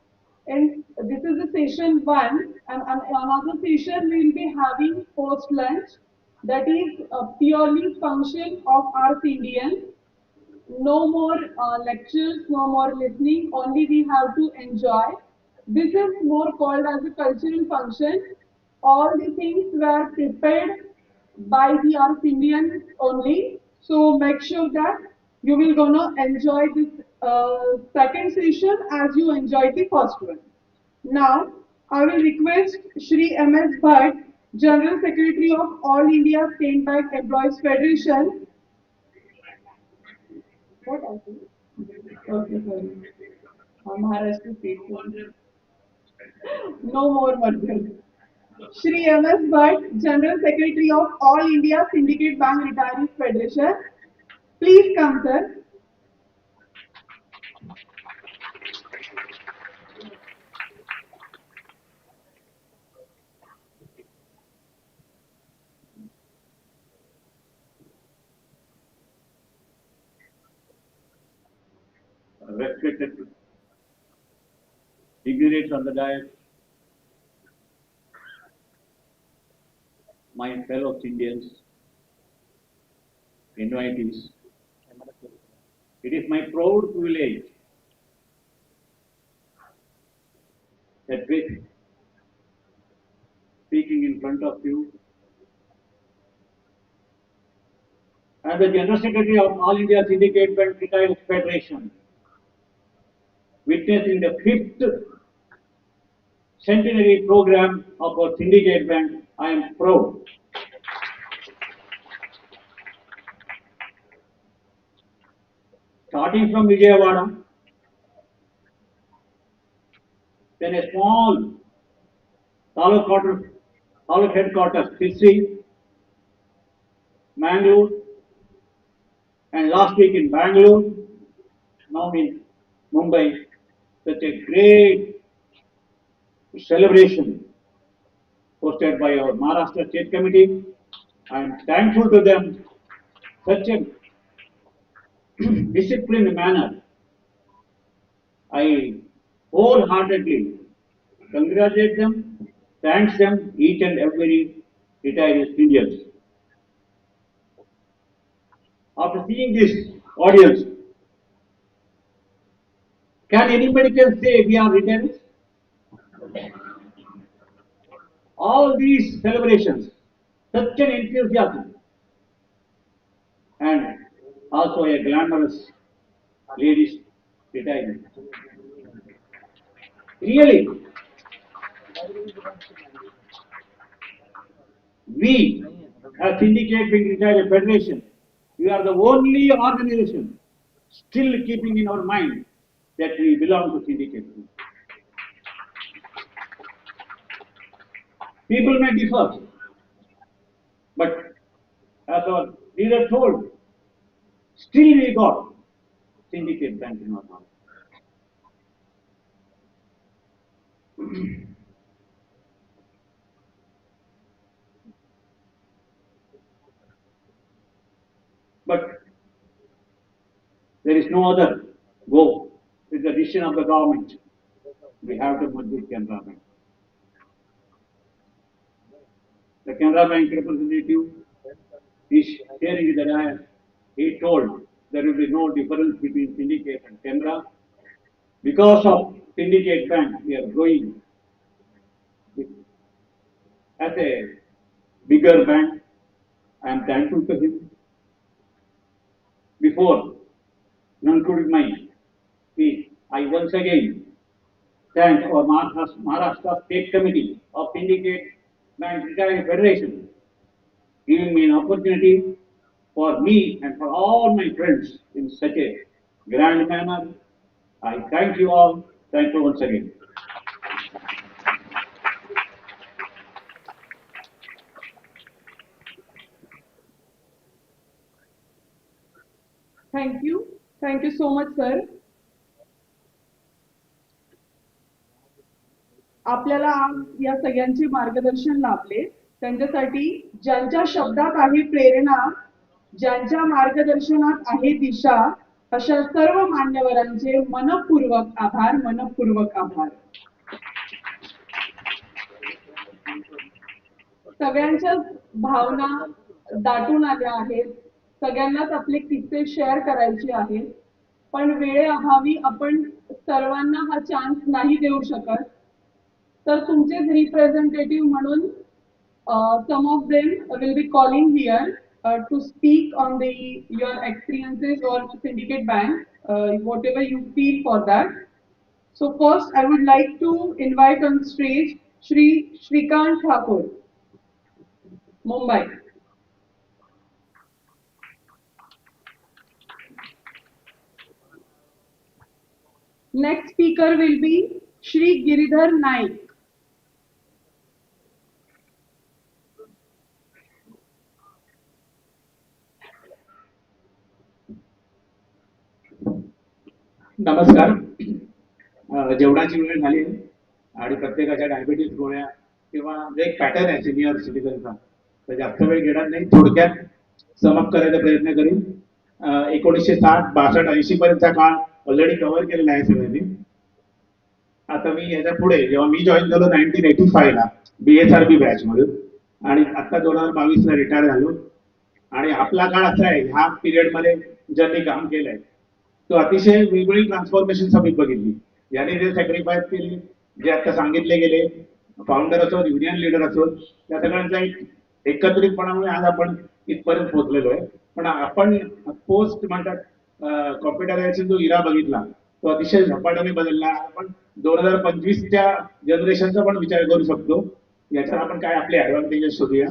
and this is the session one, and another session we will be having post lunch, that is purely function of our Indians. No more lectures, no more listening, only we have to enjoy. This is more called as a cultural function. All the things were prepared by the Earth Indians only. So make sure that you will gonna enjoy this second session as you enjoyed the first one. Now, I will request Shri M.S. Bhatt, General Secretary of All India State Bank Employees Federation. What I think? Okay, sorry. Maharashtra State. No more merger. Shri M.S. Bhatt, General Secretary of All India Syndicate Bank Retirees Federation. Please come, sir. Respected dignitaries on the dais, my fellow Indians, invitees, it is my proud privilege that with speaking in front of you as the General Secretary of All India Syndicate Bank Retirees Federation, witnessing the 5th Centenary program of our Syndicate Bank, I am proud. starting from Vijayawada, then a small taluk headquarters, Trichy, Mangalore, and last week in Bangalore, now in Mumbai, such a great celebration hosted by our Maharashtra State Committee. I am thankful to them, such a disciplined manner. I wholeheartedly congratulate them, thanks them, each and every retired Indians. After seeing this audience, can anybody can say we are retired? All these celebrations, such an enthusiasm, and also a glamorous ladies retirement. Really, we as Syndicate being retired federation, we are the only organization still keeping in our mind that we belong to Syndicate. People may differ, but as our leader told, still we got Syndicate Bank in our mouth. But there is no other go. With the decision of the government, we have to merge with Canara Bank. The Canara Bank representative is sharing with the dais. He told there will be no difference between Syndicate and Canara. Because of Syndicate Bank, we are growing as a bigger bank. I am thankful to him. Before concluding my speech, I once again thank our Maharashtra State Committee of Syndicate Bank Retiring Federation, giving me an opportunity for me and for all my friends in such a grand manner. I thank you all. Thank you once again. Thank you. Thank you so much, sir. आपल्याला आज या सगळ्यांचे मार्गदर्शन लाभले त्यांच्यासाठी ज्यांच्या शब्दात आहे प्रेरणा, ज्यांच्या मार्गदर्शनात आहे दिशा, अशा सर्व मान्यवरांचे मनपूर्वक आभार, मनपूर्वक आभार. सगळ्यांच्या भावना दाटून आल्या आहेत, सगळ्यांनाच आपले किस्से शेअर करायचे आहेत, पण वेळेअभावी आपण सर्वांना हा चान्स नाही देऊ शकत. तर तुमचेच रिप्रेझेंटेटिव्ह म्हणून some of them will be calling here to speak on your experiences or Syndicate Bank, whatever you feel for that. So first I would like to invite on stage Shri Shrikant Thakur, Mumbai. Next speaker will be Shri Giridhar Naik. नमस्कार. जेवणाची वेळ झाली आणि प्रत्येकाच्या diabetes गोळ्या किंवा एक pattern आहे सिनियर सिटीजनचा, तर जास्त वेळ घेणार नाही. थोडक्यात समअप करायचा प्रयत्न करीन. 1960, 62, 80 पर्यंतचा काळ ऑलरेडी कव्हर केलेला आहे सगळ्यांनी. आता मी याच्या पुढे जेव्हा मी जॉईन झालो 1985 ला BSRB बॅच मधून आणि आता 2022 ला रिटायर झालो. आणि आपला काळ असा आहे, ह्या पिरियड मध्ये ज्यांनी काम केलंय तो अतिशय वेगवेगळी ट्रान्सफॉर्मेशन आम्ही बघितली. याने जे सॅक्रिफाईस केले, जे आता सांगितले गेले, फाउंडर असो, युनियन लीडर असो, त्या सगळ्यांचा एक एकत्रितपणामुळे आज आपण इथपर्यंत पोहोचलेलो आहे. पण आपण पोस्ट म्हणतात कॉम्प्युटरायझेशन जो इरा बघितला तो अतिशय झपाट्याने बदलला. आपण 2025च्या जनरेशनचा पण विचार करू शकतो. याच्यात आपण काय आपले ऍडव्हान्टेजेस शोधूया.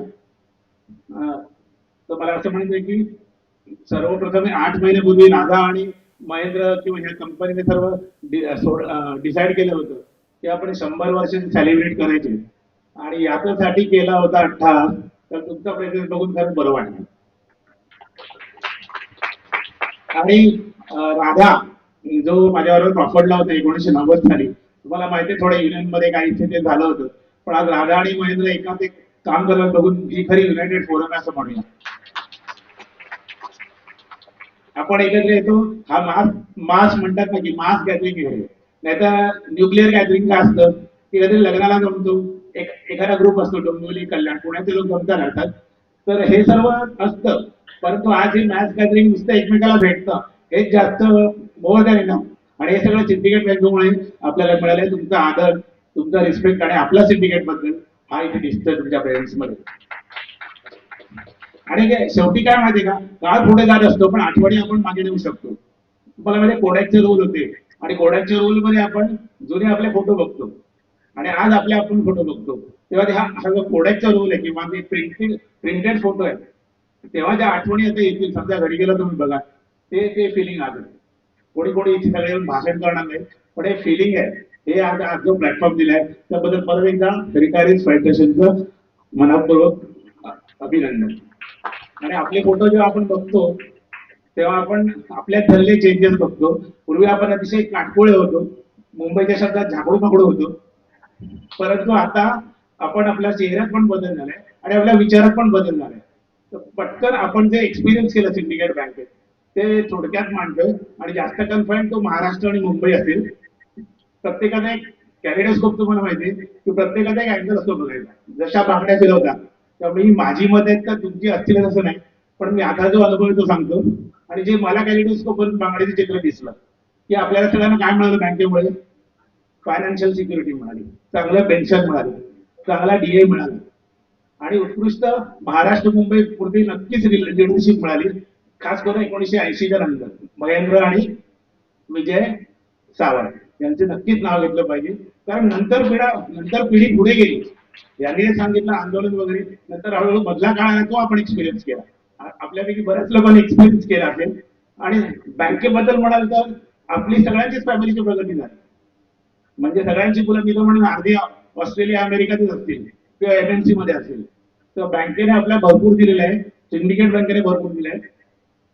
तर मला असं म्हणायचं की सर्वप्रथम 8 महिन्यापूर्वी राधा आणि महेंद्र किंवा ह्या कंपनीने सर्व डिसाईड केलं होतं की आपण 100 वर्ष सेलिब्रेट करायचे आणि याच्यासाठी केला होता अट्टाहास. तर तुमचा प्रेझेंट बघून खरंच बरं वाटलं. आणि राधा जो माझ्याबरोबर प्रॉफर्डला होता 1990 साली, तुम्हाला माहिती आहे थोडं युनियन मध्ये काही इथे ते झालं होतं, पण आज राधा आणि महेंद्र एकाच एक काम करत बघून ही खरी युनायटेड फोरम असं म्हणूया. आपण एकत्र येतो, हा मास मास म्हणतात ना की मास गॅदरिंग आहे. नाहीतर न्यूक्लिअर गॅदरिंग काय असतं की कधी लग्नाला जमतो, एखादा ग्रुप असतो डोंबिवली कल्याण पुण्याचे लोक जमता राहतात, तर हे सर्व असतं. परंतु आज हे मॅस गॅदरिंग नुसतं एकमेकाला भेटतं हेच जास्त मोर द्यावे ना. आणि हे सगळं सिंडिकेट बँकेमुळे आपल्याला मिळालंय. तुमचा आदर, तुमचा रिस्पेक्ट आणि आपला सिंडिकेट बद्दल हा इथे दिसतोय तुमच्या प्रेझेन्स मध्ये. आणि शेवटी काय माहितीये का, काळ पुढे जात असतो पण आठवणी आपण मागे नेऊ शकतो. तुम्हाला म्हणजे कोडॅकचे रोल होते आणि कोडॅकच्या रोल मध्ये आपण जुने आपले फोटो बघतो आणि आज आपले आपण फोटो बघतो, तेव्हा हा जो कोडॅकचा रोल आहे किंवा ते प्रिंटेड फोटो आहे, तेव्हा ज्या आठवणी आता येतील, समजा घरी गेला तुम्ही बघा, ते ते फिलिंग आलं. कोणी कोणी इथे सगळे येऊन भाषण करणार नाही, पण हे फिलिंग आहे. हे आज जो प्लॅटफॉर्म दिलाय त्याबद्दल परत एकदा फेलिसिटेशनचं मनपूर्वक अभिनंदन. आणि आपले फोटो जेव्हा आपण बघतो तेव्हा आपण आपल्यात झालेले चेंजेस बघतो. पूर्वी आपण अतिशय काटकोळे होतो, मुंबईच्या शब्दात झाकडू पाकडू होतो, परंतु आता आपण आपल्या चेहऱ्यात पण बदल झालाय आणि आपल्या विचारात पण बदल झालाय. तर पटकन आपण जे एक्सपिरियन्स केलं सिंडिकेट बँकेत ते थोडक्यात मांडतोय आणि जास्त कन्फाईन तो महाराष्ट्र आणि मुंबई असेल. प्रत्येकाचा एक कॅलिडोस्कोप तुम्हाला माहिती आहे की प्रत्येकाचा एक अँगल असतो बघायचा, जशा बांगड्या फिरवता. त्यामुळे ही माझी मत आहेत का तुमची असतील असं नाही, पण मी आता जो अनुभव तो सांगतो. आणि जे मला कॅलिडोस्कोप वरून बांगड्याचं चित्र दिसलं की आपल्याला सगळ्यांना काय मिळालं बँकेमुळे, फायनान्शियल सिक्युरिटी मिळाली, चांगलं पेन्शन मिळालं, चांगला डीए मिळाला आणि उत्कृष्ट महाराष्ट्र मुंबई पूर्वी नक्कीच लिडरशिप मिळाली. खास करून 1980च्या नंतर महेंद्र आणि विजय सावंत यांचे नक्कीच नाव घेतलं पाहिजे. कारण नंतर पिढी पुढे गेली, यांनी सांगितलं आंदोलन वगैरे, नंतर हळूहळू बदला काळ आला तो आपण एक्सपिरियन्स केला. आपल्यापैकी बऱ्याच लोकांनी एक्सपिरियन्स केला असेल. आणि बँकेबद्दल म्हणाल तर आपली सगळ्यांचीच फॅमिलीची प्रगती झाली. म्हणजे सगळ्यांची मुलं मी तर म्हणून अर्धी ऑस्ट्रेलिया अमेरिकातच असतील किंवा एमएनसी मध्ये असेल. तर बँकेने आपल्या भरपूर दिलेलं आहे, सिंडिकेट बँकेने भरपूर दिलं आहे.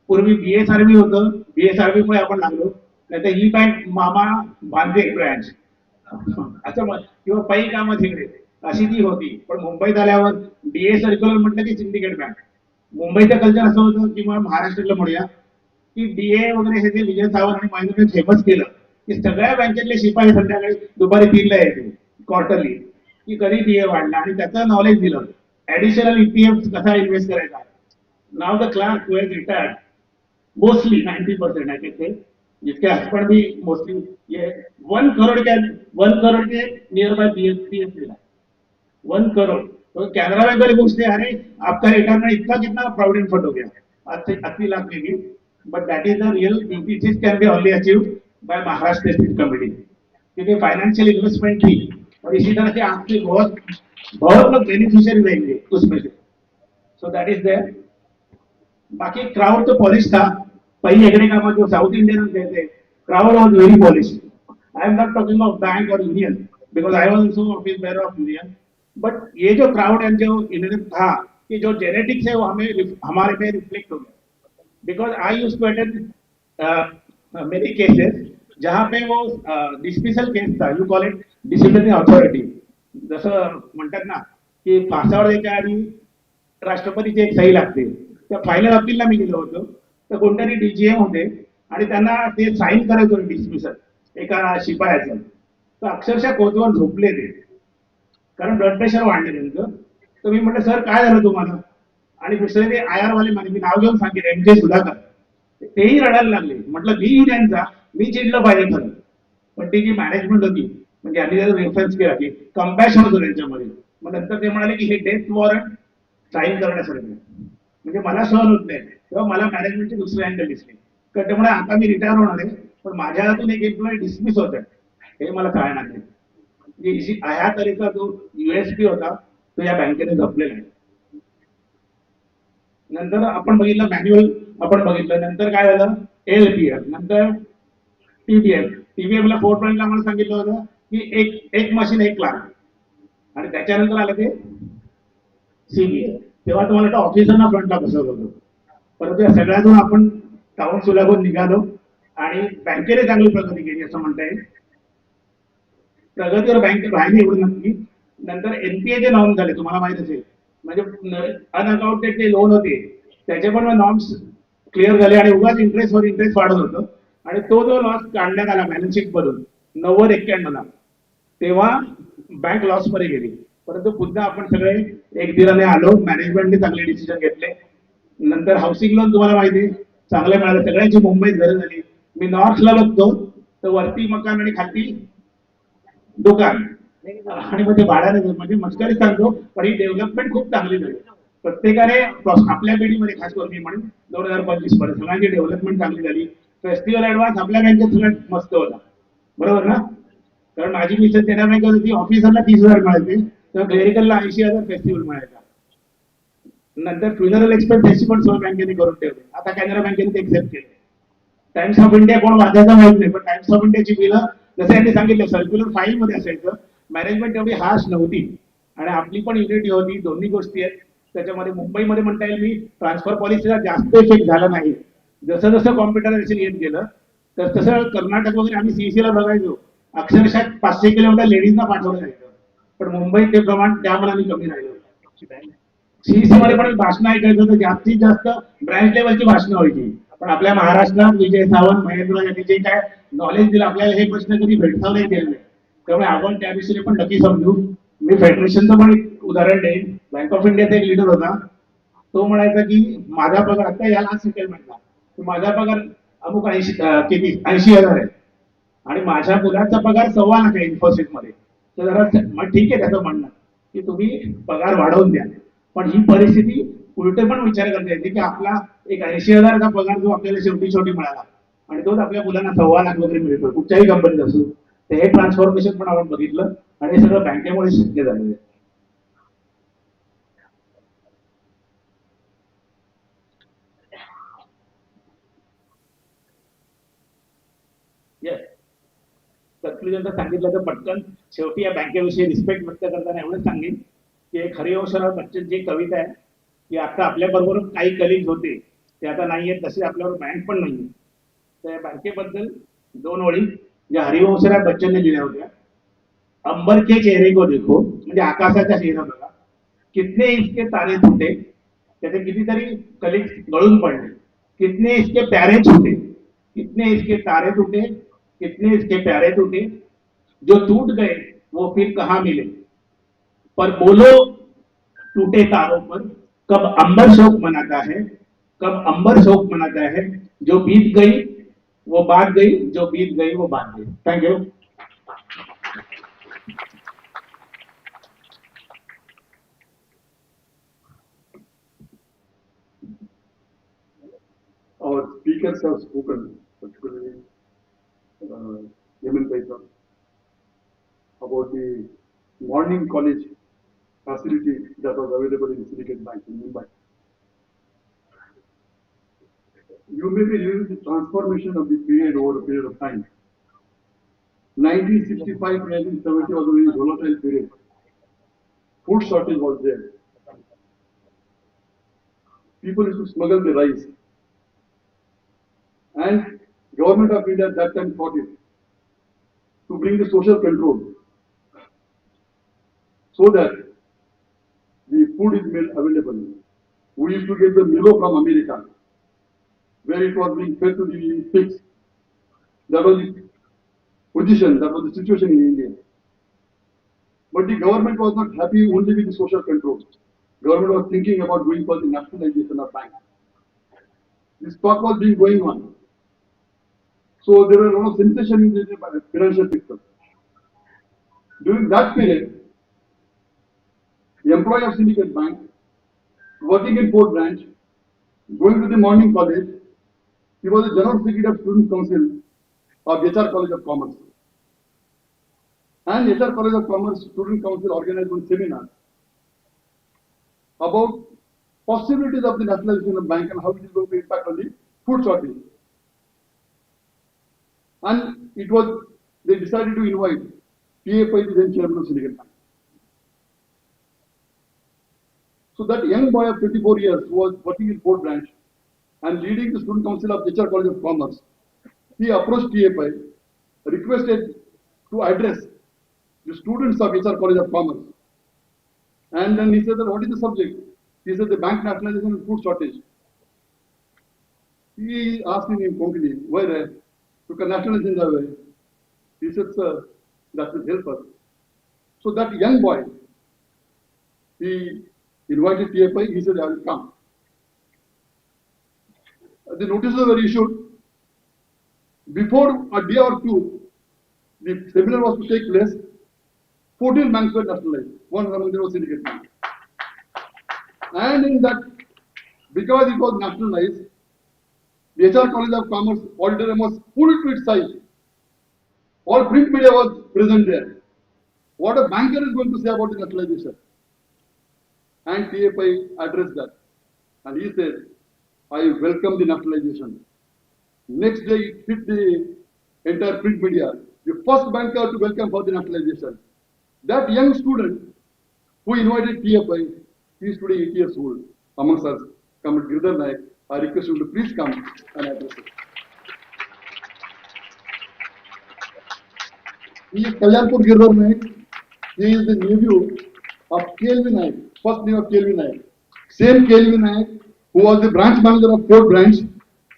पूर्वी बीएसआरबी होतं, बीएसआरबी मुळे आपण लागलो, नाही तर ही बँक मामा बांधे ब्रँच असं किंवा पै कामं तिकडे अशी ती होती. पण मुंबईत आल्यावर डीए सर्क्युलर म्हटलं की सिंडिकेट बँक. मुंबईचं कल्चर असं होतं किंवा महाराष्ट्रातलं म्हणूया की डीए वगैरे हे जे विजय सावंत आणि महेंद्रने फेमस केलं की सगळ्या बँकेतले शिपाई संध्याकाळी दुपारी 3ला यायचे क्वार्टरली की कधी डीए वाढला आणि त्याचं नॉलेज दिलं. ऍडिशनल ईपीएफ कसा इन्व्हेस्ट करायचा. Now the clerk who has retired mostly 90% I can say, जिसके हस्बैंड भी मोस्टली ये 1 करोड़ के नियर बाय पीएफ मिला 1 करोड़. तो कैनरा बैंक वाले पूछते अरे आपका रिटायरमेंट इतना कितना प्रोविडेंट फंड हो गया 80 लाख में भी. But that is the real beauty, this can be only achieved by Maharashtra state committee, क्योंकि फाइनेंशियल इन्वेस्टमेंट थी और इसी तरह से आपसे बहुत बहुत लोग बेनिफिशियरी रहेंगे उसमें से. So that is there. बाकी क्राउड तो पॉलिश था. पहले हेगड़े का जो साउथ इंडियन कहते हैं, crowd was very polish. I am not talking of bank और union because I was also office bearer of union. But ये जो क्राउड एंड जो इन्होंने था कि जो जेनेटिक्स है वो हमारे में रिफ्लेक्ट हो गया. Because I used to attend many cases जहाँ पे वो डिस्मिसल केस था, you call it disciplinary authority. जसं म्हणतात ना की फासावर द्यायच्या आधी राष्ट्रपतीची एक सही लागते. त्या फायनल अपीलला मी गेलो होतो, तर कोणतरी डीजीएम होते आणि त्यांना ते साईन करायचं होतं डिस्मिसल एका शिपायाचं. तर अक्षरशः कोचवर झोपले ते, कारण ब्लड प्रेशर वाढले त्यांचं. तर मी म्हटलं सर काय झालं तुम्हाला. आणि दुसरे ते आयआर वाले माझे, मी नाव घेऊन सांगेन, एमजे सुधाकर, तेही रडायला लागले. म्हटलं मी त्यांचा मी चिडलं पाहिजे खरं, पण ती जी मॅनेजमेंट होती म्हणजे यांनी रेफरन्स केला की कम्पॅशन होतं त्यांच्यामध्ये. मग नंतर ते म्हणाले की हे डेथ वॉरंट साईन करण्यासारखं, म्हणजे मला सहन होत नाही. तेव्हा मला मॅनेजमेंटची दुसरी अँगल दिसली. तर त्यामुळे आता मी रिटायर होणार आहे, पण माझ्या हातून एक एम्प्लॉई डिसमिस होत आहे, हे मला कळणार नाही. म्हणजे ह्या तऱ्हेचा जो युएसपी होता तो या बँकेने जपलेला आहे. नंतर आपण बघितलं मॅन्युअल, आपण बघितलं. नंतर काय झालं LPF, नंतर TBF. TBF ला 4 पॉईंटला आम्हाला सांगितलं होतं की एक मशीन एक क्लार्क, आणि त्याच्यानंतर आलं ते CBF. तेव्हा तुम्हाला ऑफिसरना फ्रंटला बसवलं होतं. परंतु या सगळ्यातून आपण टाउन सुलाभून निघालो आणि बँकेने चांगली प्रगती केली असं म्हणता येईल. प्रगतीवर बँक राहिली एवढं नक्की. नंतर NPA चे नॉर्म झाले, तुम्हाला माहित असेल, म्हणजे अनअकाउंटेड जे लोन होते त्याचे पण नॉर्म्स क्लिअर झाले आणि उगाच इंटरेस्टवर इंटरेस्ट वाढत होतं. आणि तो जो लॉस काढण्यात आला बॅलन्स शीट मधून 90-91ला, तेव्हा बँक लॉस मध्ये गेली. परंतु पुन्हा आपण सगळे एक दिलाने आलो, मॅनेजमेंटने चांगले डिसिजन घेतले. नंतर हाऊसिंग लोन तुम्हाला माहिती चांगले मिळाले, सगळ्यांची मुंबईत घरं झाली. मी नॉर्थला बघतो तर वरती मकान आणि खाली दुकान, आणि मग ते भाड्याने, म्हणजे मस्करी सांगतो, पण ही डेव्हलपमेंट खूप चांगली झाली. प्रत्येकाने आपल्या पिढीमध्ये, खास करून मी म्हणून 2025 मध्ये सगळ्यांची डेव्हलपमेंट चांगली झाली. फेस्टिवल ऍडव्हान्स आपल्या बँकेत सगळ्यात मस्त होता, बरोबर ना? कारण माझी मिशन कॅनरा बँक होती, ऑफिसरला 30,000 मिळायचे, तर क्लेरिकलला 80,000 फेस्टिवल मिळायचा. नंतर फ्युनरल एक्सपेन्सेसची पण सोय बँकेने करून ठेवली. आता कॅनरा बँकेने ते एक्सेप्ट केले. टाइम्स ऑफ इंडिया कोण वाचायचं माहित नाही, पण टाइम्स ऑफ इंडियाची बिलं जसं यांनी सांगितलं सर्क्युलर फाईल मध्ये असायचं. मॅनेजमेंट एवढी हार्श नव्हती आणि आपली पण युनिटी होती. दोन्ही गोष्टी आहेत त्याच्यामध्ये. मुंबईमध्ये म्हणता येईल मी ट्रान्सफर पॉलिसीला जास्त इफेक्ट झाला नाही. जसं जसं कॉम्प्युटरायझेशन येत गेलं तर तसं कर्नाटक वगैरे आम्ही CEC ला बघायचो, अक्षरशः 500 किलोमीटर लेडीजना पाठवलं जायचं, पण मुंबईत ते प्रमाण त्या मनाने कमी राहिलं. CEC मध्ये पण भाषण ऐकायचं तर जास्तीत जास्त ब्रँच लेवलची भाषणं व्हायची. पण आपल्या महाराष्ट्रात विजय सावंत, महेंद्र यांनी जे काय नॉलेज दिलं आपल्याला, हे प्रश्न कधी भेडसावले गेले नाही. त्यामुळे आपण त्या विषयी पण नक्की समजू. मी फेडरेशनचं पण एक उदाहरण देईन. बँक ऑफ इंडियाचा एक लीडर होता, तो म्हणायचा की माझा पगार आता याला सेटलमेंटला, माझा पगार अमुक 80,000 आहे आणि माझ्या मुलाचा पगार 1,25,00,000 आहे इन्फोसिस मध्ये. तर जरा ठीक आहे त्याचं म्हणणं की तुम्ही पगार वाढवून द्या, पण ही परिस्थिती उलटे पण विचार करता येते की आपला एक 80,000चा पगार जो आपल्याला शेवटी मिळाला आणि तोच आपल्या मुलांना 1,25,00,000 वगैरे मिळतो कुठच्याही कंपनीत असू. तर हे ट्रान्सफॉर्मेशन पण आपण बघितलं आणि हे सगळं बँकेमुळे शक्य झालेलं आहे. कंक्लुजन तर सांगितलं तर पटकन शेवटी या बँकेविषयी रिस्पेक्ट व्यक्त करताना एवढंच सांगेन की एक हरिवंशराव बच्चनची कविता आहे की आता आपल्या बरोबर काही कलिग्स होते ते आता नाहीये, तसे आपल्यावर बँक पण नाहीये. तर या बँकेबद्दल 2 ओळी ज्या हरिवंशराव बच्चनने लिहिल्या होत्या. अंबर के चेहरे को देखो, म्हणजे आकाशाचा चेहरा बघा, कितने इसके तारे तुटे, त्याचे कितीतरी कलिग्स गळून पडले. कितने इसके प्यारे छूटे, कितने इसके तारे टूटे, कितने इसके प्यारे टूटे, जो टूट गए वो फिर कहाँ मिले, पर बोलो टूटे तारों पर कब अंबर शोक मनाता है, कब अंबर शोक मनाता है, जो बीत गई वो बात गई, जो बीत गई वो बात गई. Thank you. Our speakers have spoken, particularly Yemen Paisa, about the morning college facility that was available in Syndicate Bank in Mumbai. You may be living the transformation of the period over a period of time. 1965 to 1970 was a very volatile period. Food shortage was there. People used to smuggle the rice. And government of India at that time thought it to bring the social control so that the food is made available. We used to get the Milo from America, where it was being fed to the pigs. That was the position, that was the situation in India. But the government was not happy only with the social control. Government was thinking about going for the nationalization of banks. The stock was being going on. So there were a lot of sensation in the financial sector. During that period, the employee of Syndicate Bank, working in Port Branch, going to the morning college, he was the General Secretary of Student Council of HR College of Commerce. And HR College of Commerce Student Council organized one seminar about possibilities of the nationalization of bank and how it is going to impact on the food shortage. And they decided to invite TFI, the then chairman of Syndicate Bank. So that young boy of 24 years who was working in Port Branch and leading the student council of HR College of Commerce, he approached TFI, requested to address the students of HR College of Commerce. And then he said that what is the subject? He said the bank nationalization and food shortage. He asked him in Konkani, why to nationalize in the way? He said, sir, that will help us. So that young boy, he invited TFI, he said, I will come. The notices were issued. Before a day or two, the seminar was to take place. 14 banks were nationalized. One among them was Syndicate Bank. And in that, because it was nationalized, the HR College of Commerce auditorium was full to its size. All print media was present there. What a banker is going to say about the nationalization? And TFI addressed that. And he said, I welcome the nationalization. Next day, it hit the entire print media. The first banker to welcome for the nationalization. That young student who invited TFI, he is today 8 years old amongst us. Comrade Girdhar Naik, I request you to please come and address it. He is Kalyanpur Girdhar Naik. He is the nephew of Kelvin Naik, first name of Kelvin Naik. Same Kelvin Naik, who was the branch manager of Port Branch,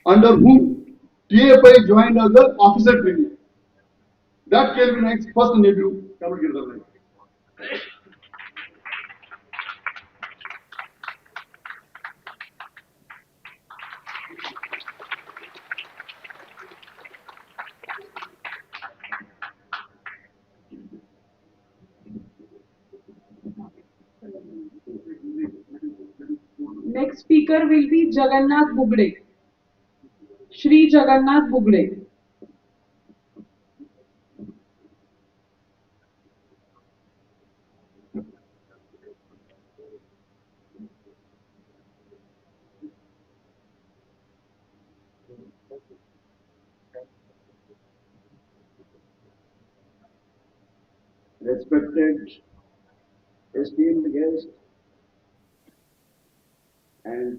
under whom TFI joined as the officer trainee. That Kelvin Naik's first nephew, Comrade Girdhar Naik. Next speaker will be Jagannath Bugde. Shri Jagannath Bugde. Respected, esteemed guests, and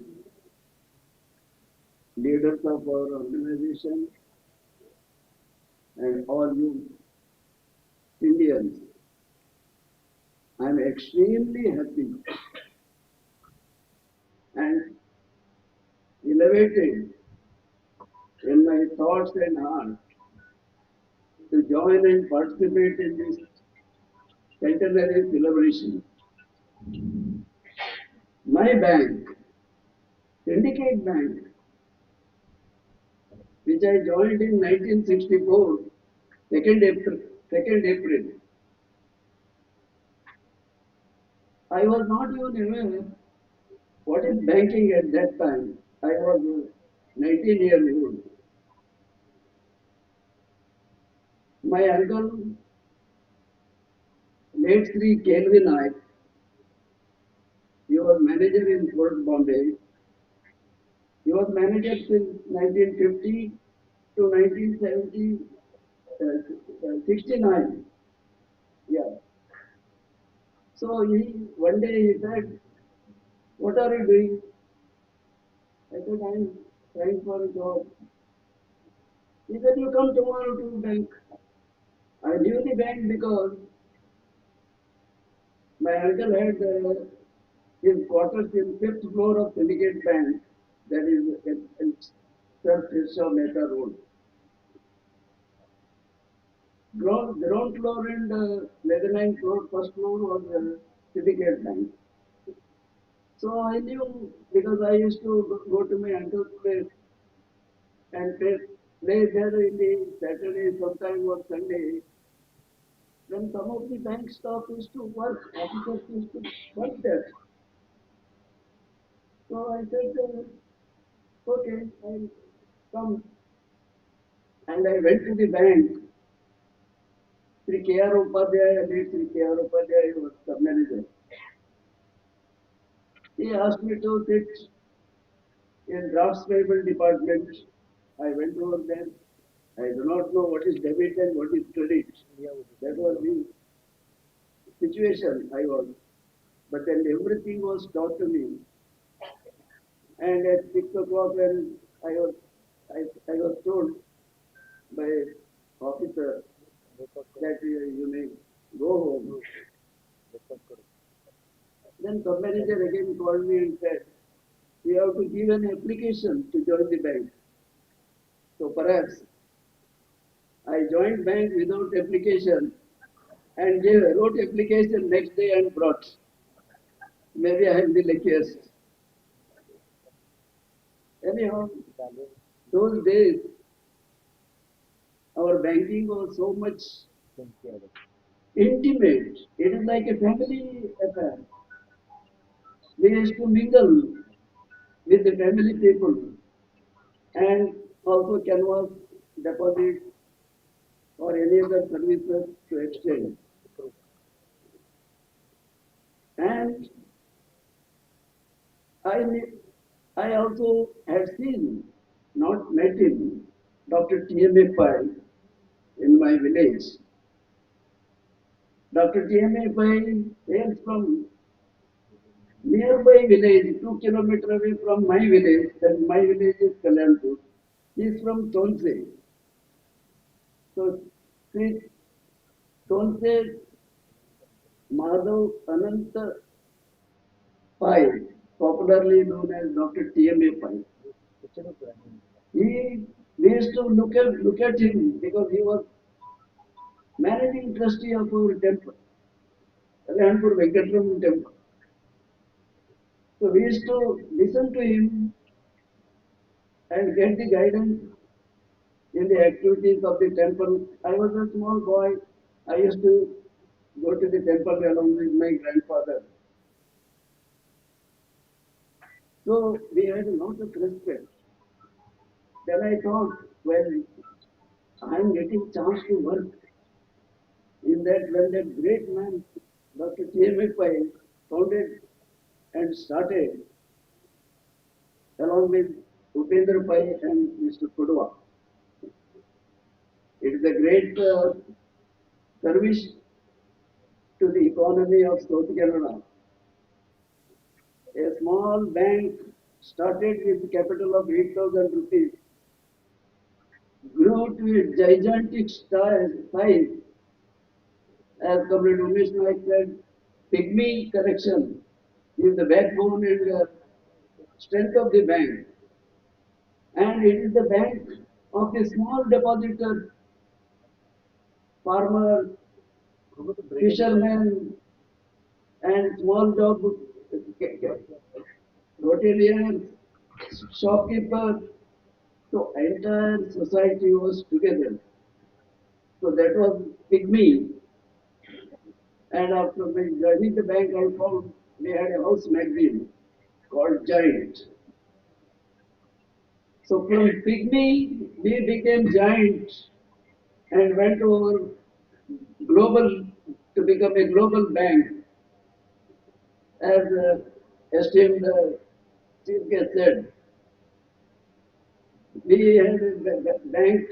leaders of our organization, and all you Indians, I am extremely happy and elevated in my thoughts and heart to join and participate in this centenary celebration. My bank, Syndicate Bank, which I joined in 1964, 2nd April, 2nd April. I was not even aware what is banking at that time. I was 19 years old. My uncle, late Sri Kelvin Naik, he was manager in Port Bombay. He was manager since 1950 to 1969. Yeah. So one day he said, what are you doing? I said, I'm trying for a job. He said, you come tomorrow to bank. I knew the bank because my uncle had his quarters in 5th floor of Syndicate Bank, that is in Sir Firshaw Mehta Road. Ground floor and mezzanine floor, first floor was Syndicate Bank. So I knew because I used to go to my uncle's place and play there in the Saturday, sometime was Sunday. Then some of the bank staff used to work, officers used to work there. So I said, okay, I'll come. And I went to the bank. Sri K.R. Upadhyaya, late Sri K.R. Upadhyaya was the manager. He asked me to sit in drafts payable department. I went over there. I do not know what is debit and what is credit. That was the situation I was. But then everything was taught to me. And at 6 o'clock when I was told by officer that you may go home. Then the manager again called me and said, you have to give an application to join the bank. So perhaps I joined bank without application and wrote application next day and brought. Maybe I am the luckiest. Anyhow, those days our banking was so much intimate. It is like a family affair. We used to mingle with the family people and also canvas deposit or any other services to exchange. And I, I also had seen, not met him, Dr. T.M.A. Pai in my village. Dr. T.M.A. Pai hails from nearby village, 2 kilometers away from my village, and my village is Kalyanpur. He is from Tonse. So, Sri Tonse Madhav Ananta Pai, popularly known as Dr. T.M.A. Pai. We used to look at him because he was managing trustee of our temple, Kalyanpur Venkatram temple. So we used to listen to him and get the guidance in the activities of the temple. I was a small boy. I used to go to the temple along with my grandfather. So we had a lot of respect. Then I thought, well, I am getting chance to work in that when that great man, Dr. T.M.A. Pai, founded and started along with Upendra Pai and Mr. Kudwa. It is a great service to the economy of South Canada. A small bank started with capital of 8,000 rupees, grew to a gigantic size, as Comrade Umesh Naik said, pygmy correction is the backbone and strength of the bank. And it is the bank of the small depositor, farmer, fishermen, and small job hoteliers, shopkeepers. So entire society was together. So that was pygmy. And after joining the bank, I found we had a house magazine called Giant. So from pygmy, we became giant and went over global to become a global bank, as esteemed chief guest said. We had a bank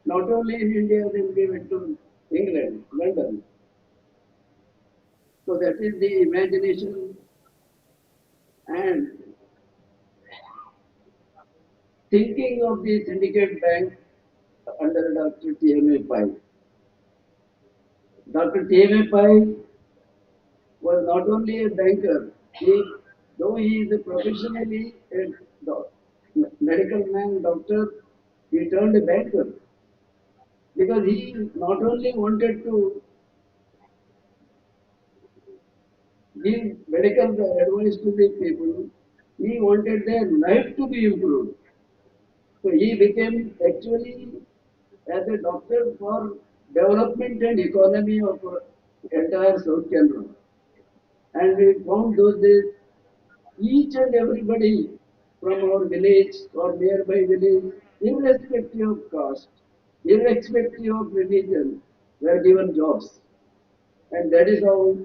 not only in India, then we went to England, London. So that is the imagination and thinking of the Syndicate Bank under Dr. T.M.A. Pai. Dr. T.M.A. Pai was not only a banker, though he is a professionally a medical man, doctor, he turned a banker because he not only wanted to give medical advice to the people, he wanted their life to be improved. So he became actually as a doctor for development and economy of entire South Canada. And we found those days each and everybody from our village or nearby village, irrespective of caste, irrespective of religion, were given jobs. And that is how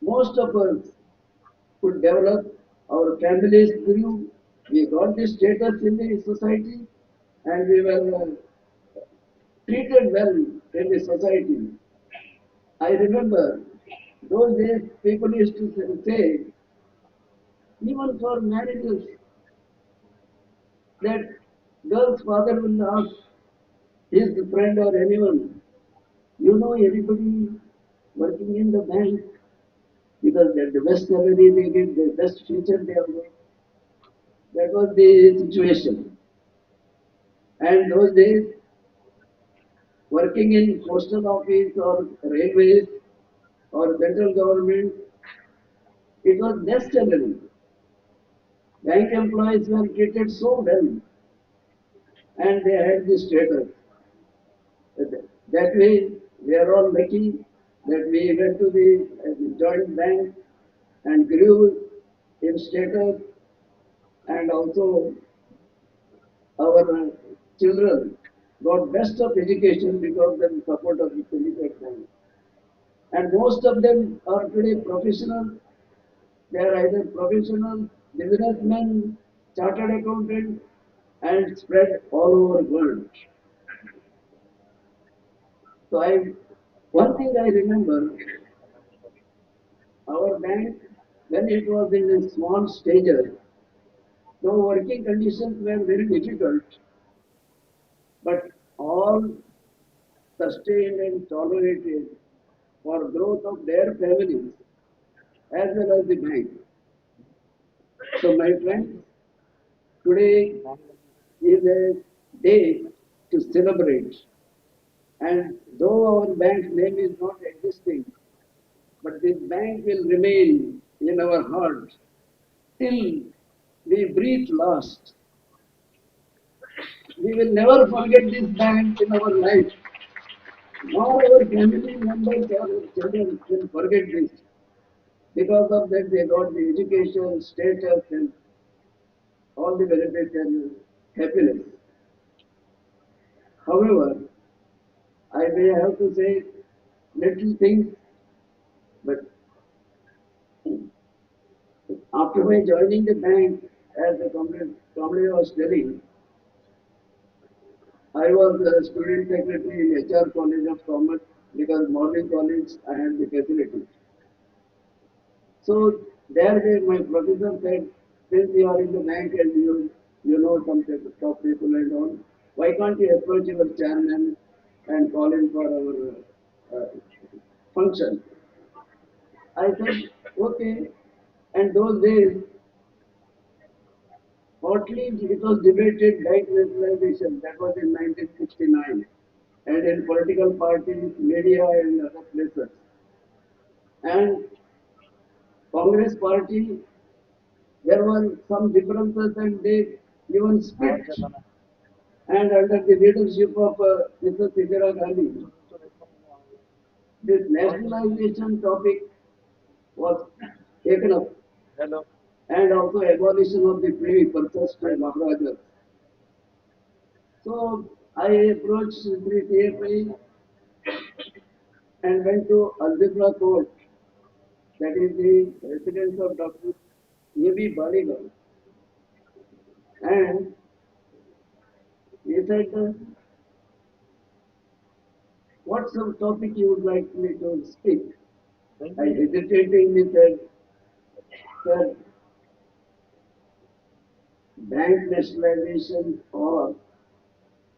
most of us could develop, our families grew, we got the status in the society, and we were treated well in the society. I remember those days people used to say, even for marriages, that girl's father will ask his friend or anyone, you know anybody working in the bank? Because they're the best salary they get, the best future they have got. That was the situation. And those days, working in postal office or railways or central government, it was less salary. Bank employees were treated so well and they had the status. That way, we are all lucky that we went to the joint bank and grew in status, and also our children got best of education because of the support of the Syndicate Bank. And most of them are today professional. They are either professional, businessmen, chartered accountant, and spread all over the world. So one thing I remember, our bank, when it was in a small stages, though working conditions were very difficult, but all sustained and tolerated for growth of their families as well as the bank. So my friends, today is a day to celebrate. And though our bank name is not existing, but this bank will remain in our heart till we breathe last. We will never forget this bank in our life. Nor our family members or our children will forget this. Because of that, they got the education, status, and all the benefits and happiness. However, I may have to say little things, but after my joining the bank, as the comrade was telling, I was the student secretary in HR College of Commerce because morning college I had the facility. So there my professor said, since you are in the bank and you know some top people and all, why can't you approach your chairman and call him for our function? I said, okay. And those days, hotly it was debated bank nationalization. That was in 1969, and in political parties, media, and other places. And Congress party, there were some differences, and they even split. And under the leadership of Mrs. Indira Gandhi, this nationalization topic was taken up, and also abolition of the privy purchase by Maharajas. So I approached Sri TFI and went to Algebra Court, that is the residence of Dr. A.B. Baligal. And he said, what some topic you would like me to speak? I hesitatingly said, sir, bank nationalization or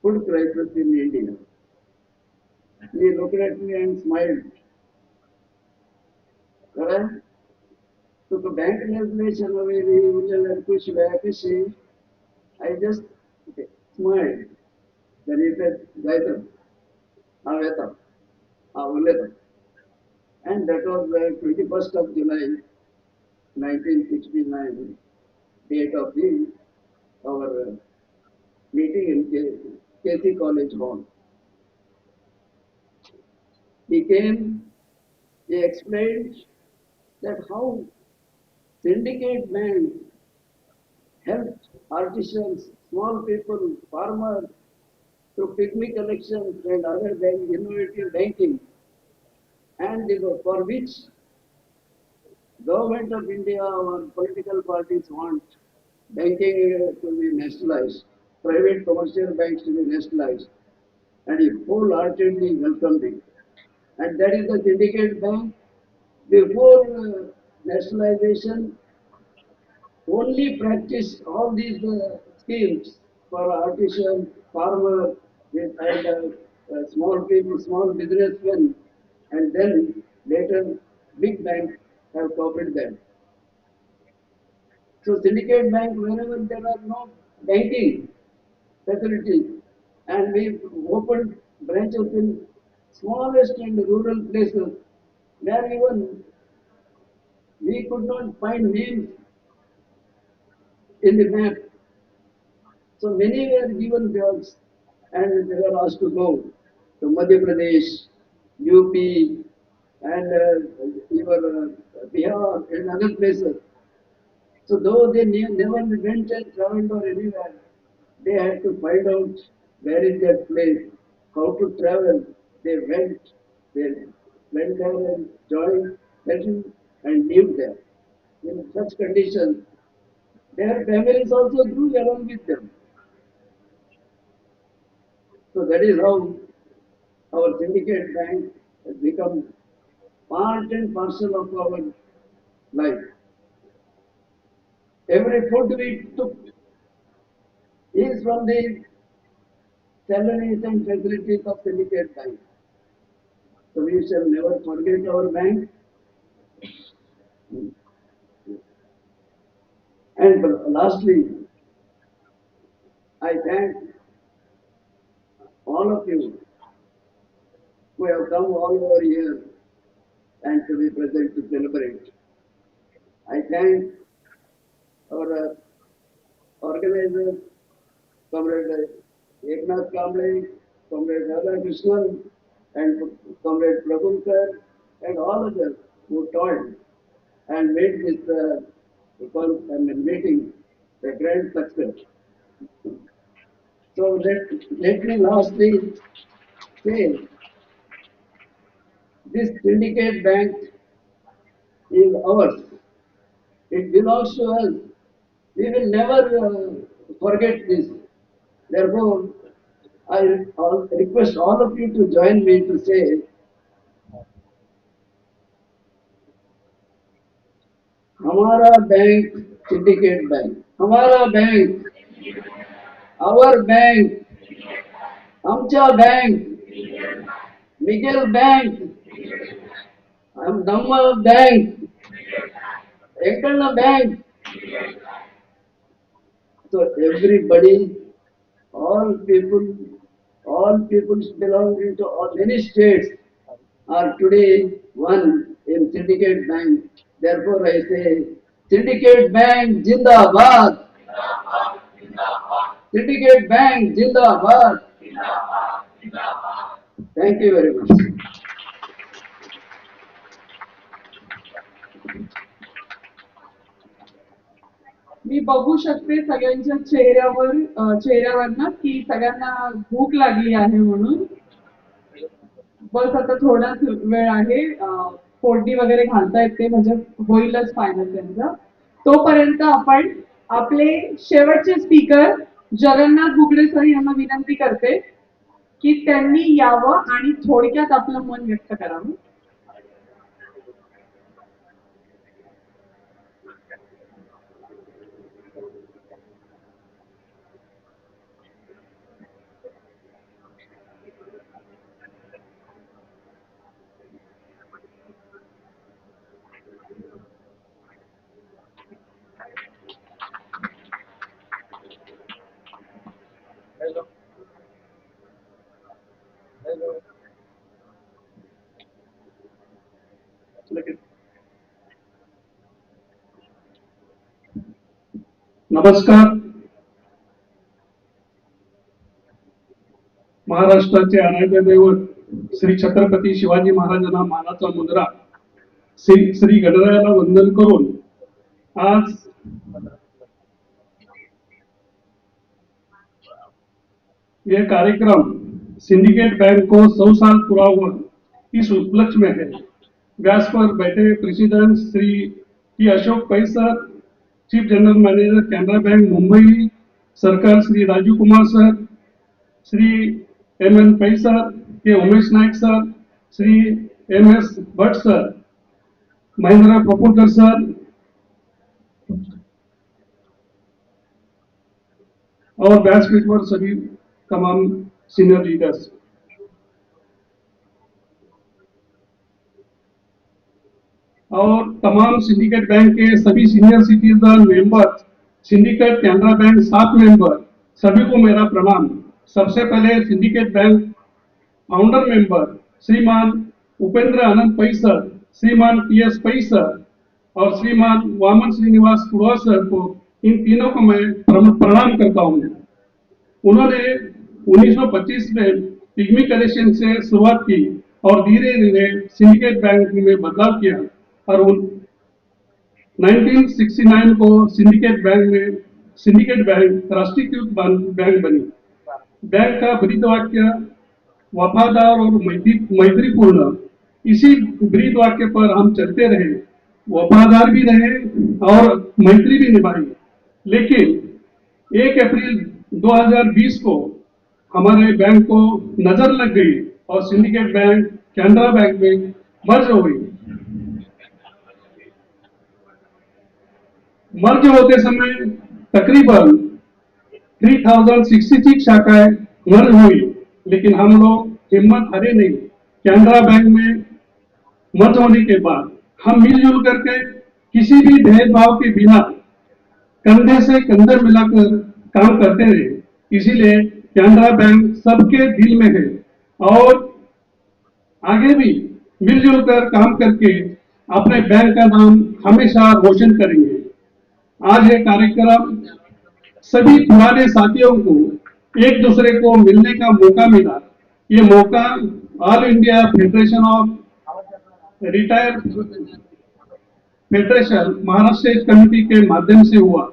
food crisis in India. He looked at me and smiled. Correct? So the bank nationalization of I just smiled. Then he said, Gaita, Aveta, Avuleta. And that was the 21st of July 1969, date of our meeting in KC College Hall. He came, he explained that how Syndicate Bank helped artisans, small people, farmers through picnic collections and other than innovative banking, and for which government of India or political parties want banking to be nationalized. private commercial banks to be nationalized, and he wholeheartedly welcomed it. And that is the syndicate bank. Before nationalization, only practice all these schemes for artisan, farmer, and small people, small businessmen, and then later big banks have copied them. So syndicate bank, wherever there are no banking facilities, and we opened branches in smallest and rural places where even we could not find names in the map. So many were given jobs and they were asked to go to Madhya Pradesh, UP, and even Bihar and other places. So though they never went and traveled or anywhere, they had to find out where is that place, how to travel. They went there and joined, settled and lived there. In such conditions, their families also grew along with them. So that is how our syndicate bank has become part and parcel of our life. Every food we took is from the salaries and facilities of syndicate bank. So we shall never forget our bank. And lastly, I thank all of you who have come all over here and to be present to celebrate. I thank our organizers, Comrade Eknath Kamble, Comrade Radha Krishnan, and Comrade Prabhulkar, and all others who toiled and made this meeting a grand success. So let me lastly say, this syndicate bank is ours. It belongs to us. We will never forget this. Therefore, I request all of you to join me to say, हमारा bank syndicate bank, हमारा bank, our bank, आमचा bank, Miguel bank, Namma bank, Ekana bank. So everybody, all people belonging to many states are today one in Syndicate Bank. Therefore, I say, Syndicate Bank Jindabad, Syndicate Bank Jindabad. Thank you very much. मी बघू शकते सगळ्यांच्या चेहऱ्यावरनं की सगळ्यांना भूक लागली आहे म्हणून. बस आता थोडाच वेळ आहे, फोडणी वगैरे घालता येते म्हणजे होईलच फायनल त्यांचं. तोपर्यंत आपण आपले शेवटचे स्पीकर जगन्नाथ बुगडे सर यांना विनंती करते की त्यांनी यावं आणि थोडक्यात आपलं मन व्यक्त करावं. नमस्कार. महाराष्ट्राचे आराध्य दैवत श्री छत्रपती शिवाजी महाराजांना मानाचा मुजरा श्री गणरायाला वंदन करून आज यह कार्यक्रम सिंडिकेट बैंक को 100 साल पूरा हुआ, इस उपलक्ष्य में है. व्यास पर बैठे president Shri T Ashok Pai sir, chief general manager Canara bank Mumbai, circle Shri Rajeev Kumar sir, Shri M.N. Pai sir, K Umesh Nayak sir, Shri M.S. Bhatt sir, Mahendra Prafulkar sir और बैचमेट पर सभी तमाम सीनियर लीडर्स। और तमाम सिंडिकेट बैंक के सभी senior citizen member, syndicate Canara bank staff member, सभी को मेरा प्रणाम। सबसे पहले सिंडिकेट बैंक फाउंडर मेंबर श्रीमान उपेंद्र आनंद पै सर, श्रीमान PS पै सर और श्रीमान वामन श्रीनिवास कुड़वा सर को, इन तीनों को मैं प्रणाम करता हूँ। उन्होंने 1925 में पिग्मी कलेक्शन से शुरुआत की और धीरे धीरे सिंडिकेट बैंक में बदलाव किया और 1969 को सिंडिकेट बैंक राष्ट्रीयकृत बैंक बनी। बैंक का ब्रीदवाक्य वफादार और मैत्रीपूर्ण, इसी ब्रीदवाक्य पर हम चलते रहे, वफादार भी रहे और मैत्री भी निभाई। लेकिन 1 अप्रैल 2020 को हमारे बैंक को नजर लग गई और सिंडिकेट बैंक कैनरा बैंक में मर्ज हो गई। मर्ज होते समय तकरीबन 3066 शाखाएं मर्ज हुई, लेकिन हम लोग हिम्मत हारे नहीं। कैनरा बैंक में मर्ज होने के बाद हम मिलजुल करके किसी भी भेदभाव के बिना कंधे से कंधे मिलाकर काम करते रहे। इसीलिए कैनरा बैंक सबके दिल में है और आगे भी मिलजुल कर काम करके अपने बैंक का नाम हमेशा रोशन करेंगे। आज ये कार्यक्रम सभी पुराने साथियों को एक दूसरे को मिलने का मौका मिला। ये मौका all India federation of retire federation Maharashtra state committee के माध्यम से हुआ।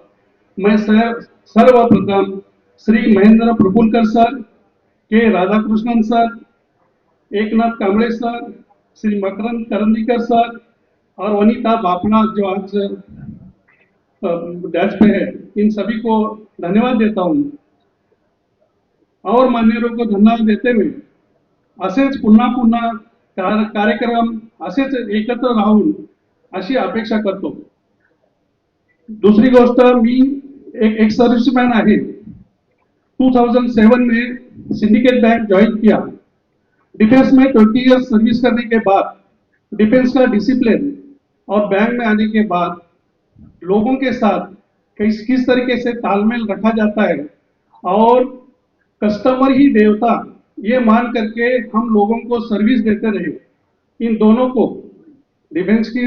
मैं सर्वप्रथम श्री महेंद्र प्रफुल्कर सर, के राधाकृष्णन सर, एकनाथ कांबळे सर, श्री मकरंद करंदीकर सर और वनिता बापना जो आज डैश पे है, इन सभी को धन्यवाद देता हूं। और मान्यवरों को धन्यवाद देते हुए असेच पुन्हा पुन्हा कार्यक्रम असेच एकत्र राहून अशी अपेक्षा करतो। दूसरी गोष्ट, मी एक सर्विसमैन आहे। 2007 में सिंडिकेट बैंक ज्वाइन किया। डिफेंस में 20 ईयर्स सर्विस करने के बाद डिफेंस का डिसिप्लिन और बैंक में आने के बाद लोगों के साथ किस तरीके से तालमेल रखा जाता है और कस्टमर ही देवता, ये मान करके हम लोगों को सर्विस देते रहे। इन दोनों को डिफेंस की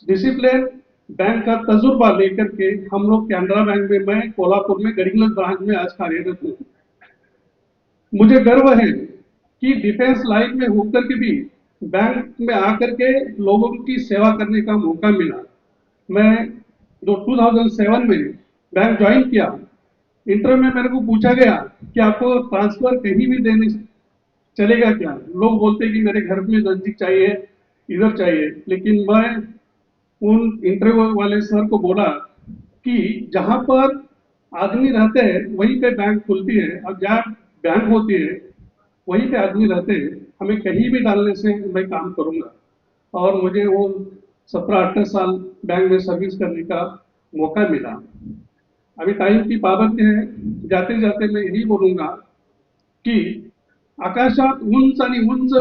डिसिप्लिन, बैंक का तजुर्बा लेकर के हम लोग कैनरा बैंक में, मैं कोल्हापुर में गरीबगंज ब्रांच में आज कार्यरत हूँ। मुझे गर्व है कि डिफेंस लाइन में होकर के भी बैंक में आकर के लोगों की सेवा करने का मौका मिला। मैं 2007 में बैंक ज्वाइन किया। इंटरव्यू में मेरे को पूछा गया कि आपको ट्रांसफर कहीं भी देने चलेगा क्या? लोग बोलते कि मेरे घर में नजदीक चाहिए, इधर चाहिए, लेकिन मैं उन इंटरव्यू वाले सर को बोला कि जहां पर आदमी रहते हैं वहीं पे बैंक खुलती है और जहाँ बैंक होती है वहीं पे आदमी रहते हैं। हमें कहीं भी डालने से मैं काम करूंगा और मुझे वो 17-18 साल बैंक में सर्विस करने का मौका मिला। अभी टाइम की पाबंदी है, जाते जाते मैं यही बोलूंगा कि आकाशात उंच आणि उंच,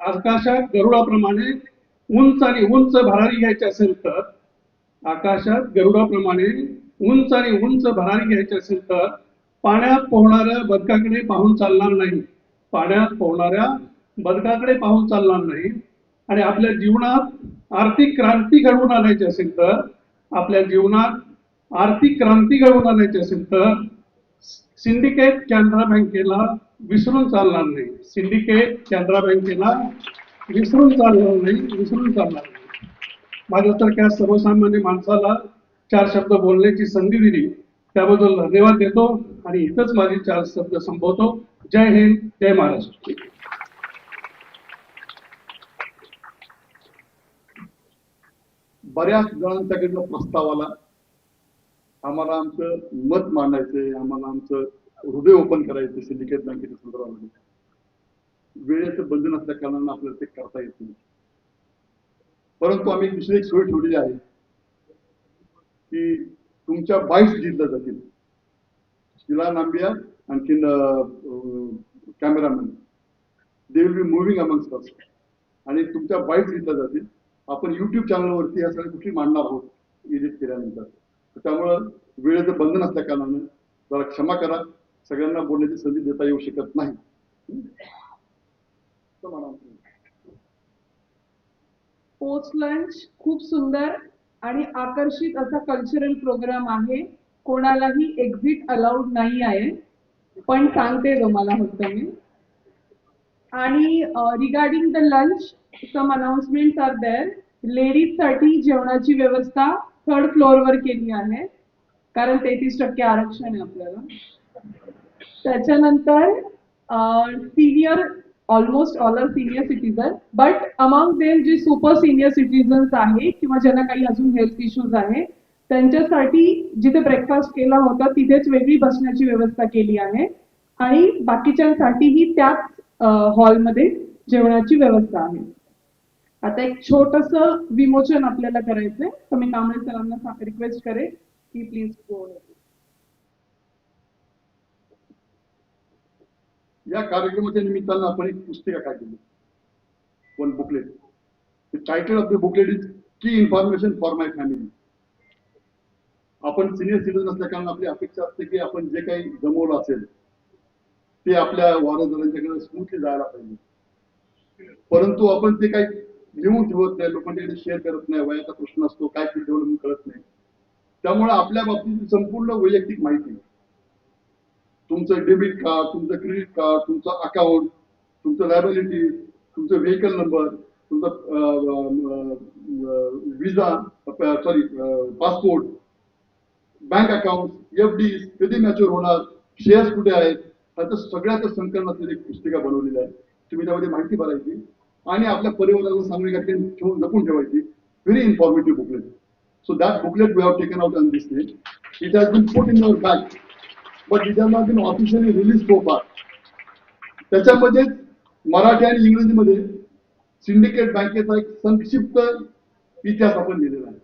आकाशात गरुडाप्रमाणे उंच आणि उंच भरारी घ्यायची असेल तर, आकाशात गरुडाप्रमाणे उंच आणि उंच भरारी घ्यायची असेल तर पाण्यात पोहणाऱ्या बदकाकडे पाहून चालणार नाही, पाण्यात पोहणाऱ्या बदकाकडे पाहून चालणार नाही। आणि आपल्या जीवनात आर्थिक क्रांती घडवून आणायची असेल तर, आपल्या जीवनात आर्थिक क्रांती घडवून आणायची असेल तर सिंडिकेट कॅनरा बँकेला विसरून चालणार नाही। सिंडिकेट कॅनरा बँकेला विसरून चालणार नाही। माझ्यासारख्या सर्वसामान्य माणसाला 4 शब्द बोलण्याची संधी दिली त्याबद्दल धन्यवाद देतो आणि इथंच माझे 4 शब्द संपवतो। जय हिंद, जय महाराष्ट्र। बऱ्याच जणांच्याकडनं प्रस्ताव आला, आम्हाला आमचं मत मांडायचंय, आम्हाला आमचं हृदय ओपन करायचं सिंडिकेट बँकेच्या संदर्भामध्ये. वेळेचं बंधन असल्या कारणानं आपल्याला ते करता येत नाही. परंतु आम्ही दुसरी एक सोय ठेवलेली आहे की तुमच्या बाईट्स घेतल्या जातील. शिला नांबिया आणखीन cameraman they will be moving amongst अस आणि तुमच्या बाईट्स घेतल्या जातील. आपण युट्यूब चॅनलवरती ह्या सगळ्या गोष्टी मांडणार आहोत एडिट केल्यानंतर. त्यामुळं वेळेचं बंधन असल्या कारणानं जरा क्षमा करा, सगळ्यांना बोलण्याची संधी देता येऊ शकत नाही. पोस्ट लंच खूप सुंदर आणि आकर्षित असा कल्चरल प्रोग्राम आहे. कोणालाही एक्झिट अलाउड नाही आहे, पण सांगते तुम्हाला फक्त मी. आणि regarding the lunch some announcements are there. लेडीजसाठी जेवणाची व्यवस्था 3rd फ्लोअरवर केली आहे, कारण 33% आरक्षण आहे आपल्याला. त्याच्यानंतर senior almost all are senior citizen, but among them जे सुपर सिनियर सिटीजन्स आहे किंवा ज्यांना काही अजून हेल्थ इश्यूज आहे, त्यांच्यासाठी जिथे ब्रेकफास्ट केला होता तिथेच वेगळी बसण्याची व्यवस्था केली आहे आणि बाकीच्यांसाठीही त्याच हॉलमध्ये जेवणाची व्यवस्था आहे. आता एक छोटंसं विमोचन आपल्याला करायचंय, तर मी कांबळे सरांना रिक्वेस्ट करेन की प्लीज गो. या कार्यक्रमाच्या निमित्तानं आपण एक पुस्तिका काढली, one booklet. The title of the booklet is की इन्फॉर्मेशन फॉर माय फॅमिली. आपण सिनियर सिटीजन असल्या कारण आपली अपेक्षा असते की आपण जे काही जमवलं असेल ते आपल्या वारसदारांच्याकडे स्मूथली जायला पाहिजे. परंतु आपण ते काही लिहून ठेवत नाही, लोकांच्याकडे शेअर करत नाही. वयाचा प्रश्न असतो, काय डेव्हलपमेंट कळत नाही. त्यामुळे आपल्या बाबतीत संपूर्ण वैयक्तिक माहिती, तुमचं डेबिट कार्ड, तुमचं क्रेडिट कार्ड, तुमचं अकाउंट, तुमचं लायबिलिटी, तुमचं व्हेकल नंबर, तुमचा विजा पासपोर्ट, बँक अकाउंट, FD कधी मॅच्युअर होणार, शेअर्स कुठे आहेत, त्याचं सगळ्याचं संकलनातील एक पुस्तिका बनवलेली आहे. तुम्ही त्यामध्ये माहिती भरायची आणि आपल्या परिवाराला सामूहिक ठेवून जपून ठेवायची. Very informative booklet. So that booklet we have taken out on this day. It has been put in your bag, but it has not been officially released so far. त्याच्यामध्ये मराठी आणि इंग्रजीमध्ये सिंडिकेट बँकेचा एक संक्षिप्त इतिहास आपण लिहिलेला आहे.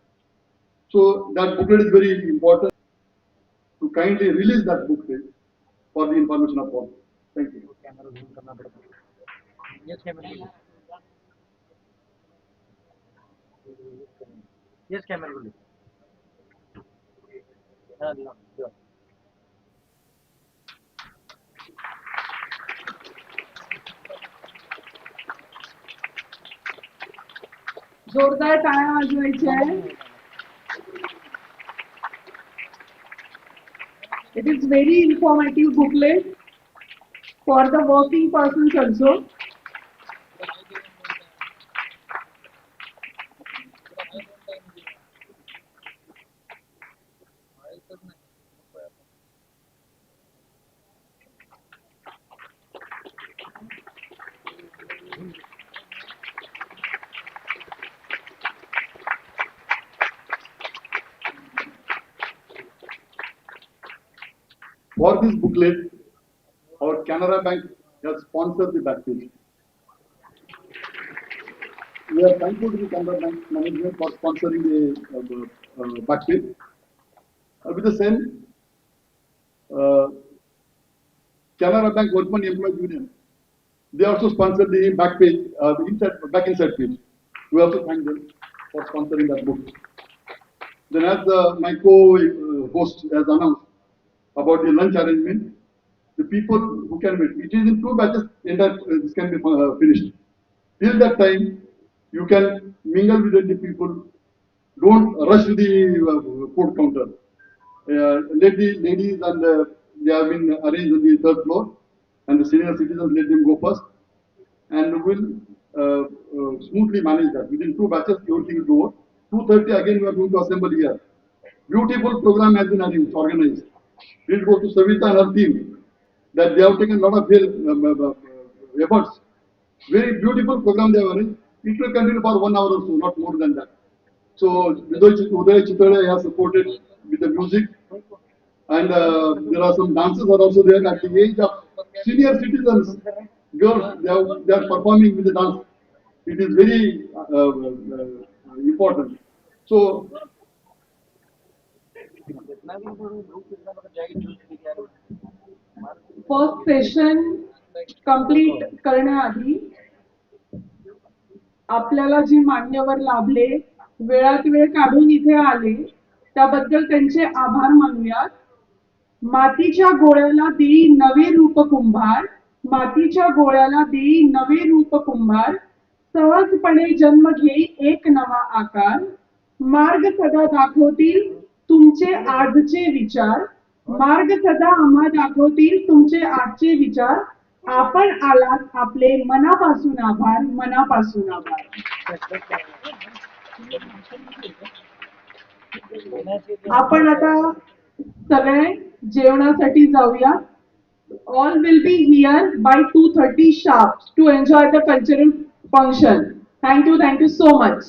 So that booklet is very important to kindly release that booklet for the information of all. Thank you. Yes, camera roll. जोरदार टाळ्या वाजवायच्या आहे. It is very informative booklet for the working persons also. For this booklet, our Canara Bank has sponsored the back page. We are thankful to the Canara Bank management for sponsoring the back page. With the same, Canara Bank Workman Employees Union, they also sponsored the back page, back inside page. We also thank them for sponsoring that book. Then as my co-host has announced about the lunch arrangement, the people who can wait, it is in 2 batches, this can be finished. Till that time, you can mingle with the people. Don't rush to the food counter. Let the ladies and they have been arranged on the 3rd floor, and the senior citizens let them go first, and we'll smoothly manage that. Within 2 batches, everything will go over. 2:30 again we are going to assemble here. Beautiful program has been organized. It goes to Savita and her team that they have taken a lot of efforts. Very beautiful program they have arranged. It will continue for 1 hour or so, not more than that. So Uday Chitale has supported with the music. And there are some dances are also there at the age of senior citizens. Girls, they are performing with the dance. It is very important. So first session complete करण्याआधी आपल्याला जे मान्यवर लाभले, वेळात वेळ काढून इथे आले, त्याबद्दल त्यांचे आभार मानूयात. मातीच्या गोळ्याला देई नवे रूप कुंभार, मातीच्या गोळ्याला देई नवे रूप कुंभार, सहजपणे जन्म घेई एक नवा आकार, मार्ग सदा दाखवतील तुमचे आजचे विचार, मार्ग सदा आम्हा दाखवतील तुमचे आजचे विचार. आपण आलात आपले मनापासून आभार, मनापासून आभार. आपण आता सगळे जेवणासाठी जाऊया. All will be here by 2:30 sharp to enjoy the cultural function. Thank you so much.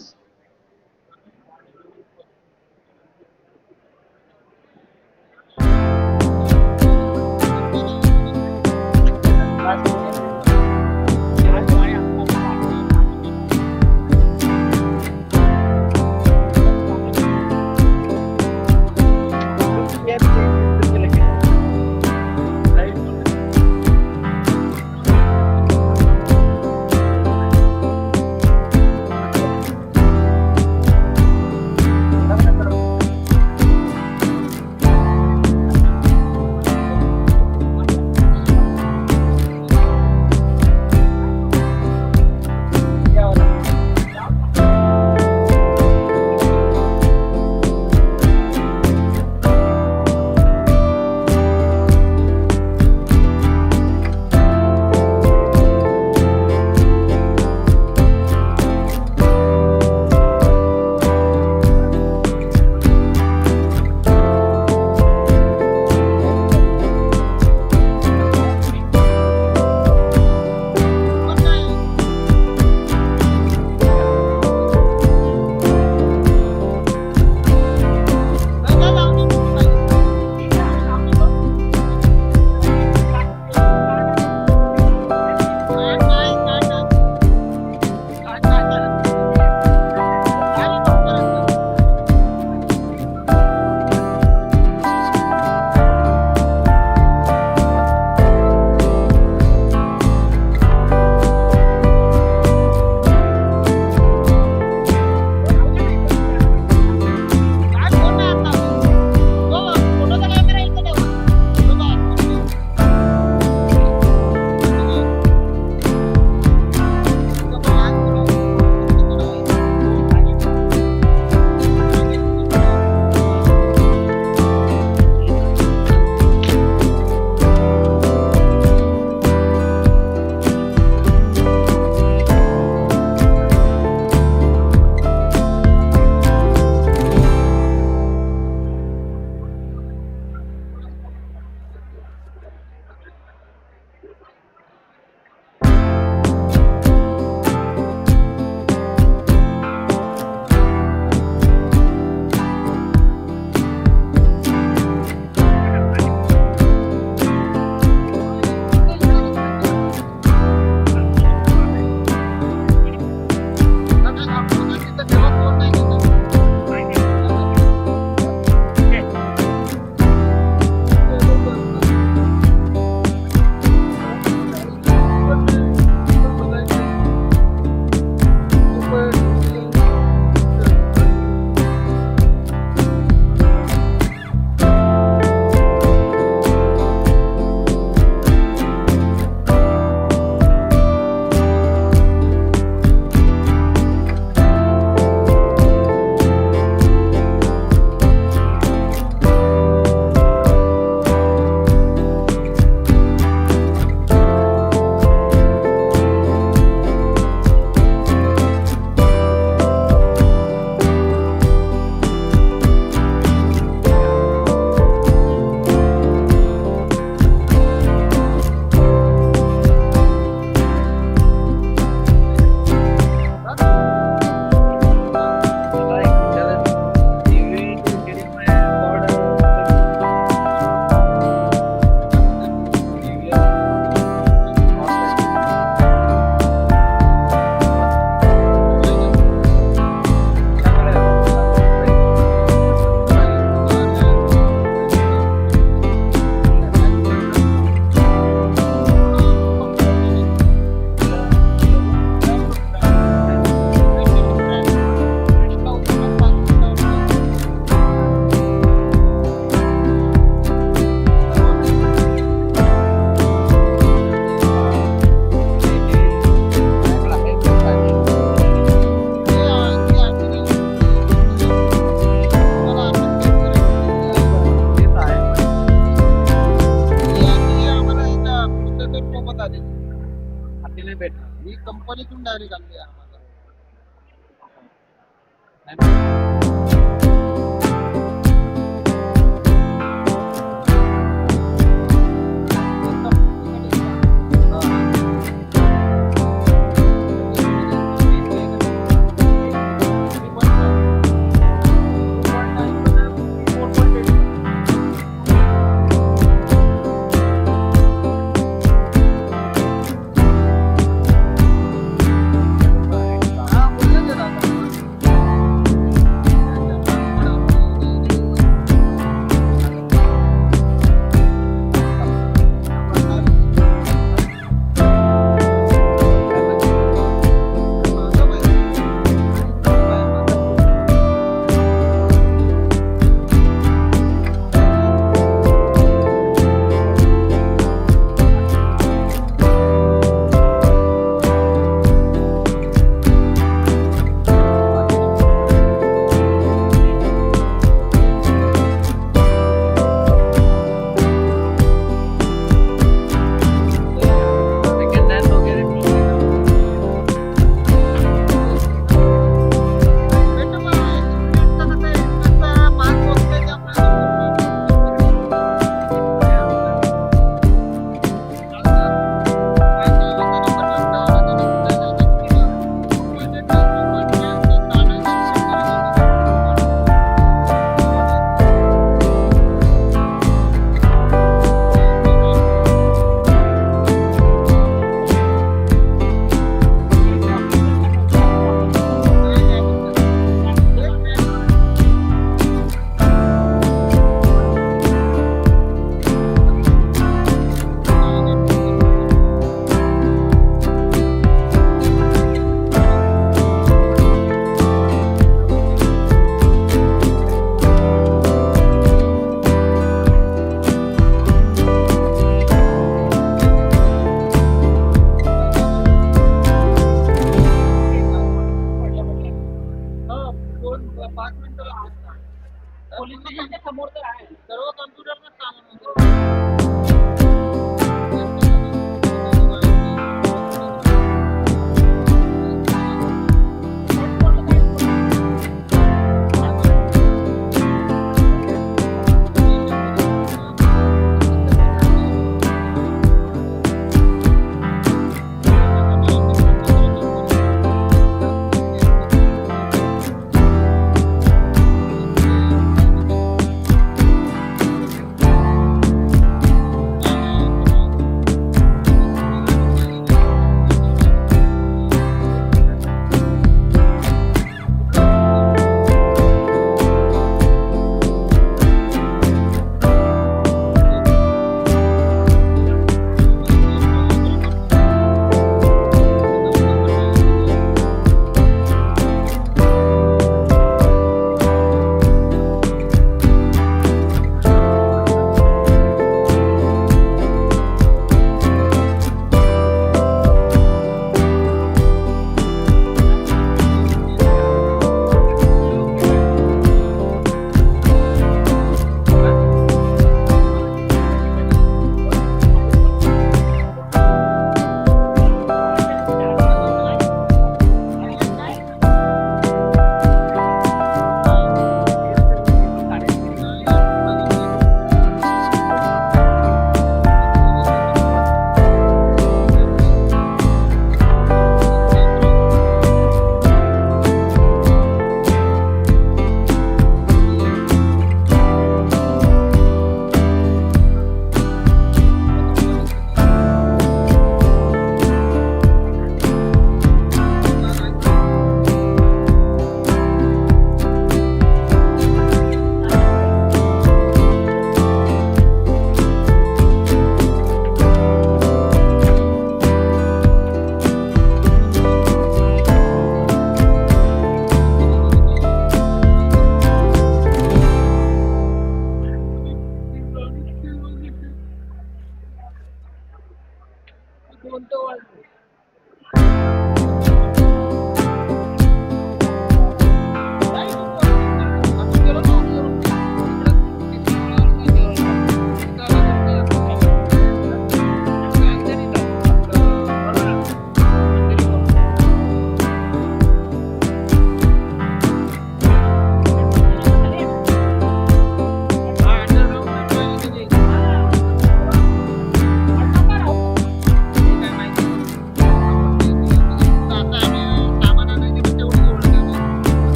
Police स्टेशनच्या समोर तर आहे सर्व कम्प्युटर